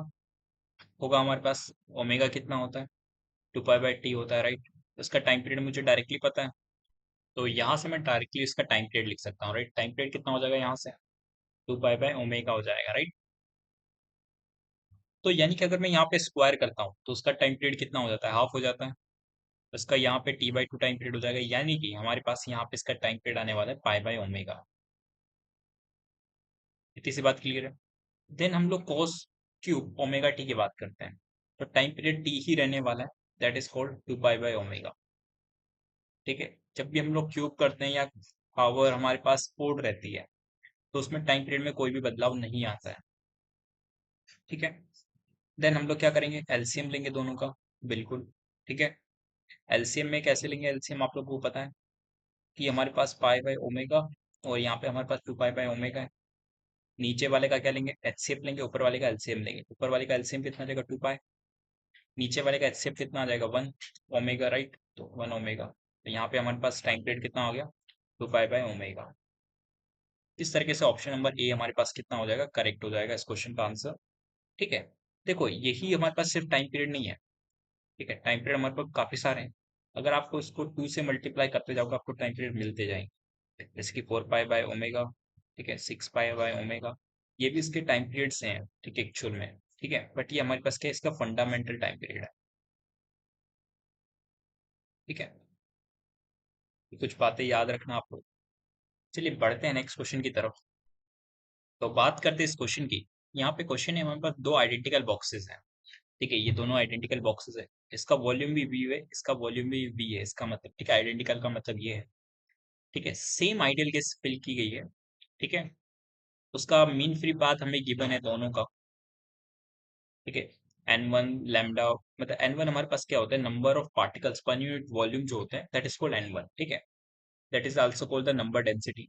होगा, हमारे पास ओमेगा कितना होता है, 2 पाई/टी होता है, राइट। इसका टाइम पीरियड मुझे डायरेक्टली पता है, तो यहाँ से मैं डायरेक्टली इसका टाइम पीरियड लिख सकता हूँ, राइट। टाइम पीरियड कितना हो जाएगा यहाँ से, 2 पाई/ओमेगा हो जाएगा, राइट। तो यानी कि अगर मैं यहाँ पे स्क्वायर करता हूँ तो उसका टाइम पीरियड कितना हो जाता है, हाफ हो जाता है। तो इसका यहाँ पे T/2 टाइम पीरियड हो जाएगा, यानी कि हमारे पास यहाँ पे इसका टाइम पीरियड आने वाला है पाई/ओमेगा। इतनी सी बात क्लियर है। देन हम लोग cos क्यूब ओमेगा टी की बात करते हैं, तो टाइम पीरियड टी ही रहने वाला है, दैट इज कॉल्ड 2 पाई/ओमेगा, ठीक है। जब भी हम लोग क्यूब करते हैं या पावर हमारे पास फोर्ड रहती है, तो उसमें टाइम पीरियड में कोई भी बदलाव नहीं आता है, ठीक है। देन हम लोग क्या करेंगे, एलसीएम लेंगे दोनों का, बिल्कुल, ठीक है। एलसीएम में कैसे लेंगे, एलसीएम आप लोग को पता है कि हमारे पास पाई/ओमेगा और यहाँ पे हमारे पास 2 पाई/ओमेगा है। नीचे वाले का क्या लेंगे, HCF लेंगे, ऊपर वाले का एलसीएम लेंगे। ऊपर वाले का एलसीएम कितना आ जाएगा, 2 पाई, नीचे वाले का HCF कितना आ जाएगा, 1 ओमेगा, राइट। तो 1 ओमेगा, तो यहाँ पे हमारे पास टाइम पीरियड कितना हो गया, 2 पाई/ओमेगा। इस तरीके से ऑप्शन नंबर ए हमारे पास कितना हो जाएगा, करेक्ट हो जाएगा इस क्वेश्चन का आंसर, ठीक है। देखो यही हमारे पास सिर्फ टाइम पीरियड नहीं है, ठीक है, टाइम पीरियड हमारे पास काफी सारे हैं। अगर आपको इसको 2 से मल्टीप्लाई करते जाओगे, आपको टाइम पीरियड मिलते जाएंगे, जैसे कि 4 पाई/ओमेगा, ठीक है, 6 पाई/ओमेगा, ये भी इसके टाइम पीरियड्स हैं, ठीक है, एक्चुअल में, ठीक है। बट ये हमारे पास क्या है, इसका फंडामेंटल टाइम पीरियड है, ठीक है। ये कुछ बातें याद रखना आप लोग। चलिए बढ़ते हैं नेक्स्ट क्वेश्चन की तरफ। तो बात करते हैं इस क्वेश्चन की। यहाँ पे क्वेश्चन है, हमारे पास दो आइडेंटिकल बॉक्सेस हैं, ठीक है, ये दोनों आइडेंटिकल बॉक्सेस है। इसका वॉल्यूम भी V है, इसका वॉल्यूम भी V है, इसका मतलब, ठीक है, आइडेंटिकल का मतलब ये है, ठीक है। सेम आइडियल गैस फिल की गई है, ठीक है। उसका मीन फ्री पाथ हमें गिवन है दोनों का, ठीक है। N1 लैम्डा, मतलब N1 हमारे पास क्या होता है, number of particles per unit volume जो होता है, दैट इज कॉल्ड N1, ठीक है। That is also called the number density,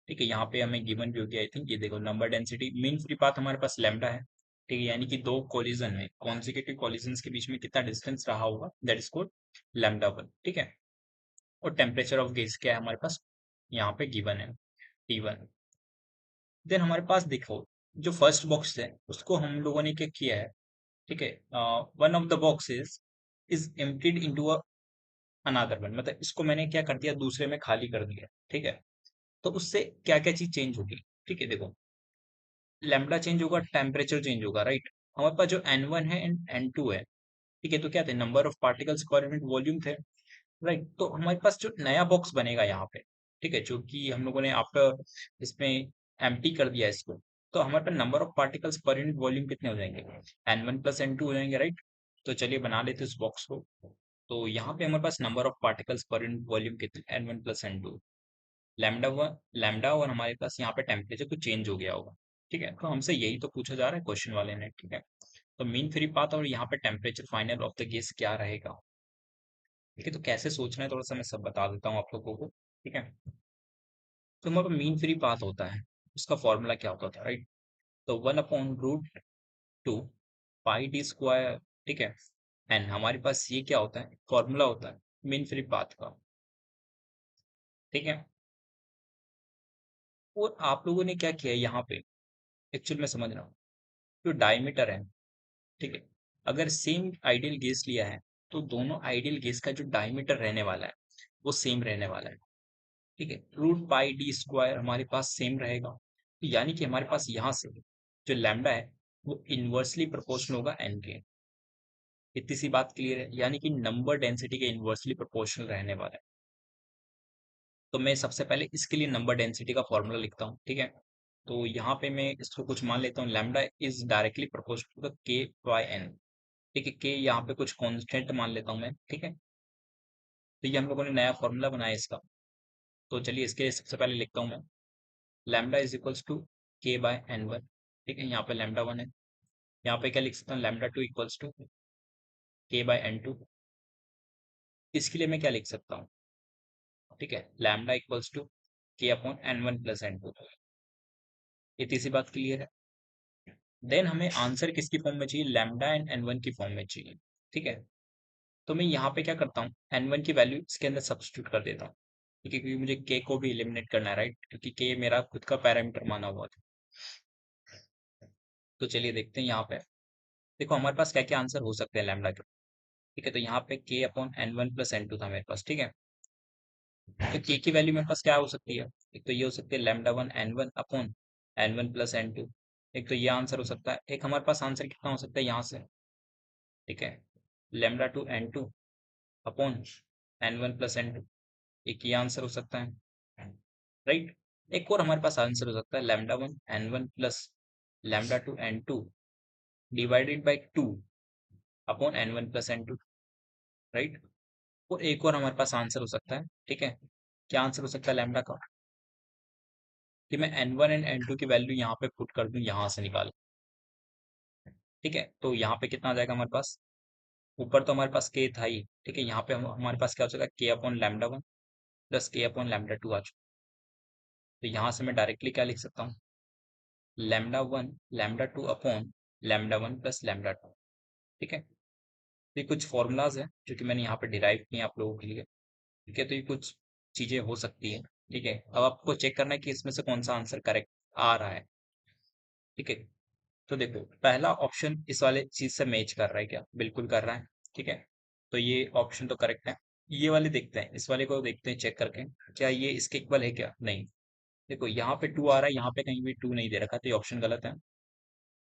ठीक है। यहाँ पे हमें गिवन भी हो गया, आई थिंक, ये देखो number density. Mean free path हमारे पास लैम्डा है, ठीक है, यानी कि दो कोलिजन में, कॉन्जिक्यूटिव कोलिजन्स के बीच में कितना डिस्टेंस रहा होगा, that is called lambda one, ठीक है। और टेम्परेचर ऑफ गैस क्या है हमारे पास, यहाँ पे गिवन है, T1। देन हमारे पास देखो, जो फर्स्ट बॉक्स है उसको हम लोगों ने क्या किया है, ठीक है, one of the boxes is emptied into another one, मतलब इसको मैंने क्या कर दिया, दूसरे में खाली कर दिया, ठीक है। तो उससे क्या क्या चीज चेंज होगी, ठीक है, देखो, लैम्डा चेंज होगा, टेम्परेचर चेंज होगा, राइट। हमारे पास जो N1 है एंड N2 है, ठीक है, तो क्या थे, number of particles per unit volume थे, राइट। तो हमारे पास जो नया बॉक्स बनेगा यहाँ पे, ठीक है, जो कि हम लोगों ने आफ्टर इसमें एम्प्टी कर दिया इसको, तो हमारे पास number of particles per unit volume कितने हो जाएंगे, N1 प्लस N2 हो जाएंगे, राइट। तो चलिए बना लेते हैं इस बॉक्स को। तो यहाँ पे हमारे पास number of particles per unit volume कितने, N1 plus N2, lambda one हमारे पास यहाँ पे टेम्परेचर कुछ चेंज हो गया होगा, ठीक है। तो हमसे यही तो पूछा जा रहा है क्वेश्चन वाले ने, ठीक है। तो मीन फ्री पाथ और यहाँ पे temperature final of the gas क्या रहेगा, ठीक है। तो कैसे सोचना है थोड़ा सा मैं सब बता देता हूँ आप लोगों को, ठीक है। तो हमारा मीन फ्री पाथ होता है, उसका फॉर्मूला क्या होता था, राइट। तो 1/√2 पाई डी स्क्वायर, ठीक है। एंड हमारे पास ये क्या होता है, फॉर्मूला होता है मीन फ्री पाथ का, ठीक है। और आप लोगों ने क्या किया है यहाँ पे, एक्चुअल में समझ रहा हूँ, जो डायमीटर है, ठीक है, अगर सेम आइडियल गैस लिया है, तो दोनों आइडियल गैस का जो डायमीटर रहने वाला है वो सेम रहने वाला है, ठीक है। √πd² हमारे पास सेम रहेगा, तो यानी कि हमारे पास यहाँ से जो लैम्डा है वो इन्वर्सली प्रोपोर्शनल होगा एन के। इतनी सी बात क्लियर है, यानी कि नंबर डेंसिटी के इन्वर्सली प्रोपोर्शनल रहने वाला है। तो मैं सबसे पहले इसके लिए नंबर डेंसिटी का फॉर्मूला लिखता हूँ, ठीक है। तो यहाँ पे मैं इसको कुछ मान लेता हूँ, lambda is directly proportional to the K/N, ठीक है। के यहाँ पे कुछ कांस्टेंट मान लेता हूँ मैं, ठीक है। तो ये हम लोगों ने नया फॉर्मूला बनाया इसका। तो चलिए इसके लिए सबसे पहले लिखता हूँ मैं, lambda is equals to K/N1, ठीक है। यहाँ पे लैम्डा वन है, यहाँ पे क्या लिख सकता हूँ, lambda two equals to K/N2। इसके लिए मैं क्या लिख सकता हूँ, ठीक है, lambda equals to K/N1 + N2। इतनी सी बात क्लियर है। देन हमें आंसर किसकी फॉर्म में चाहिए, लैम्डा एंड N1 की फॉर्म में चाहिए, ठीक है। तो मैं यहाँ पे क्या करता हूँ, N1 की वैल्यू इसके अंदर सब्स्टिट्यूट कर देता हूँ, ठीक है, क्योंकि मुझे के को भी एलिमिनेट करना है, राइट, क्योंकि के मेरा खुद का पैरामीटर माना हुआ था। तो चलिए देखते हैं यहाँ पे, देखो हमारे पास क्या क्या आंसर हो सकते हैं लैम्डा के, ठीक है। तो यहाँ पे K/N1 + N2 था मेरे पास, ठीक है। तो के की वैल्यू मेरे पास क्या हो सकती है, एक तो ये हो सकती है λ1 N1/N1 + N2, एक तो ये आंसर हो सकता है, एक हमारे पास आंसर कितना हो सकता है यहाँ से, ठीक है, λ2 N2/N1 + N2, एक ये आंसर हो सकता है, राइट। एक और हमारे पास आंसर हो सकता है λ1 N1 + λ2 N2 /2/N1 + N2, right. और एक और हमारे पास आंसर हो सकता है, ठीक है, क्या आंसर हो सकता है लैम्डा का, कि मैं N1 एंड N2 की वैल्यू यहाँ पे पुट कर दूं, यहाँ से निकाल, ठीक है। तो यहाँ पे कितना आ जाएगा हमारे पास, ऊपर तो हमारे पास के था ही, ठीक है, यहाँ पे हमारे पास क्या हो जाएगा, K/λ1 + K/λ2 आ चुका। तो यहाँ से मैं डायरेक्टली क्या लिख सकता हूँ, λ1 λ2 λ1 + λ2, ठीक है। तो ये कुछ फॉर्मूलाज हैं जो कि मैंने यहाँ पे डिराइव किए हैं आप लोगों के लिए, ठीक है। तो ये कुछ चीजें हो सकती है, ठीक है। अब आपको चेक करना है कि इसमें से कौन सा आंसर करेक्ट आ रहा है, ठीक है। तो देखो पहला ऑप्शन इस वाले चीज से मैच कर रहा है क्या, बिल्कुल कर रहा है, ठीक है। तो ये ऑप्शन तो करेक्ट है। ये वाले देखते हैं, इस वाले को देखते हैं चेक करके, क्या ये इसके इक्वल है क्या, नहीं। देखो यहाँ पे 2 आ रहा है, यहाँ पे कहीं भी 2 नहीं दे रखा, तो ये ऑप्शन गलत है,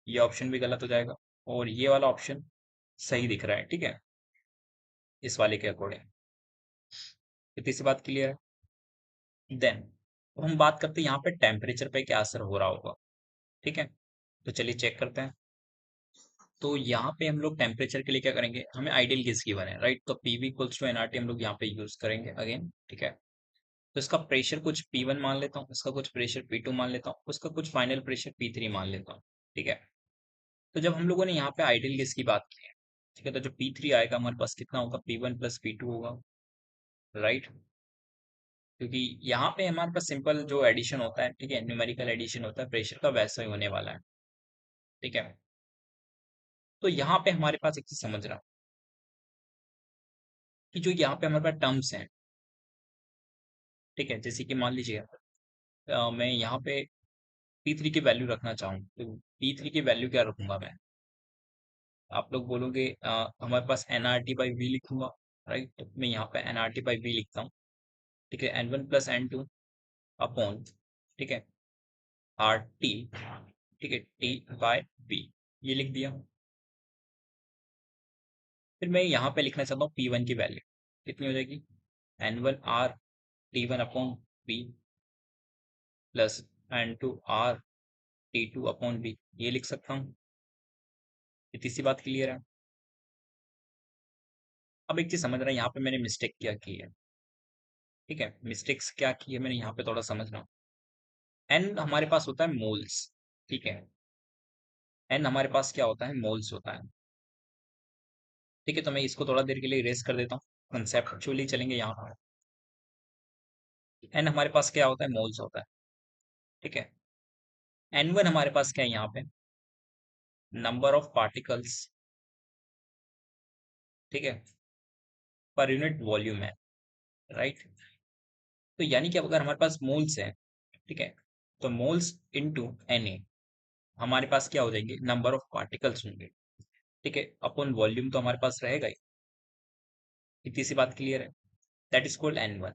ये ऑप्शन भी गलत हो जाएगा, और ये वाला ऑप्शन सही दिख रहा है, ठीक है, इस वाले के अकॉर्डिंग। इतनी सी बात क्लियर है। देन अब हम बात करते हैं यहाँ पे टेम्परेचर पे क्या असर हो रहा होगा, ठीक है। तो चलिए चेक करते हैं। तो यहाँ पे हम लोग टेम्परेचर के लिए क्या करेंगे, हमें आइडियल गैस गिवन है, राइट। तो पीवी इक्वल्स टू एनआरटी हम लोग यहाँ पे यूज करेंगे अगेन, ठीक है। तो इसका प्रेशर कुछ P1 मान लेता हूँ, इसका कुछ प्रेशर P2 मान लेता हूँ, उसका कुछ फाइनल प्रेशर P3 मान लेता हूँ, ठीक है। तो जब हम लोगों ने यहाँ पे आइडियल केस की बात की है, ठीक है, तो जो P3 आएगा हमारे पास कितना होगा, P1 प्लस P2 होगा, राइट। क्योंकि यहाँ पे हमारे पास सिंपल जो एडिशन होता है, ठीक है, न्यूमेरिकल एडिशन होता है, प्रेशर का वैसा ही होने वाला है, ठीक है। तो यहाँ पे हमारे पास एक चीज समझना कि जो यहाँ पे हमारे पास टर्म्स हैं, ठीक है, जैसे कि मान लीजिए मैं यहाँ पे P3 की वैल्यू रखना चाहूँ, तो P3 की वैल्यू क्या रखूंगा मैं, आप लोग बोलोगे हमारे पास NRT/V लिखूंगा, राइट। तो मैं यहाँ पे NRT/V लिखता हूँ, ठीक है, N1 प्लस N2 अपॉन, ठीक है, RT, ठीक है, T/V, ये लिख दिया। फिर मैं यहाँ पे लिखना चाहता हूँ P1 की वैल्यू कितनी हो जाएगी, N1 R T1 upon V plus N2 R T2 upon V, ये लिख सकता हूँ। इतनी सी बात क्लियर है। अब एक चीज समझ रहा है, यहाँ पे मैंने मिस्टेक क्या की है, ठीक है, मिस्टेक्स क्या की है मैंने यहाँ पे थोड़ा समझना। एन हमारे पास होता है मोल्स, ठीक है, एन हमारे पास क्या होता है, मोल्स होता है, ठीक है। तो मैं इसको थोड़ा देर के लिए इरेज कर देता हूँ, कंसेप्चुअली चलेंगे यहाँ पर। एन हमारे पास क्या होता है, मोल्स होता है, ठीक है। N1 हमारे पास क्या है यहाँ पे, नंबर ऑफ पार्टिकल्स, ठीक है, पर यूनिट वॉल्यूम है, राइट। तो यानी कि अगर हमारे पास मोल्स है, ठीक है, तो मोल्स इनटू Na हमारे पास क्या हो जाएंगे, नंबर ऑफ पार्टिकल्स होंगे, ठीक है, अपन वॉल्यूम तो हमारे पास रहेगा ही। इतनी सी बात क्लियर है। That is called N1।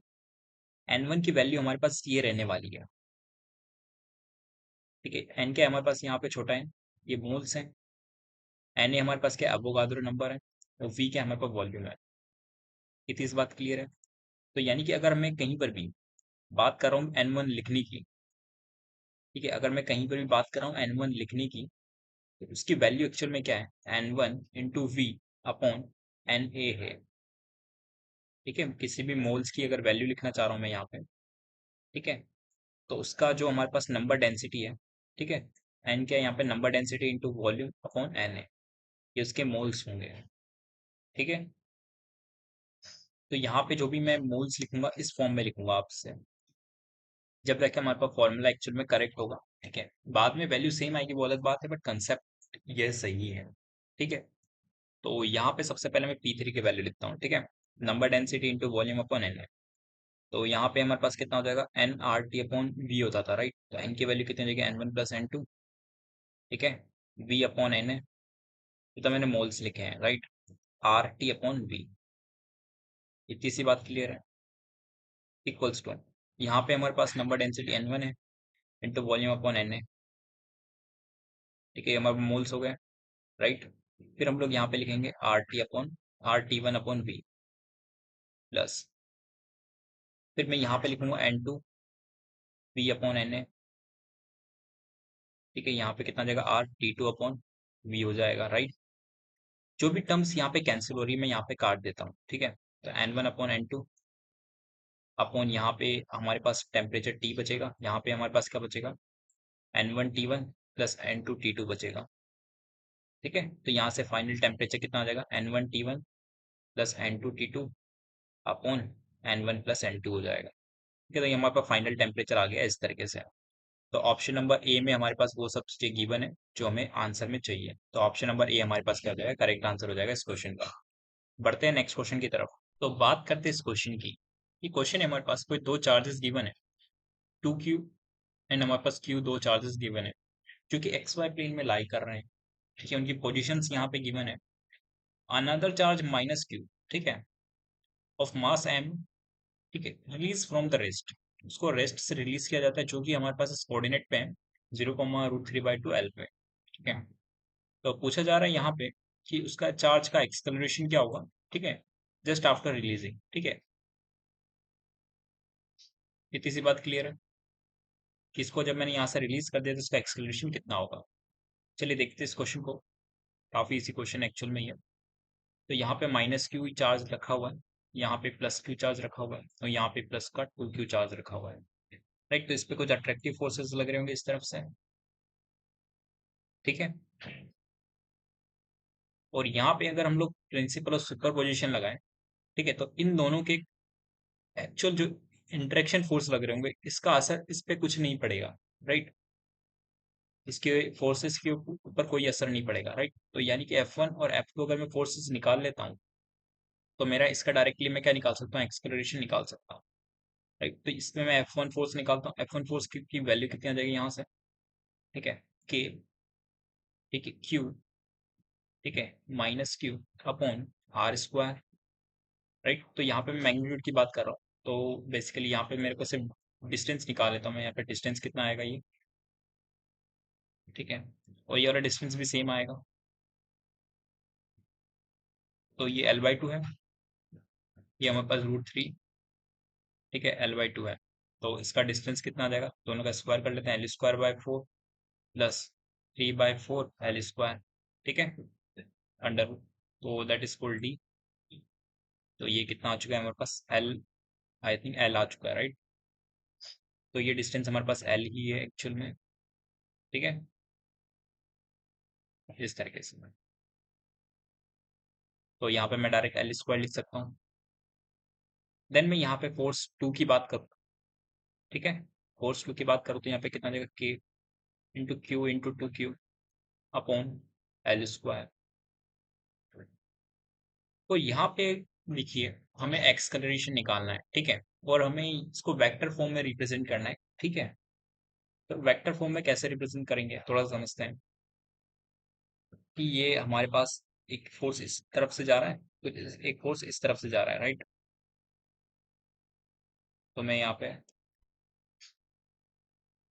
N1 की वैल्यू हमारे पास ये रहने वाली है, ठीक है। एन क्या है हमारे पास यहाँ पे छोटा है, ये मोल्स है। Na हमारे पास क्या, एवोगाद्रो नंबर है, और V क्या हमारे पास वॉल्यूम है। इतनी सी बात क्लियर है। तो यानी कि अगर मैं कहीं पर भी बात कर रहा हूँ N1 लिखने की, ठीक है, अगर मैं कहीं पर भी बात कर रहा हूँ N1 लिखने की, तो उसकी वैल्यू एक्चुअल में क्या है, N1 into we upon Na है, ठीक है। किसी भी मोल्स की अगर वैल्यू लिखना चाह रहा हूँ मैं यहाँ पे, ठीक है, तो उसका जो हमारे पास नंबर डेंसिटी है, ठीक है, एन क्या है यहाँ पे, number density into volume upon Na, ये उसके मोल्स होंगे, ठीक है। तो यहाँ पे जो भी मैं मोल्स लिखूंगा इस फॉर्म में लिखूंगा आपसे, जब जाके हमारे पास फॉर्मूला एक्चुअल में करेक्ट होगा, ठीक है। बाद में वैल्यू सेम आएगी वो अलग बात है, बट कंसेप्ट ये सही है, ठीक है। तो यहाँ पे सबसे पहले मैं P3 की वैल्यू लिखता हूँ, ठीक है, number density into volume upon Na। तो यहाँ पे हमारे पास कितना हो जाएगा, NRT अपॉन V होता था, राइट। तो N की वैल्यू कितनी हो जाएगी, N1 प्लस N2, ठीक है, V अपॉन Na, तो मैंने मोल्स लिखे हैं, राइट, RT अपॉन V। इतनी सी बात क्लियर है। इक्वल्स टू, यहाँ पे हमारे पास नंबर डेंसिटी N1 है इंटू वॉल्यूम अपॉन Na, ठीक है, हमारे मोल्स हो गए, राइट। फिर हम लोग यहाँ पे लिखेंगे RT1 अपॉन V प्लस, फिर मैं यहाँ पे लिखूंगा N2 V अपॉन Na, ठीक है, यहाँ पे कितना हो जाएगा, RT2 अपॉन V हो जाएगा, राइट। जो भी टर्म्स यहाँ पे कैंसिल हो रही है मैं यहाँ पे काट देता हूँ, ठीक है। तो N1 अपॉन N2 अपॉन यहाँ पे हमारे पास टेम्परेचर T बचेगा, यहाँ पे हमारे पास क्या बचेगा, N1 T1 plus N2 T2 बचेगा, ठीक है। तो यहाँ से फाइनल टेम्परेचर कितना आ जाएगा, N1 T1 plus N2 T2 upon N1 plus N2 हो जाएगा, ठीक है। तो ये हमारे पास फाइनल टेम्परेचर आ गया इस तरीके से। तो ऑप्शन नंबर ए में हमारे पास वो सब चीजें गिवन है जो हमें आंसर में चाहिए, तो ऑप्शन नंबर ए हमारे पास क्या हो जाएगा, करेक्ट आंसर हो जाएगा इस क्वेश्चन का। बढ़ते हैं नेक्स्ट क्वेश्चन की तरफ। तो बात करते हैं इस क्वेश्चन की। ये क्वेश्चन है हमारे पास, कोई दो चार्जेस गिवन है, 2Q एंड हमारे पास Q, दो चार्जेस गिवन है जो कि एक्स वाई प्लेन में लाई कर रहे हैं, ठीक है। उनकी पोजीशंस यहाँ पे गिवन है। अनदर चार्ज -Q, ठीक है, ऑफ मास M, ठीक है, रिलीज फ्रॉम द रेस्ट, उसको रेस्ट से रिलीज किया जाता है जो कि हमारे पास इस कोऑर्डिनेट पे है 0,√3/2 L पे, ठीक है। तो पूछा जा रहा है यहाँ पे कि उसका चार्ज का एक्सेलरेशन क्या होगा, ठीक है, जस्ट आफ्टर रिलीजिंग, ठीक है। इतनी सी बात क्लियर है कि इसको जब मैंने यहाँ से रिलीज कर दिया तो उसका एक्सेलरेशन कितना होगा। चलिए देखते हैं इस क्वेश्चन को, काफी इसी क्वेश्चन एक्चुअल में ही है। तो यहाँ पे -Q चार्ज रखा हुआ है, यहाँ पे +Q चार्ज रखा हुआ है, और यहाँ पे प्लस का 2Q चार्ज रखा हुआ है, राइट। तो इस पे कुछ अट्रैक्टिव फोर्सेस लग रहे होंगे इस तरफ से, ठीक है। और यहाँ पे अगर हम लोग प्रिंसिपल ऑफ सुपरपोजिशन लगाएं, ठीक है, तो इन दोनों के एक्चुअल जो इंटरेक्शन फोर्स लग रहे होंगे इसका असर इस पे कुछ नहीं पड़ेगा, राइट। इसके फोर्सेस के ऊपर कोई असर नहीं पड़ेगा, राइट। तो यानी कि F1 और F2 अगर मैं फोर्सेस निकाल लेता हूँ तो मेरा इसका डायरेक्टली मैं क्या निकाल सकता हूँ, एक्सलरेशन निकाल सकता हूँ, राइट। तो इसमें मैं F1 फोर्स निकालता हूँ, F1 फोर्स की वैल्यू कितनी आ जाएगी यहाँ से, ठीक है, के, ठीक है, क्यू, ठीक है, minus Q upon R square, right. तो यहाँ पे मैं मैग्नीट्यूड की बात कर रहा हूँ, तो बेसिकली यहाँ पे मेरे को सिर्फ डिस्टेंस निकाल लेता हूँ मैं। यहाँ पे डिस्टेंस कितना आएगा ये, ठीक है, और ये वाला डिस्टेंस भी सेम आएगा, तो ये L/2 है, ये हमारे पास √3, ठीक है, L/2 है। तो इसका डिस्टेंस कितना आ जाएगा, दोनों का स्क्वायर कर लेते हैं, L² / 4 प्लस 3/4 L², ठीक है, अंडर, तो दैट इज इक्वल डी। तो ये कितना आ चुका है हमारे पास, L, आई थिंक L आ चुका है, राइट। तो ये डिस्टेंस हमारे पास L ही है एक्चुअल में, ठीक है, इस तरीके से। तो यहाँ पे मैं डायरेक्ट L² लिख सकता हूँ। देन मैं यहाँ पे फोर्स 2 की बात करूँ, ठीक है, फोर्स 2 की बात करूँ तो यहाँ पे कितना आ जाएगा, K into Q into 2Q upon L²। तो यहाँ पे देखिए, हमें एक्सलरेशन निकालना है, ठीक है, और हमें इसको वेक्टर फॉर्म में रिप्रेजेंट करना है, ठीक है। तो वेक्टर फॉर्म में कैसे रिप्रेजेंट करेंगे थोड़ा सा समझते हैं कि ये हमारे पास एक फोर्स इस तरफ से जा रहा है, तो एक फोर्स इस तरफ से जा रहा है, राइट। तो मैं यहाँ पे,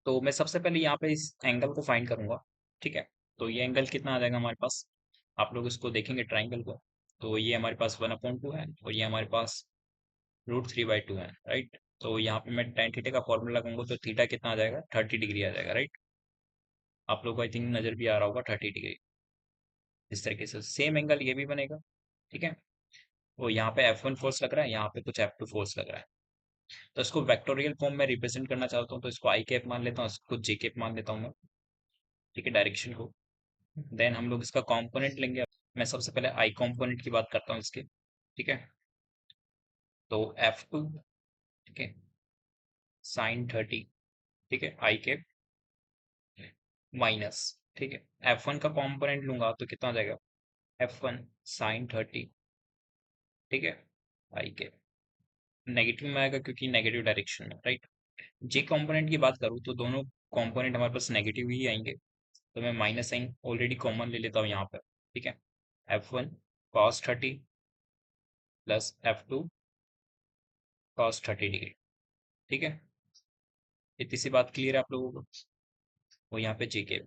तो मैं सबसे पहले यहाँ पे इस एंगल को फाइंड करूंगा, ठीक है। तो ये एंगल कितना आ जाएगा हमारे पास, आप लोग इसको देखेंगे ट्राइंगल को, तो ये हमारे पास 1/2 है और ये हमारे पास √3/2 है, राइट। तो यहाँ पे मैं tan थीटा का फॉर्मूला लगाऊंगा तो थीटा कितना आ जाएगा, 30 डिग्री आ जाएगा, राइट। आप लोग को आई थिंक नजर भी आ रहा होगा 30 डिग्री। इस तरीके से सेम एंगल ये भी बनेगा, ठीक है। वो यहाँ पे F1 फोर्स लग रहा है, यहाँ पे कुछ F2 फोर्स लग रहा है। तो इसको वेक्टोरियल फॉर्म में रिप्रेजेंट करना चाहता हूँ तो इसको आई कैप मान लेता हूँ, इसको जे कैप मान लेता हूँ मैं, ठीक है, डायरेक्शन को। देन हम लोग इसका कंपोनेंट लेंगे। मैं सबसे पहले आई कंपोनेंट की बात करता हूँ इसके, ठीक है। तो F2, ठीक है, sin 30, ठीक है, आई कैप माइनस, ठीक है, F1 का कंपोनेंट लूंगा तो कितना आ जाएगा, F1 sin 30, ठीक है, आई कैप नेगेटिव में आएगा क्योंकि नेगेटिव डायरेक्शन में, राइट। जे कंपोनेंट की बात करूँ तो दोनों कंपोनेंट हमारे पास नेगेटिव ही आएंगे, तो मैं माइनस साइन ऑलरेडी कॉमन ले लेता हूँ यहाँ पर, ठीक है। F1 cos 30 plus F2 cos 30 degree, ठीक है। इतनी सी बात क्लियर है आप लोगों को, वो यहाँ पे जे के।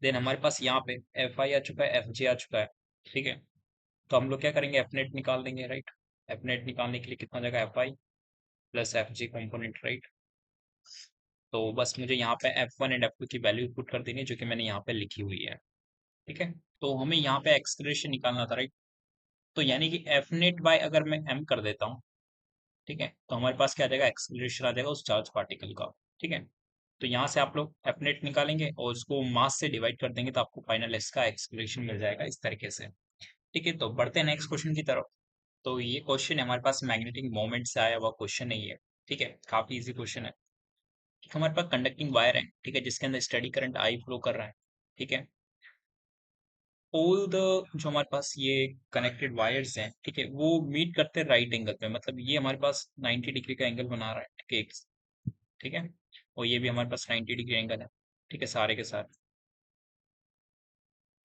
देन हमारे पास यहाँ पे एफ आई आ चुका है, एफ जे आ चुका है, ठीक है। तो हम लोग क्या करेंगे, एफ नेट निकाल देंगे, राइट। एफ नेट निकालने के लिए कितना जाएगा, F I plus F J component, right. तो बस मुझे यहाँ पे F1 एंड F2 की वैल्यू पुट कर देनी है जो कि मैंने यहाँ पे लिखी हुई है, ठीक है। तो हमें यहाँ पे एक्सलेरेशन निकालना था, राइट। तो यानी कि एफ नेट बाय अगर मैं m कर देता हूँ, ठीक है, तो हमारे पास क्या आ जाएगा, एक्सलेरेशन आ जाएगा उस चार्ज पार्टिकल का, ठीक है। तो यहाँ से आप लोग एफ नेट निकालेंगे और उसको मास से डिवाइड कर देंगे तो आपको फाइनल इसका एक्सलेरेशन मिल जाएगा इस तरीके से, ठीक है। तो बढ़ते हैं नेक्स्ट क्वेश्चन की तरफ। तो ये क्वेश्चन हमारे पास मैग्नेटिक मोमेंट से आया हुआ क्वेश्चन नहीं है, ठीक है, काफी इजी क्वेश्चन है। एक हमारे पास कंडक्टिंग वायर है, ठीक है, जिसके अंदर स्टेडी करंट आई फ्लो कर रहा है, ठीक है। ऑल द जो हमारे पास ये कनेक्टेड वायर्स हैं, ठीक है, वो मीट करते हैं राइट एंगल पे, मतलब ये हमारे पास 90 डिग्री का एंगल बना रहा है, ठीक है, और ये भी हमारे पास 90 डिग्री एंगल है, ठीक है, सारे के सारे।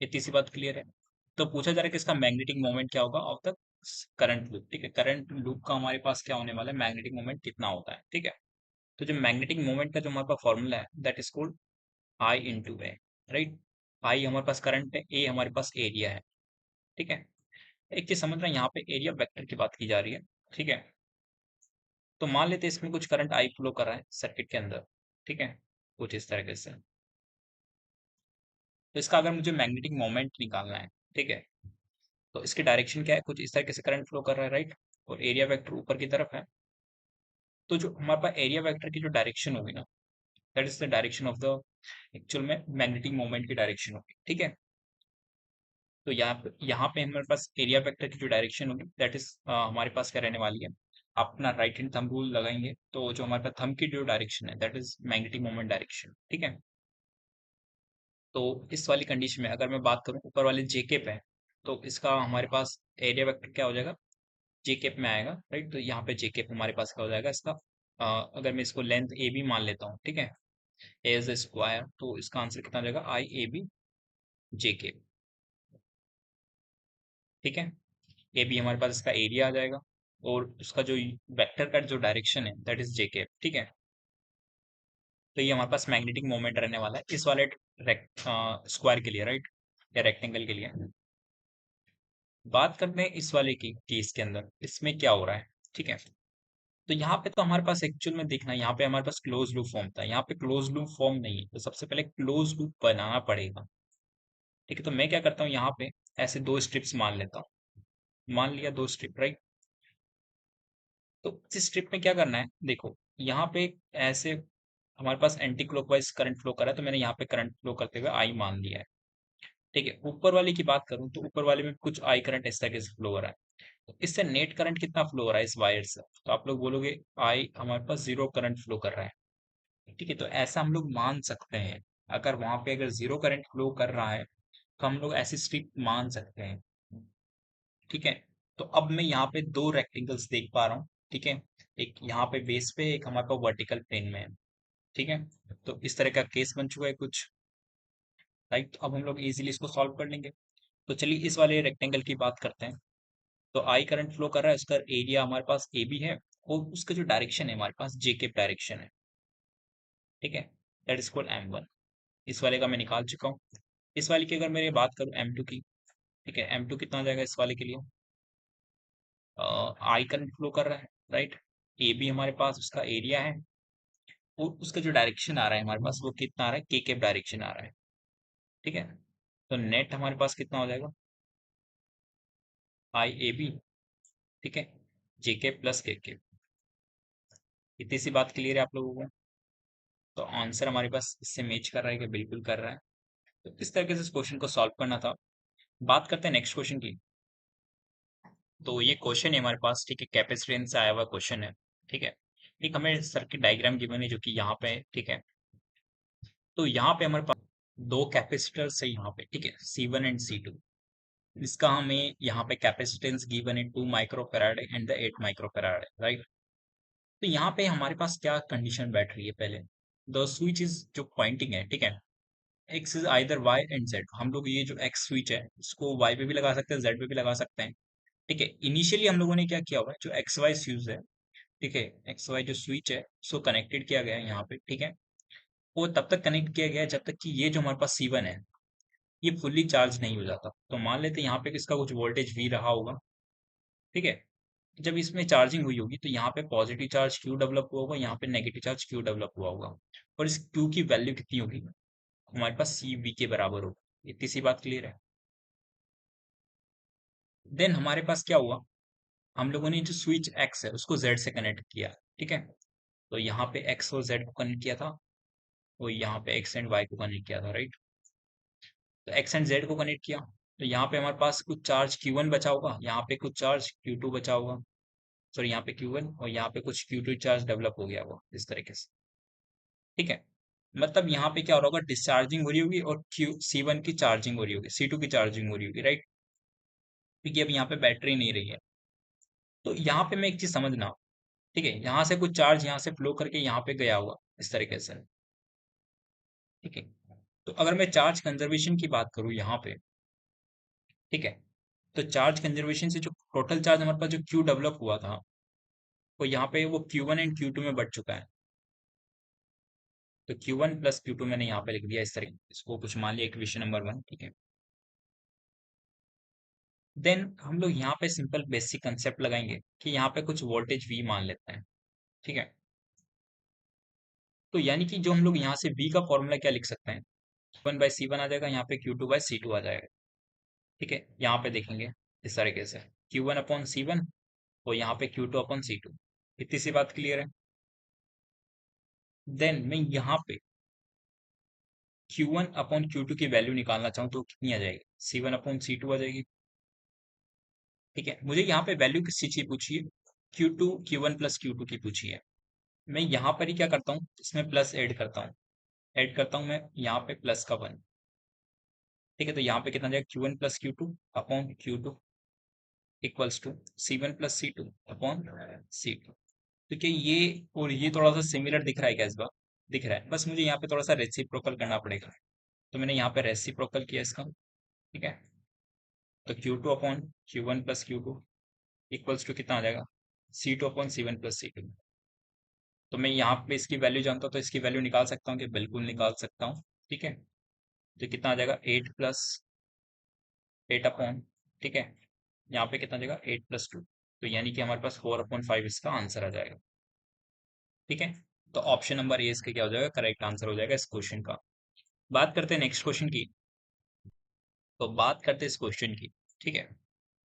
इतनी सी बात क्लियर है। तो पूछा जा रहा है कि इसका मैग्नेटिक मोमेंट क्या होगा ऑफ द करंट लूप, ठीक है। करंट लूप का हमारे पास क्या होने वाला है, मैग्नेटिक मोमेंट कितना होता है, ठीक है। तो जो मैग्नेटिक मोमेंट का जो हमारे पास फॉर्मूला है that is called I into A, right. I हमारे पास करंट है, ए हमारे पास एरिया है, ठीक है। एक चीज समझ रहे हैं, यहाँ पे एरिया वेक्टर की बात की जा रही है, ठीक है। तो मान लेते हैं इसमें कुछ करंट आई फ्लो कर रहा है सर्किट के अंदर, ठीक है, कुछ इस तरीके से। तो इसका अगर मुझे मैग्नेटिक मोमेंट निकालना है, ठीक है, तो इसकी डायरेक्शन क्या है, कुछ इस तरीके से करंट फ्लो कर रहा है, राइट। और एरिया वेक्टर ऊपर की तरफ है। तो जो हमारे पास एरिया वेक्टर की जो डायरेक्शन होगी ना, that is the direction of the actual में मैग्नेटिक मोमेंट की डायरेक्शन होगी, ठीक है। तो यहाँ पे हमारे पास एरिया वेक्टर की जो डायरेक्शन होगी दैट इज हमारे पास क्या रहने वाली है। आप अपना राइट हैंड थंब रूल लगाएंगे तो जो हमारे पास थंब की जो डायरेक्शन है that is magnetic moment direction, ठीक है। तो इस वाली कंडीशन में अगर मैं बात करूं ऊपर वाले जे केप है, तो इसका हमारे पास एरिया वेक्टर क्या हो जाएगा, जे केप में आएगा, राइट। तो यहाँ पे जे केप हमारे पास क्या हो जाएगा इसका, अगर मैं इसको लेंथ ए बी मान लेता हूँ, ठीक है, एज ए स्क्वायर, तो इसका आंसर कितना हो जाएगा, आई ए बी जे केप, ठीक है। ए बी हमारे पास इसका एरिया आ जाएगा, और उसका जो वेक्टर का जो डायरेक्शन है दैट इज जे केप, ठीक है। तो ये हमारे पास मैग्नेटिक मोमेंट रहने वाला है इस वाले स्क्वायर के लिए, राइट, या रेक्टेंगल के लिए। बात करते हैं इस वाले की केस के अंदर इसमें क्या हो रहा है, ठीक है। तो यहाँ पे तो हमारे पास एक्चुअल में देखना है, यहाँ पे हमारे पास क्लोज लूप फॉर्म था, यहाँ पे क्लोज लूप फॉर्म नहीं है, तो सबसे पहले क्लोज लूप बनाना पड़ेगा, ठीक है। तो मैं क्या करता हूँ, यहाँ पे ऐसे दो स्ट्रिप्स मान लेता हूँ, मान लिया दो स्ट्रिप, राइट। तो इस स्ट्रिप में क्या करना है, देखो यहाँ पे ऐसे हमारे पास एंटी क्लॉकवाइज करंट फ्लो कर रहा है, तो मैंने यहाँ पे करंट फ्लो करते हुए आई मान लिया है, ठीक है। ऊपर वाले की बात करूँ तो ऊपर वाले में कुछ आई करंट इस तरीके से फ्लो हो रहा है, तो इससे नेट करंट कितना फ्लो हो रहा है इस वायर से, तो आप लोग बोलोगे आई हमारे पास जीरो करंट फ्लो कर रहा है, ठीक है। तो ऐसा हम लोग मान सकते हैं, अगर वहां पे अगर जीरो करंट फ्लो कर रहा है तो हम लोग ऐसी स्ट्रिप मान सकते हैं, ठीक है। तो अब मैं यहाँ पे दो रेक्टेंगल्स देख पा रहा हूँ, ठीक है। एक यहाँ पे बेस पे, एक हमारे पास वर्टिकल प्लेन में है, ठीक है। तो इस तरह का केस बन चुका है कुछ, राइट। तो अब हम लोग इजीली इसको सॉल्व कर लेंगे। तो चलिए इस वाले रेक्टेंगल की बात करते हैं। तो आई करंट फ्लो कर रहा है, उसका एरिया हमारे पास ए बी है, और उसका जो डायरेक्शन है हमारे पास जे के डायरेक्शन है, ठीक है। That is called M1। इस वाले का मैं निकाल चुका हूँ। इस वाले की अगर मैं बात करूँ M2 की, ठीक है, M2 कितना हो जाएगा इस वाले के लिए, आई करंट फ्लो कर रहा है, राइट। ए बी हमारे पास उसका एरिया है, और उसका जो डायरेक्शन आ रहा है हमारे पास वो कितना आ रहा है, के केप डायरेक्शन आ रहा है, ठीक है। तो नेट हमारे पास कितना हो जाएगा, आई ए बी, ठीक है, जे के प्लस के केप। इतनी सी बात क्लियर है आप लोगों को। तो आंसर हमारे पास इससे मैच कर रहा है कि बिल्कुल कर रहा है। तो इस तरीके से इस क्वेश्चन को सॉल्व करना था। बात करते हैं नेक्स्ट क्वेश्चन की। तो ये क्वेश्चन है हमारे पास, ठीक है, कैपेसिटेंस से आया हुआ क्वेश्चन है, ठीक है। एक हमें सर्किट डायग्राम गिवन है जो कि यहाँ पे है, ठीक है। तो यहाँ पे हमारे पास दो कैपेसिटर्स है यहाँ पे, ठीक है, C1 एंड C2। इसका हमें यहाँ पे कैपेसिटेंस गिवन है 2 micro farad and the 8 micro farad, right. तो यहाँ पे हमारे पास क्या कंडीशन बैठ रही है, पहले द स्विच इज जो पॉइंटिंग है, ठीक है, X is either Y and Z. हम लोग ये जो एक्स स्विच है इसको वाई पे भी लगा सकते हैं, जेड पे भी लगा सकते हैं, ठीक है। इनिशियली हम लोगों ने क्या किया हुआ है, जो एक्स वाई स्विच है, ठीक है, एक्स वाई जो स्विच है उसको कनेक्टेड किया गया है यहाँ पे, ठीक है। वो तब तक कनेक्ट किया गया है जब तक कि ये जो हमारे पास C1 है ये फुल्ली चार्ज नहीं हो जाता। तो मान लेते हैं यहाँ पे इसका कुछ वोल्टेज V रहा होगा, ठीक है। जब इसमें चार्जिंग हुई होगी तो यहाँ पे पॉजिटिव चार्ज Q डेवलप हुआ होगा, यहाँ पे नेगेटिव चार्ज Q डेवलप हुआ होगा, और इस Q की वैल्यू कितनी होगी, हमारे पास CV के बराबर होगी। इतनी सी बात क्लियर है। देन हमारे पास क्या हुआ, हम लोगों ने जो स्विच एक्स है उसको जेड से कनेक्ट किया, ठीक है। तो यहाँ पे एक्स और जेड को कनेक्ट किया था, और यहाँ पे एक्स एंड वाई को कनेक्ट किया था, राइट। तो एक्स एंड जेड को कनेक्ट किया, तो यहाँ पे हमारे पास कुछ चार्ज Q1 बचा होगा, यहाँ पे कुछ चार्ज Q2 बचा होगा, सॉरी यहाँ पे Q1 और यहाँ पे कुछ Q2 चार्ज डेवलप हो गया होगा इस तरीके से, ठीक है। मतलब यहाँ पे क्या हो रहा होगा, डिस्चार्जिंग हो रही होगी, और C1 की चार्जिंग हो रही होगी, C2 की चार्जिंग हो रही होगी, राइट। क्योंकि अब यहाँ पे बैटरी नहीं रही है। तो यहाँ पे मैं एक चीज समझना, ठीक है, यहाँ से कुछ चार्ज यहाँ से फ्लो करके यहाँ पे गया हुआ इस तरीके से, ठीक है। तो अगर मैं चार्ज कंजर्वेशन की बात करूँ यहाँ पे, ठीक है, तो चार्ज कंजर्वेशन से जो टोटल चार्ज हमारे पास जो क्यू डेवलप हुआ था वो यहाँ पे वो Q1 एंड Q2 में बढ़ चुका है। तो Q1 प्लस Q2 मैंने यहाँ पे लिख दिया इस तरीके, इसको कुछ मान लिया इक्वेशन नंबर 1, ठीक है। देन हम लोग यहाँ पे सिंपल बेसिक कंसेप्ट लगाएंगे कि यहाँ पे कुछ वोल्टेज V मान लेते हैं, ठीक है। तो यानी कि जो हम लोग यहाँ से V का फॉर्मूला क्या लिख सकते हैं, Q1/C1 आ जाएगा, यहाँ पे Q2/C2 आ जाएगा, ठीक है। यहाँ पे देखेंगे इस तरीके से Q1/C1 और यहाँ पे Q2/C2। इतनी सी बात क्लियर है। देन मैं यहाँ पे Q1 अपॉन Q2 की वैल्यू निकालना चाहूँ तो कितनी आ जाएगी? C1 अपॉन C2 आ जाएगी। ठीक है, मुझे यहाँ पे वैल्यू किस चीज की पूछी है? Q2 Q1 प्लस Q2 की पूछी है। मैं यहाँ पर ही क्या करता हूँ, इसमें प्लस ऐड करता हूँ मैं यहाँ पे प्लस का 1। ठीक है, तो यहाँ पे कितना जाएगा? Q1 plus Q2 upon Q2 equals to C1 plus C2 upon C2। तो क्या ये और ये थोड़ा सा सिमिलर दिख रहा है क्या? इस बार दिख रहा है, बस मुझे यहाँ पे थोड़ा सा रेसिप्रोकल करना पड़ेगा। तो मैंने यहाँ पे रेसिप्रोकल किया इसका। ठीक है, तो Q2 upon Q1 plus Q2 equals to कितना आ जाएगा? C2 upon C1 plus C2। तो मैं यहाँ पे इसकी वैल्यू जानता हूँ, तो इसकी वैल्यू निकाल सकता हूँ कि बिल्कुल निकाल सकता हूँ। ठीक है, तो कितना आ जाएगा? 8 प्लस 8 अपॉन, ठीक है, यहाँ पे कितना आ जाएगा? 8 प्लस 2। तो यानी कि हमारे पास 4 अपॉन 5 इसका आंसर आ जाएगा। ठीक है, तो ऑप्शन नंबर ए इसका क्या हो जाएगा? करेक्ट आंसर हो जाएगा इस क्वेश्चन का। बात करते हैं नेक्स्ट क्वेश्चन की। तो बात करते हैं इस क्वेश्चन की। ठीक है,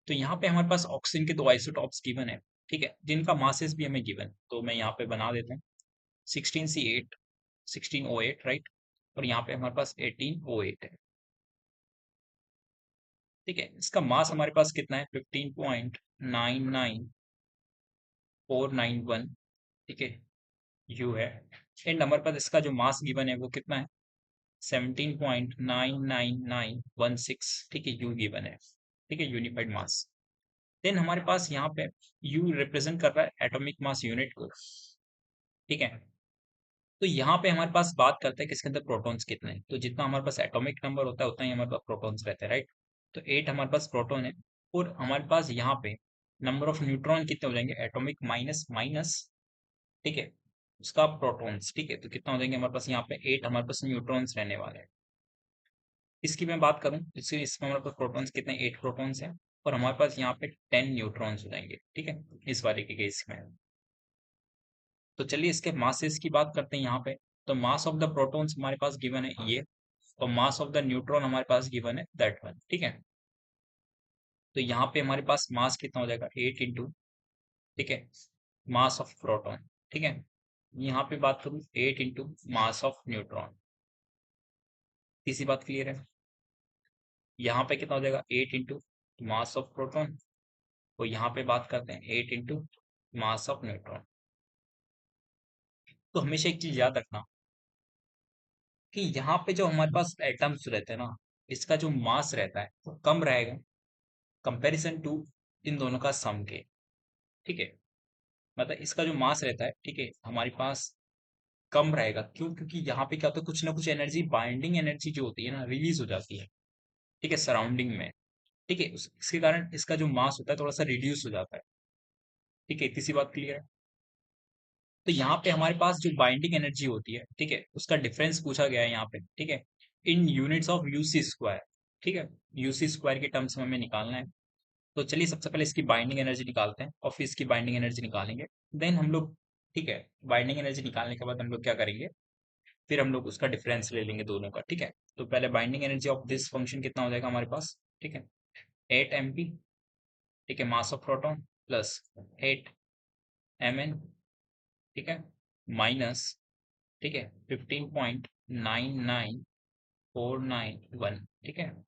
तो यहाँ पे हमारे पास ऑक्सीजन के दो आइसोटॉप्स गिवन है। ठीक है, जिनका मासेस भी हमें गिवन। तो मैं यहाँ पे बना देता हूँ। 16C8 16O8, राइट, और यहाँ पे हमारे पास 18O8 है। ठीक है, इसका मास हमारे पास कितना है? 15.99491। ठीक है, यू है। एंड हमारे पास इसका जो मास गिवन है वो कितना है? 17.99916। ठीक है, यू गिवन है। ठीक है, यूनिफाइड मास। देन हमारे पास यहाँ पे यू रिप्रेजेंट कर रहा है एटॉमिक मास यूनिट को। ठीक है, तो यहाँ पे हमारे पास बात करते हैं कि इसके अंदर प्रोटॉन्स कितने हैं। तो जितना हमारे पास एटॉमिक नंबर होता है उतना ही हमारे पास प्रोटॉन्स रहते हैं, राइट। तो 8 हमारे पास प्रोटॉन है। और हमारे पास यहाँ पे नंबर ऑफ न्यूट्रॉन कितने हो जाएंगे? एटॉमिक माइनस माइनस, ठीक है, उसका प्रोटॉन्स। ठीक है, तो कितना हो जाएंगे हमारे पास? यहाँ पे 8 हमारे पास न्यूट्रॉन्स रहने वाले हैं। इसकी मैं बात करूँ, इसमें हमारे पास प्रोटॉन्स कितने? 8 प्रोटॉन्स हैं। और हमारे पास यहाँ पे 10 न्यूट्रॉन्स हो जाएंगे। ठीक है, इस वाले के केस में। तो चलिए इसके मासेस की बात करते हैं यहाँ पे। तो मास ऑफ द प्रोटॉन्स हमारे पास गिवन है ये, और मास ऑफ द न्यूट्रॉन हमारे पास गिवन है दैट वन। ठीक है, तो यहाँ पे हमारे पास मास कितना हो जाएगा? 8 इंटू, ठीक है, मास ऑफ प्रोटॉन। ठीक है, यहाँ पे बात करूँ 8 इंटू मास ऑफ न्यूट्रॉन। तीसरी बात क्लियर है? यहाँ पे कितना हो जाएगा? 8 इंटू मास ऑफ प्रोटॉन। और यहाँ पे बात करते हैं 8 इंटू मास ऑफ न्यूट्रॉन। तो हमेशा एक चीज याद रखना कि यहाँ पे जो हमारे पास एटम्स रहते हैं ना, इसका जो मास रहता है वो कम रहेगा कंपैरिजन टू इन दोनों का सम के। ठीक है, मतलब इसका जो मास रहता है, ठीक है, हमारे पास कम रहेगा। क्यों? क्योंकि यहाँ पे क्या होता है, कुछ ना कुछ एनर्जी, बाइंडिंग एनर्जी जो होती है ना, रिलीज हो जाती है। ठीक है, सराउंडिंग में। ठीक है, इसके कारण इसका जो मास होता है थोड़ा सा रिड्यूस हो जाता है। ठीक है, इतनी सी बात क्लियर है? तो यहाँ पे हमारे पास जो बाइंडिंग एनर्जी होती है, ठीक है, उसका डिफरेंस पूछा गया है यहाँ पे। ठीक है, इन यूनिट्स ऑफ यूसी स्क्वायर। ठीक है, यूसी स्क्वायर के टर्म्स में हमें निकालना है। तो चलिए सबसे पहले इसकी बाइंडिंग एनर्जी निकालते हैं, और फिर इसकी बाइंडिंग एनर्जी निकालेंगे। देन हम लोग, ठीक है, बाइंडिंग एनर्जी निकालने के बाद हम लोग क्या करेंगे? फिर हम लोग उसका डिफरेंस ले लेंगे दोनों का। ठीक है, तो पहले binding energy of this function कितना हो जाएगा हमारे पास? ठीक है, 8 MP, ठीक है, mass of proton plus 8 Mn, ठीक है, माइनस, ठीक है, 15.99491, ठीक है,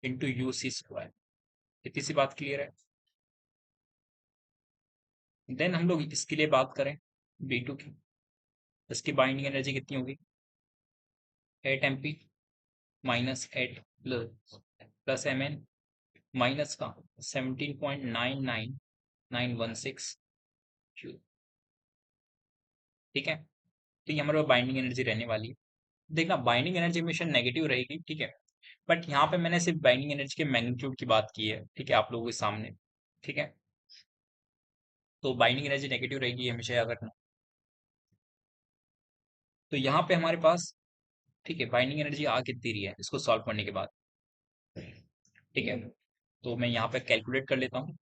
इंटू यूसी स्क्वायर। इतनी सी बात क्लियर है? देन हम लोग इसके लिए बात करें B2 की। इसकी बाइंडिंग एनर्जी कितनी होगी? 8 MP minus 8 plus Mn minus का 17.99916 क्यूब। ठीक है, तो ये हमारे बाइंडिंग एनर्जी रहने वाली है। देखना, बाइंडिंग एनर्जी हमेशा नेगेटिव रहेगी। ठीक है, बट यहाँ पे मैंने सिर्फ बाइंडिंग एनर्जी के मैग्नीट्यूड की बात की है। ठीक है, आप लोगों के सामने। ठीक है, तो बाइंडिंग एनर्जी नेगेटिव रहेगी, हमेशा याद रखना। तो यहाँ पे हमारे पास, ठीक है, बाइंडिंग एनर्जी आ कितनी रही है इसको सॉल्व करने के बाद? ठीक है, तो मैं यहाँ पे कैलकुलेट कर लेता हूँ।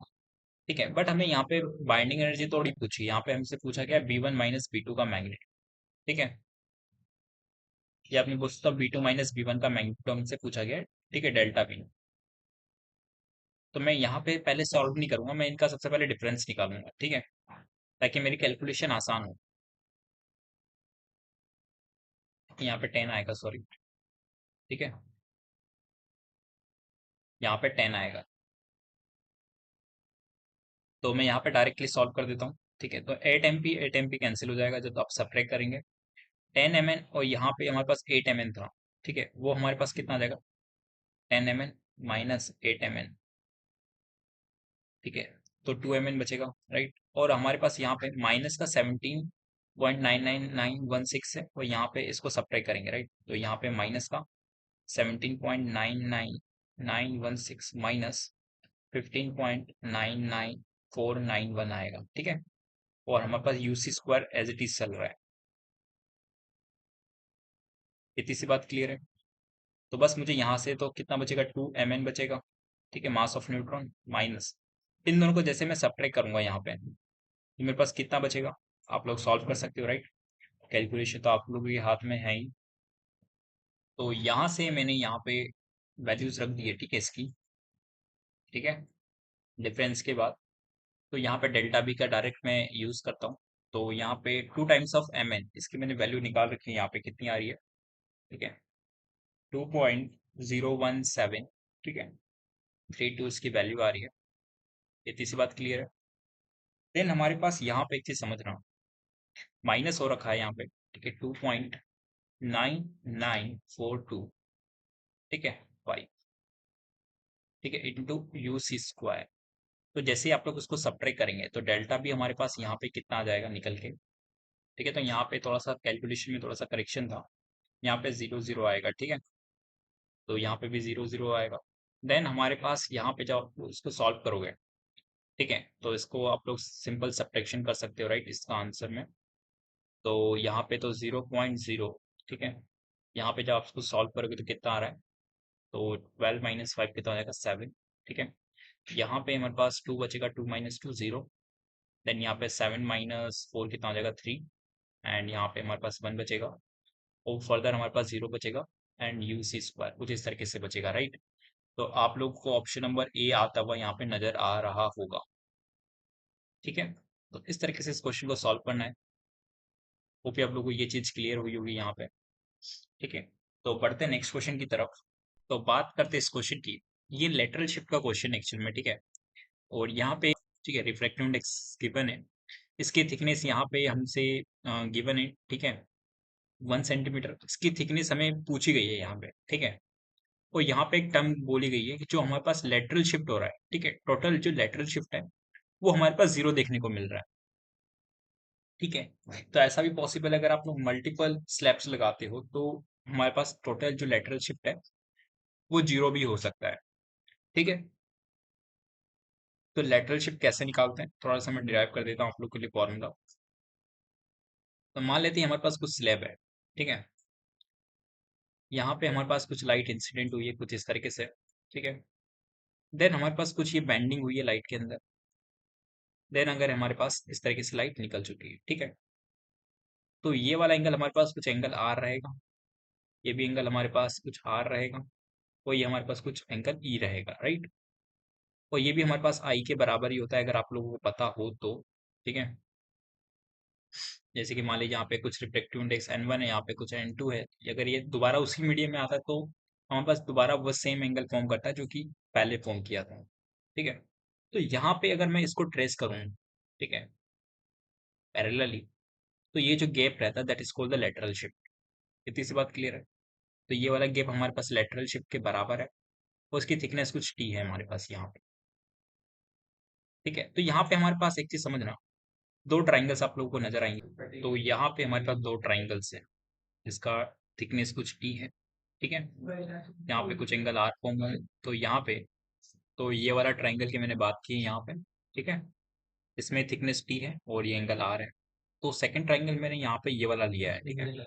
ठीक है, बट हमें यहाँ पे बाइंडिंग एनर्जी थोड़ी पूछी, यहाँ पे हमसे पूछा गया B1 माइनस B2 का मैग्नीट्यूड। ठीक है, ये आपने पूछा B2 माइनस B1 का मैग्नीट्यूड हमसे पूछा गया है। ठीक है, डेल्टा B। तो मैं यहाँ पे पहले सॉल्व नहीं करूंगा, मैं इनका सबसे पहले डिफरेंस निकालूंगा। ठीक है, ताकि मेरी कैलकुलेशन आसान हो। यहाँ पे 10 आएगा, सॉरी। ठीक है, यहाँ पे 10 आएगा, तो मैं यहाँ पे डायरेक्टली सॉल्व कर देता हूँ। ठीक है, तो 8 एम पी कैंसिल हो जाएगा जब आप सब्ट्रैक्ट करेंगे। 10 mn और यहाँ पे हमारे पास 8 mn था। ठीक है, वो हमारे पास कितना आ जाएगा, 10 mn माइनस 8 mn। ठीक है, तो 2 mn बचेगा, राइट। और हमारे पास यहाँ पे माइनस का 17.999916 है, और यहाँ पे इसको सब्ट्रैक्ट करेंगे, राइट। तो यहाँ पे माइनस का 17.99916 माइनस 15.99491 आएगा। ठीक है, और हमारे पास UC square as it is चल रहा है। इतनी सी बात क्लियर है। तो बस मुझे यहाँ से तो कितना बचेगा, 2 mn बचेगा। ठीक है, मास ऑफ न्यूट्रॉन माइनस, इन दोनों को जैसे मैं सब्ट्रैक्ट करूंगा यहाँ पे, तो मेरे पास कितना बचेगा, आप लोग सॉल्व कर सकते हो, राइट। कैलकुलेशन तो आप लोगों के हाथ में है ही। तो यहाँ से मैंने यहाँ पे वैल्यूज रख दी है, ठीक है, इसकी। ठीक है, डिफरेंस के बाद तो यहाँ पे डेल्टा बी का डायरेक्ट मैं यूज करता हूँ। तो यहाँ पे 2 टाइम्स ऑफ mn, इसकी मैंने वैल्यू निकाल रखी है यहाँ पे, कितनी आ रही है। ठीक है, 2.017। ठीक है, 32 इसकी वैल्यू आ रही है। इतनी सी बात क्लियर है। देन हमारे पास यहाँ पे एक चीज समझना, माइनस हो रखा है यहाँ पे। ठीक है, 2.9942। ठीक है, 5। ठीक है, इंटू यू सी स्क्वायर। तो जैसे ही आप लोग उसको सब्ट्रैक्ट करेंगे तो डेल्टा भी हमारे पास यहाँ पे कितना आ जाएगा निकल के। ठीक है, तो यहाँ पे थोड़ा सा कैलकुलेशन में थोड़ा सा करेक्शन था, यहाँ पे 0 0 आएगा। ठीक है, तो यहाँ पे भी 0 0 आएगा। देन हमारे पास यहाँ पे जब आप इसको सॉल्व करोगे, ठीक है, तो इसको आप लोग सिंपल सब्ट्रैक्शन कर सकते हो, राइट, इसका आंसर में। तो यहाँ पे तो 0.0। ठीक है, यहाँ पे जब आप इसको सॉल्व करोगे तो कितना आ रहा है, तो 12 - 5 कितना हो जाएगा, 7। ठीक है, यहाँ पे हमारे पास 2 बचेगा, 2 - 2 0। देन यहाँ पे 7 - 4 कितना हो जाएगा, 3। एंड यहाँ पे हमारे पास 1 बचेगा, और फर्दर हमारे पास 0 बचेगा, एंड यू सी स्क्वायर कुछ इस तरीके से बचेगा, राइट। तो आप लोग को ऑप्शन नंबर ए आता हुआ यहाँ पे नजर आ रहा होगा। ठीक है, तो इस तरीके से इस क्वेश्चन को सॉल्व करना है। होप आप लोगों को ये चीज क्लियर हुई होगी यहाँ पे। ठीक है, तो बढ़ते हैं नेक्स्ट क्वेश्चन की तरफ। तो बात करते हैं इस क्वेश्चन की। ये लेटरल शिफ्ट का क्वेश्चन एक्चुअल में, ठीक है। और यहाँ पे, ठीक है, रिफ्रैक्टिव इंडेक्स गिवन है, इसकी थिकनेस यहाँ पे हमसे गिवन है। ठीक है, 1 सेंटीमीटर इसकी थिकनेस हमें पूछी गई है यहाँ पे। ठीक है, और यहाँ पे एक टर्म बोली गई है कि जो हमारे पास लेटरल शिफ्ट हो रहा है, ठीक है, टोटल जो लेटरल शिफ्ट है वो हमारे पास 0 देखने को मिल रहा है। ठीक है, तो ऐसा भी पॉसिबल है, अगर आप लोग मल्टीपल स्लैब्स लगाते हो तो हमारे पास टोटल जो लेटरल शिफ्ट है वो 0 भी हो सकता है। ठीक है, तो लेटरल शिफ्ट कैसे निकालते हैं, थोड़ा सा मैं डिराइव कर देता हूँ आप लोग के लिए फॉर्मूला। तो मान लेते हैं हमारे पास कुछ स्लैब है। ठीक है, यहाँ पे हमारे पास कुछ लाइट इंसिडेंट हुई है कुछ इस तरीके से। ठीक है, देन हमारे पास कुछ ये बैंडिंग हुई है लाइट के अंदर। देन अगर हमारे पास इस तरीके से लाइट निकल चुकी है, ठीक है, तो ये वाला एंगल हमारे पास कुछ एंगल आर रहेगा, ये भी एंगल हमारे पास कुछ आर रहेगा, और ये हमारे पास कुछ एंगल ई रहेगा, राइट। और ये भी हमारे पास आई के बराबर ही होता है, अगर आप लोगों को पता हो तो। ठीक है, जैसे कि मान लीजिए यहाँ पे कुछ रिफ्लेक्टिव इंडेक्स n1 है, यहाँ पे कुछ n2 है। अगर ये दोबारा उसी मीडियम में आता है तो हमारे पास दोबारा वो सेम एंगल फॉर्म करता है जो कि पहले फॉर्म किया था। ठीक है, तो यहाँ पे अगर मैं इसको ट्रेस करूँ, ठीक है, पैरेलली, तो ये जो गैप रहता है that is called the lateral shift. इतनी सी बात क्लियर है। तो ये वाला गैप हमारे पास लेटरल शिफ्ट के बराबर है, और उसकी थिकनेस कुछ टी है हमारे पास यहाँ पे। ठीक है, तो यहाँ पे हमारे पास एक चीज समझना, दो ट्राइंगल्स आप लोगों को नजर आएंगे। तो यहाँ पे हमारे पास दो ट्राइंगल्स है, जिसका थिकनेस कुछ टी है। ठीक है, यहाँ पे कुछ एंगल आर फॉर्म है, तो यहाँ पे, तो ये वाला ट्राइंगल की मैंने बात की है यहाँ पे। ठीक है, इसमें थिकनेस टी है और ये एंगल आर है। तो सेकंड ट्राइंगल मैंने यहाँ पे ये वाला लिया है। ठीक है,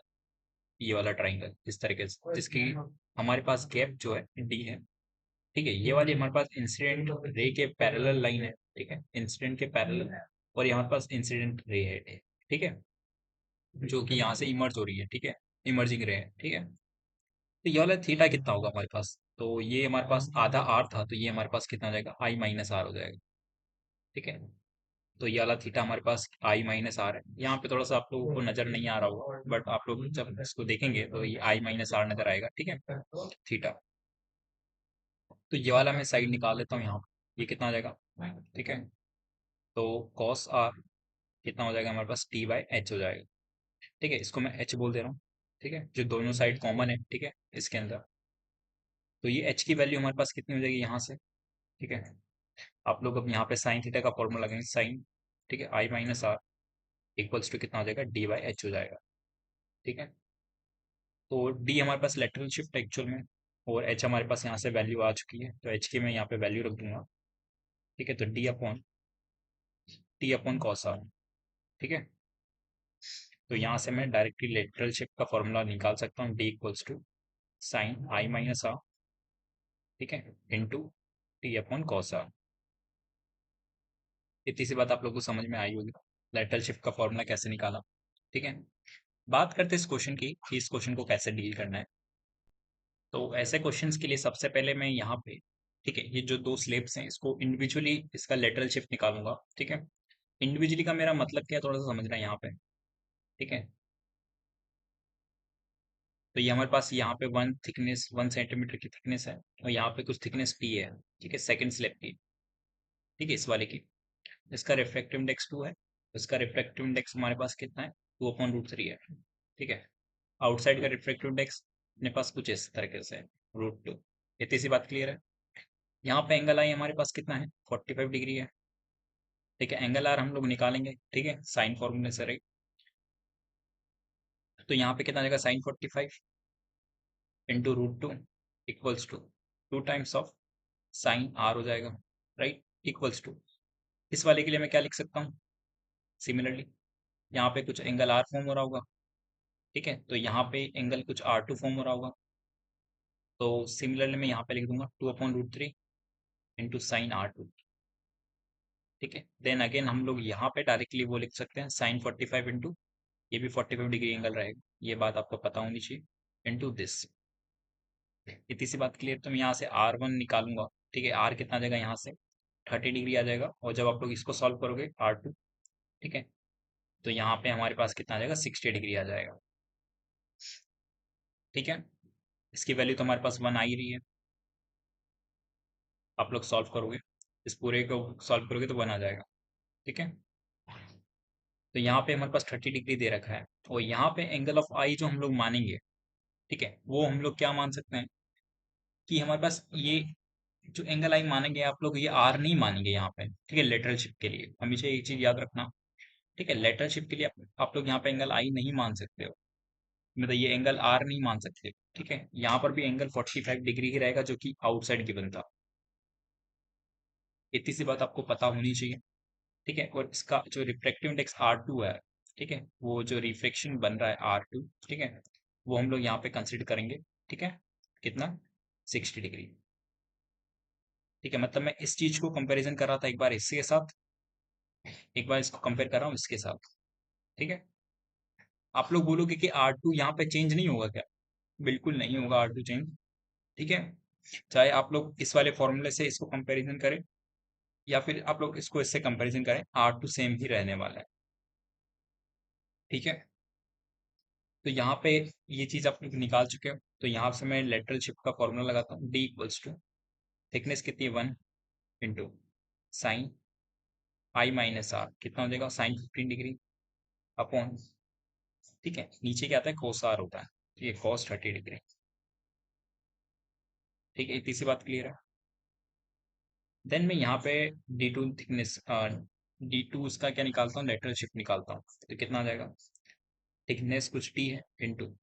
ये वाला ट्राइंगल इस तरीके से, जिसकी हमारे पास गैप जो है डी है। ठीक है, ये वाली हमारे पास इंसिडेंट रे के पैरेलल लाइन है। ठीक है, इंसिडेंट के पैरेलल, और ये हमारे पास इंसिडेंट रे है। ठीक है, जो कि यहाँ से इमर्ज हो रही है। ठीक है, इमर्जिंग रे है। ठीक है, तो ये वाला थीटा कितना होगा हमारे पास, तो ये हमारे पास आधा आर था, तो ये हमारे पास कितना हो जाएगा, आई माइनस आर हो जाएगा। ठीक है, तो ये वाला थीटा हमारे पास आई माइनस आर है। यहाँ पे थोड़ा सा आप लोगों को नजर नहीं आ रहा होगा, बट आप लोग जब इसको देखेंगे तो ये आई माइनस आर नजर आएगा, ठीक है, थीटा। तो ये वाला मैं साइड निकाल लेता हूँ यहाँ पे। ये कितना आ जाएगा, ठीक है। तो कॉस आर कितना हो जाएगा हमारे पास, टी बाई एच हो जाएगा, ठीक है। इसको मैं एच बोल दे रहा हूँ, ठीक है, जो दोनों साइड कॉमन है, ठीक है, इसके अंदर। तो ये एच की वैल्यू हमारे पास कितनी हो जाएगी यहाँ से, ठीक है। आप लोग अब यहाँ पे साइन थीटा का फॉर्मूला लगाएंगे, साइन, ठीक है, आई माइनस आर इक्वल्स टू कितना हो जाएगा, डी बाई एच हो जाएगा, ठीक है। तो डी हमारे पास लेटरल शिफ्ट एक्चुअल में, और एच हमारे पास यहाँ से वैल्यू आ चुकी है, तो एच की मैं यहाँ पे वैल्यू रख दूंगा, ठीक है। तो D upon T upon cos R, ठीक है। तो यहाँ से मैं डायरेक्टली लेटरल शिफ्ट का फॉर्मूला निकाल सकता हूँ, D equals to sine I minus R, ठीक है, into T upon cos R. इतनी सी बात आप लोगों को समझ में आई होगी, लेटरल शिफ्ट का फॉर्मूला कैसे निकाला, ठीक है। बात करते हैं इस क्वेश्चन की कि इस क्वेश्चन को कैसे डील करना है। तो ऐसे क्वेश्चंस के लिए सबसे पहले मैं यहाँ पे, ठीक है, ये जो दो स्लेब्स हैं इसको इंडिविजुअली इसका लेटरल शिफ्ट निकालूंगा, ठीक है। इंडिविजुअली का मेरा मतलब क्या है, थोड़ा सा समझना है यहाँ पे, ठीक है। तो ये हमारे पास यहाँ पे 1 सेंटीमीटर की थिकनेस है, और यहाँ पे कुछ थिकनेस पी है, ठीक है, सेकंड स्लेब की, ठीक है, इस वाले की। इसका रिफ्रैक्टिव इंडेक्स 2 है। इसका रिफ्रैक्टिव इंडेक्स हमारे पास कितना है, 2/√3 है, ठीक है। आउटसाइड का रिफ्रैक्टिव इंडेक्स अपने पास कुछ इस तरीके से है, √2। इतनी सी बात क्लियर है। यहाँ पे एंगल आई हमारे पास कितना है, 45 डिग्री है, ठीक है। एंगल आर हम लोग निकालेंगे, ठीक है, साइन फॉर्मूले से, राइट। तो यहाँ पे कितना आ जाएगा, sine 45 into √2 equals to 2 times of sine R हो जाएगा, राइट, इक्वल्स टू। इस वाले के लिए मैं क्या लिख सकता हूँ, सिमिलरली यहाँ पे कुछ एंगल आर फॉर्म हो रहा होगा, ठीक है। तो यहाँ पे एंगल कुछ R2 फॉर्म हो रहा होगा, तो सिमिलरली मैं यहाँ पे लिख दूंगा 2/√3 इंटू साइन R2, ठीक है। देन अगेन हम लोग यहाँ पे डायरेक्टली वो लिख सकते हैं, साइन 45 इंटू, ये भी 45 डिग्री एंगल रहेगा, ये बात आपको पता होनी चाहिए, इंटू दिस। इतनी सी बात क्लियर। तो मैं यहाँ से R1 निकालूंगा, ठीक है। आर कितना आ जाएगा, यहाँ से 30 डिग्री आ जाएगा, और जब आप लोग इसको सॉल्व करोगे R2, ठीक है, तो यहाँ पे हमारे पास कितना आ जाएगा, 60 डिग्री आ जाएगा, ठीक है। इसकी वैल्यू तो हमारे पास 1 आ ही रही है। आप लोग सॉल्व करोगे, इस पूरे को सॉल्व करोगे तो 1 आ जाएगा, ठीक है। तो यहाँ पे हमारे पास 30 डिग्री दे रखा है, और यहाँ पे एंगल ऑफ आई जो हम लोग मानेंगे, ठीक है, वो हम लोग क्या मान सकते हैं कि हमारे पास ये जो एंगल आई मानेंगे, आप लोग ये आर नहीं मानेंगे यहाँ पे, ठीक है। लेटरल शिफ्ट के लिए हमेशा एक चीज याद रखना, ठीक है। लेटरल शिफ्ट के लिए आप लोग यहाँ पे एंगल आई नहीं मान सकते हो, मतलब ये एंगल आर नहीं मान सकते, ठीक है। यहाँ पर भी एंगल 45 डिग्री ही रहेगा, जो कि आउटसाइड गिवन था। इतनी सी बात आपको पता होनी चाहिए, ठीक है। और इसका जो रिफ्रैक्टिव इंडेक्स R2 है, ठीक है, वो जो रिफ्लेक्शन बन रहा है R2, ठीक है, वो हम लोग यहाँ पे कंसिडर करेंगे, ठीक है। कितना, 60 डिग्री, ठीक है। मतलब मैं इस चीज को कंपैरिजन कर रहा था एक बार इसके साथ, एक बार इसको कंपेयर कर रहा हूँ इसके साथ, ठीक है। आप लोग बोलोगे कि R2 यहाँ पे चेंज नहीं होगा क्या, बिल्कुल नहीं होगा R2 चेंज, ठीक है। चाहे आप लोग इस वाले फॉर्मूले से इसको कंपैरिजन करें, या फिर आप लोग इसको इससे कंपैरिजन करें, R2 सेम ही रहने वाला है, ठीक है। तो यहाँ पे ये चीज आप लोग निकाल चुके हो, तो यहाँ से मैं लेटरल शिफ्ट का फॉर्मूला लगाता हूँ, डी इक्वल्स टू थिकनेस कितनी है, 1 into sine I minus R, कितना हो जाएगा, साइन 15 डिग्री अपॉन, ठीक है, नीचे क्या आता है, कोस आर होता है, तो ये कॉस 30 डिग्री, ठीक है। इतनी सी बात क्लियर है। देन मैं यहाँ पे D2 थिकनेस, D2 उसका क्या निकालता हूँ, लेटरल शिफ्ट निकालता हूँ, तो कितना आ जाएगा, थिकनेस कुछ टी है इंटू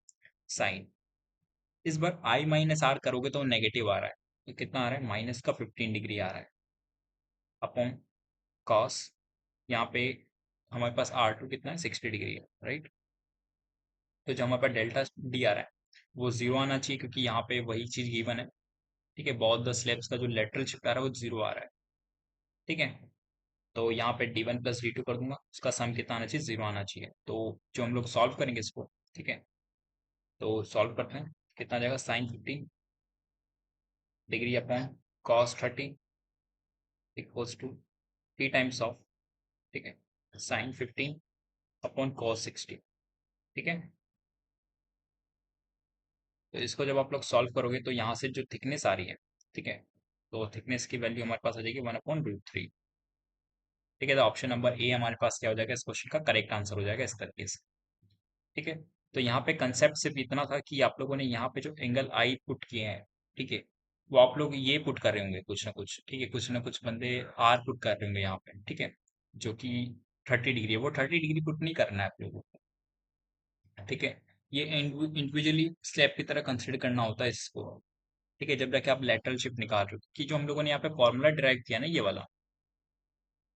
साइन, इस बार आई माइनस आर करोगे तो नेगेटिव आ रहा है, तो कितना आ रहा है, माइनस का 15 डिग्री आ रहा है, अपॉन कॉस, यहाँ पे हमारे पास R2 कितना है, 60 डिग्री है, राइट। तो जो हमारे पास डेल्टा डी आ रहा है वो जीरो आना चाहिए, क्योंकि यहाँ पे वही चीज गिवन है, ठीक है। बहुत द स्लेब्स का जो लेटरल शिफ्ट आ रहा है वो जीरो आ रहा है, ठीक है। तो यहाँ पे D1 + D2 कर दूंगा, उसका सम कितना आना चाहिए, जीरो आना चाहिए। तो जो हम लोग सॉल्व करेंगे इसको, ठीक है, तो सॉल्व करते हैं, कितना आ जाएगा, sine 15 degree upon cos 30 equals to 3 times of ठीक है, साइन 15 अपॉन कॉस 60। ठीक है, तो इसको जब आप लोग सॉल्व करोगे तो यहाँ से जो थिकनेस आ रही है, ठीक है, तो थिकनेस की वैल्यू हमारे पास आ जाएगी 1/√3। ठीक है, तो ऑप्शन नंबर ए हमारे पास क्या हो जाएगा, इस क्वेश्चन का करेक्ट आंसर हो जाएगा इस तरीके से। ठीक है, तो यहाँ पे कंसेप्ट सिर्फ इतना था कि आप लोगों ने यहाँ पे जो एंगल आई पुट किए हैं, ठीक है, वो आप लोग ये पुट कर रहे होंगे कुछ ना कुछ, ठीक है, कुछ ना कुछ बंदे आर पुट कर रहे होंगे यहाँ पे, ठीक है, जो कि 30 डिग्री है, वो 30 डिग्री पुट नहीं करना है आप लोगों को। ठीक है, ये इंडिविजुअली स्लैब की तरह कंसिडर करना होता है इसको। ठीक है, जब जाके आप लेटरल शिफ्ट निकाल रहे हो, कि जो हम लोगों ने यहाँ पे फॉर्मूला डिराइव किया ना ये वाला,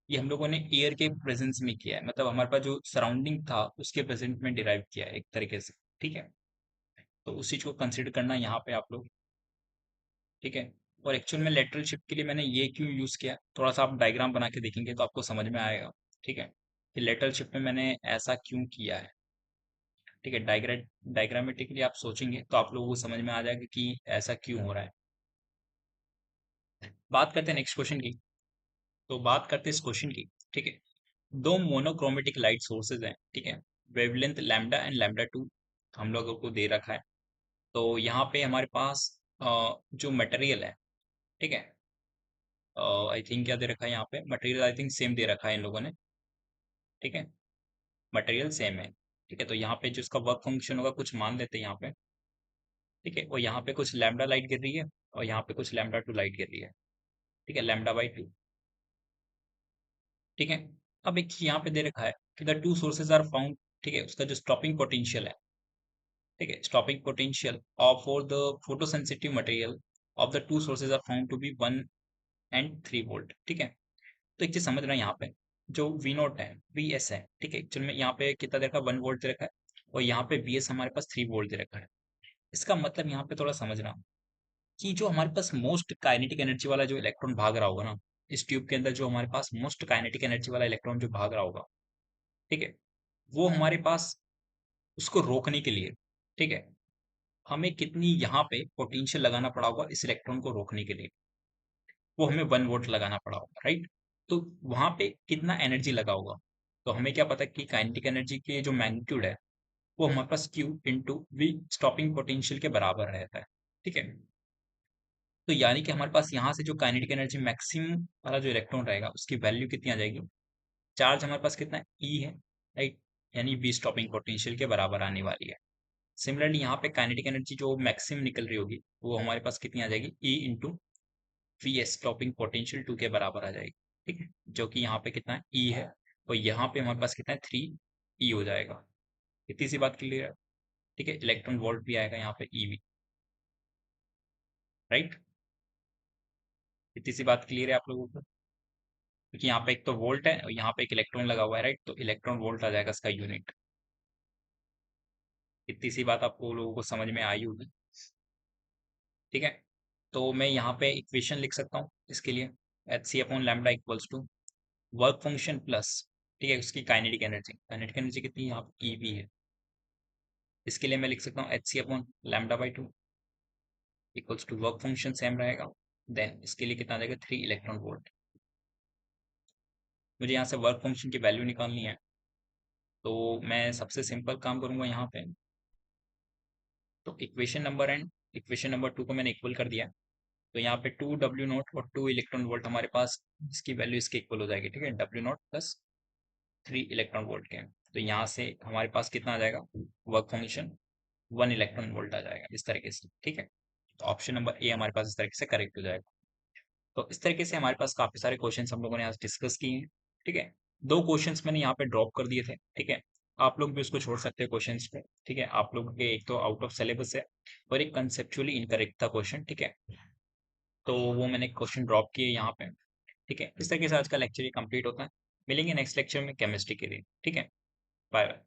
ये हम लोगों ने एयर के प्रेजेंस में किया है, मतलब हमारे पास जो सराउंडिंग था उसके प्रेजेंट में डिराइव किया है एक तरीके से। ठीक है, तो उस चीज को कंसिडर करना यहाँ पे आप लोग। ठीक है, और एक्चुअल में लेटरल शिफ्ट के लिए मैंने ये क्यों यूज किया, थोड़ा सा आप डायग्राम बना के देखेंगे तो आपको समझ में आएगा। ठीक है, कि लेटरल शिफ्ट में मैंने ऐसा क्यों किया है। ठीक है, डायग्रामेटिकली आप सोचेंगे तो आप लोगों को समझ में आ जाएगा कि ऐसा क्यों हो रहा है। बात करते हैं नेक्स्ट क्वेश्चन की। तो बात करते हैं इस क्वेश्चन की। ठीक है, दो मोनोक्रोमेटिक लाइट सोर्सेज हैं, ठीक है, वेवलेंथ लैम्डा एंड लैम्डा 2 हम लोगों को दे रखा है। तो यहाँ पे हमारे पास जो मटेरियल है, ठीक है, आई थिंक क्या दे रखा है यहाँ पे, मटेरियल आई थिंक सेम दे रखा है इन लोगों ने। ठीक है, मटेरियल सेम है। ठीक है, तो यहाँ पे जो इसका वर्क फंक्शन होगा कुछ मान लेते हैं यहाँ पे। ठीक है, और यहाँ पे कुछ लैम्डा लाइट गिर रही है और यहाँ पे कुछ लैम्डा 2 लाइट गिर रही है। ठीक है, लैम्डा/2। ठीक है, अब एक यहाँ पे दे रखा है कि the two sources are found. ठीक है, उसका जो स्टॉपिंग पोटेंशियल है, ठीक है, stopping potential of for the photosensitive material of the two sources are found to be 1 and 3 volt. ठीक है, तो एक चीज समझना है यहाँ पे, जो वी नोट है, वी एस है, ठीक है, एक्चुअल में यहाँ पे कितना दे रखा है, 1 वोल्ट दे रखा है, और यहाँ पे वी एस हमारे पास 3 वोल्ट दे रखा है। इसका मतलब यहाँ पे थोड़ा समझना कि जो हमारे पास मोस्ट काइनेटिक एनर्जी वाला जो इलेक्ट्रॉन भाग रहा होगा ना, इस ट्यूब के अंदर जो हमारे पास मोस्ट काइनेटिक एनर्जी वाला इलेक्ट्रॉन जो भाग रहा होगा, ठीक है, वो हमारे पास उसको रोकने के लिए, ठीक है, हमें कितनी यहाँ पे पोटेंशियल लगाना पड़ा होगा इस इलेक्ट्रॉन को रोकने के लिए, वो हमें 1 वोल्ट लगाना पड़ा होगा, राइट। तो वहां पे कितना एनर्जी लगा होगा, तो हमें क्या पता कि काइनेटिक एनर्जी के जो मैग्नीट्यूड है वो हमारे पास Q into V stopping potential के बराबर रहता है। ठीक है, तो यानी कि हमारे पास यहाँ से जो काइनेटिक एनर्जी मैक्सिमम वाला जो इलेक्ट्रॉन रहेगा उसकी वैल्यू कितनी आ जाएगी, चार्ज हमारे पास कितना है, ई है, राइट, यानी वी स्टॉपिंग पोटेंशियल के बराबर आने वाली है। सिमिलरली यहाँ पे काइनेटिक एनर्जी जो मैक्सिमम निकल रही होगी वो हमारे पास कितनी आ जाएगी, E into V S stopping potential 2 के बराबर आ जाएगी। ठीक है, जो कि यहाँ पे कितना है, ई है, और यहाँ पे हमारे पास कितना है, 3 ई हो जाएगा। इतनी सी बात क्लियर है। ठीक है, इलेक्ट्रॉन वोल्ट भी आएगा यहाँ पे, ई भी, राइट। इतनी सी बात क्लियर है आप लोगों को, क्योंकि यहाँ पे एक तो वोल्ट है और यहाँ पे एक इलेक्ट्रॉन लगा हुआ है, राइट, तो इलेक्ट्रॉन वोल्ट आ जाएगा इसका यूनिट। इतनी सी बात आपको लोगों को समझ में आई होगी। ठीक है, तो मैं यहाँ पे इक्वेशन लिख सकता हूँ इसके लिए, h C upon lambda equals to work function plus, ठीक है, उसकी काइनेटिक एनर्जी कितनी है, यहाँ पे ई भी है। इसके लिए मैं लिख सकता हूँ एच सी अपॉन लैम्डा/2 equals to work function same रहेगा, देन इसके लिए कितना आ जाएगा, 3 इलेक्ट्रॉन वोल्ट। मुझे यहाँ से वर्क फंक्शन की वैल्यू निकालनी है, तो मैं सबसे सिंपल काम करूंगा यहाँ पे। तो इक्वेशन नंबर 2 को मैंने इक्वल कर दिया, तो यहाँ पे 2 W0 और 2 इलेक्ट्रॉन वोल्ट हमारे पास, इसकी वैल्यू इसके इक्वल हो जाएगी। ठीक है, W0 प्लस 3 इलेक्ट्रॉन वोल्ट के, तो यहाँ से हमारे पास कितना आ जाएगा, वर्क फंक्शन 1 इलेक्ट्रॉन वोल्ट आ जाएगा इस तरीके से। ठीक है, तो ऑप्शन नंबर ए हमारे पास इस तरीके से करेक्ट हो जाएगा। तो इस तरीके से हमारे पास काफी सारे क्वेश्चंस हम लोगों ने आज डिस्कस किए हैं। ठीक है, दो क्वेश्चंस मैंने यहाँ पे ड्रॉप कर दिए थे। ठीक है, आप लोग भी उसको छोड़ सकते हैं क्वेश्चंस पे। ठीक है, आप लोग के एक तो आउट ऑफ सिलेबस है और एक कंसेप्चुअली इनकरेक्ट था क्वेश्चन। ठीक है, तो वो मैंने क्वेश्चन ड्रॉप किए यहाँ पे। ठीक है, इस तरीके से आज का लेक्चर ये कंप्लीट होता है। मिलेंगे नेक्स्ट लेक्चर में केमिस्ट्री के लिए। ठीक है, बाय बाय।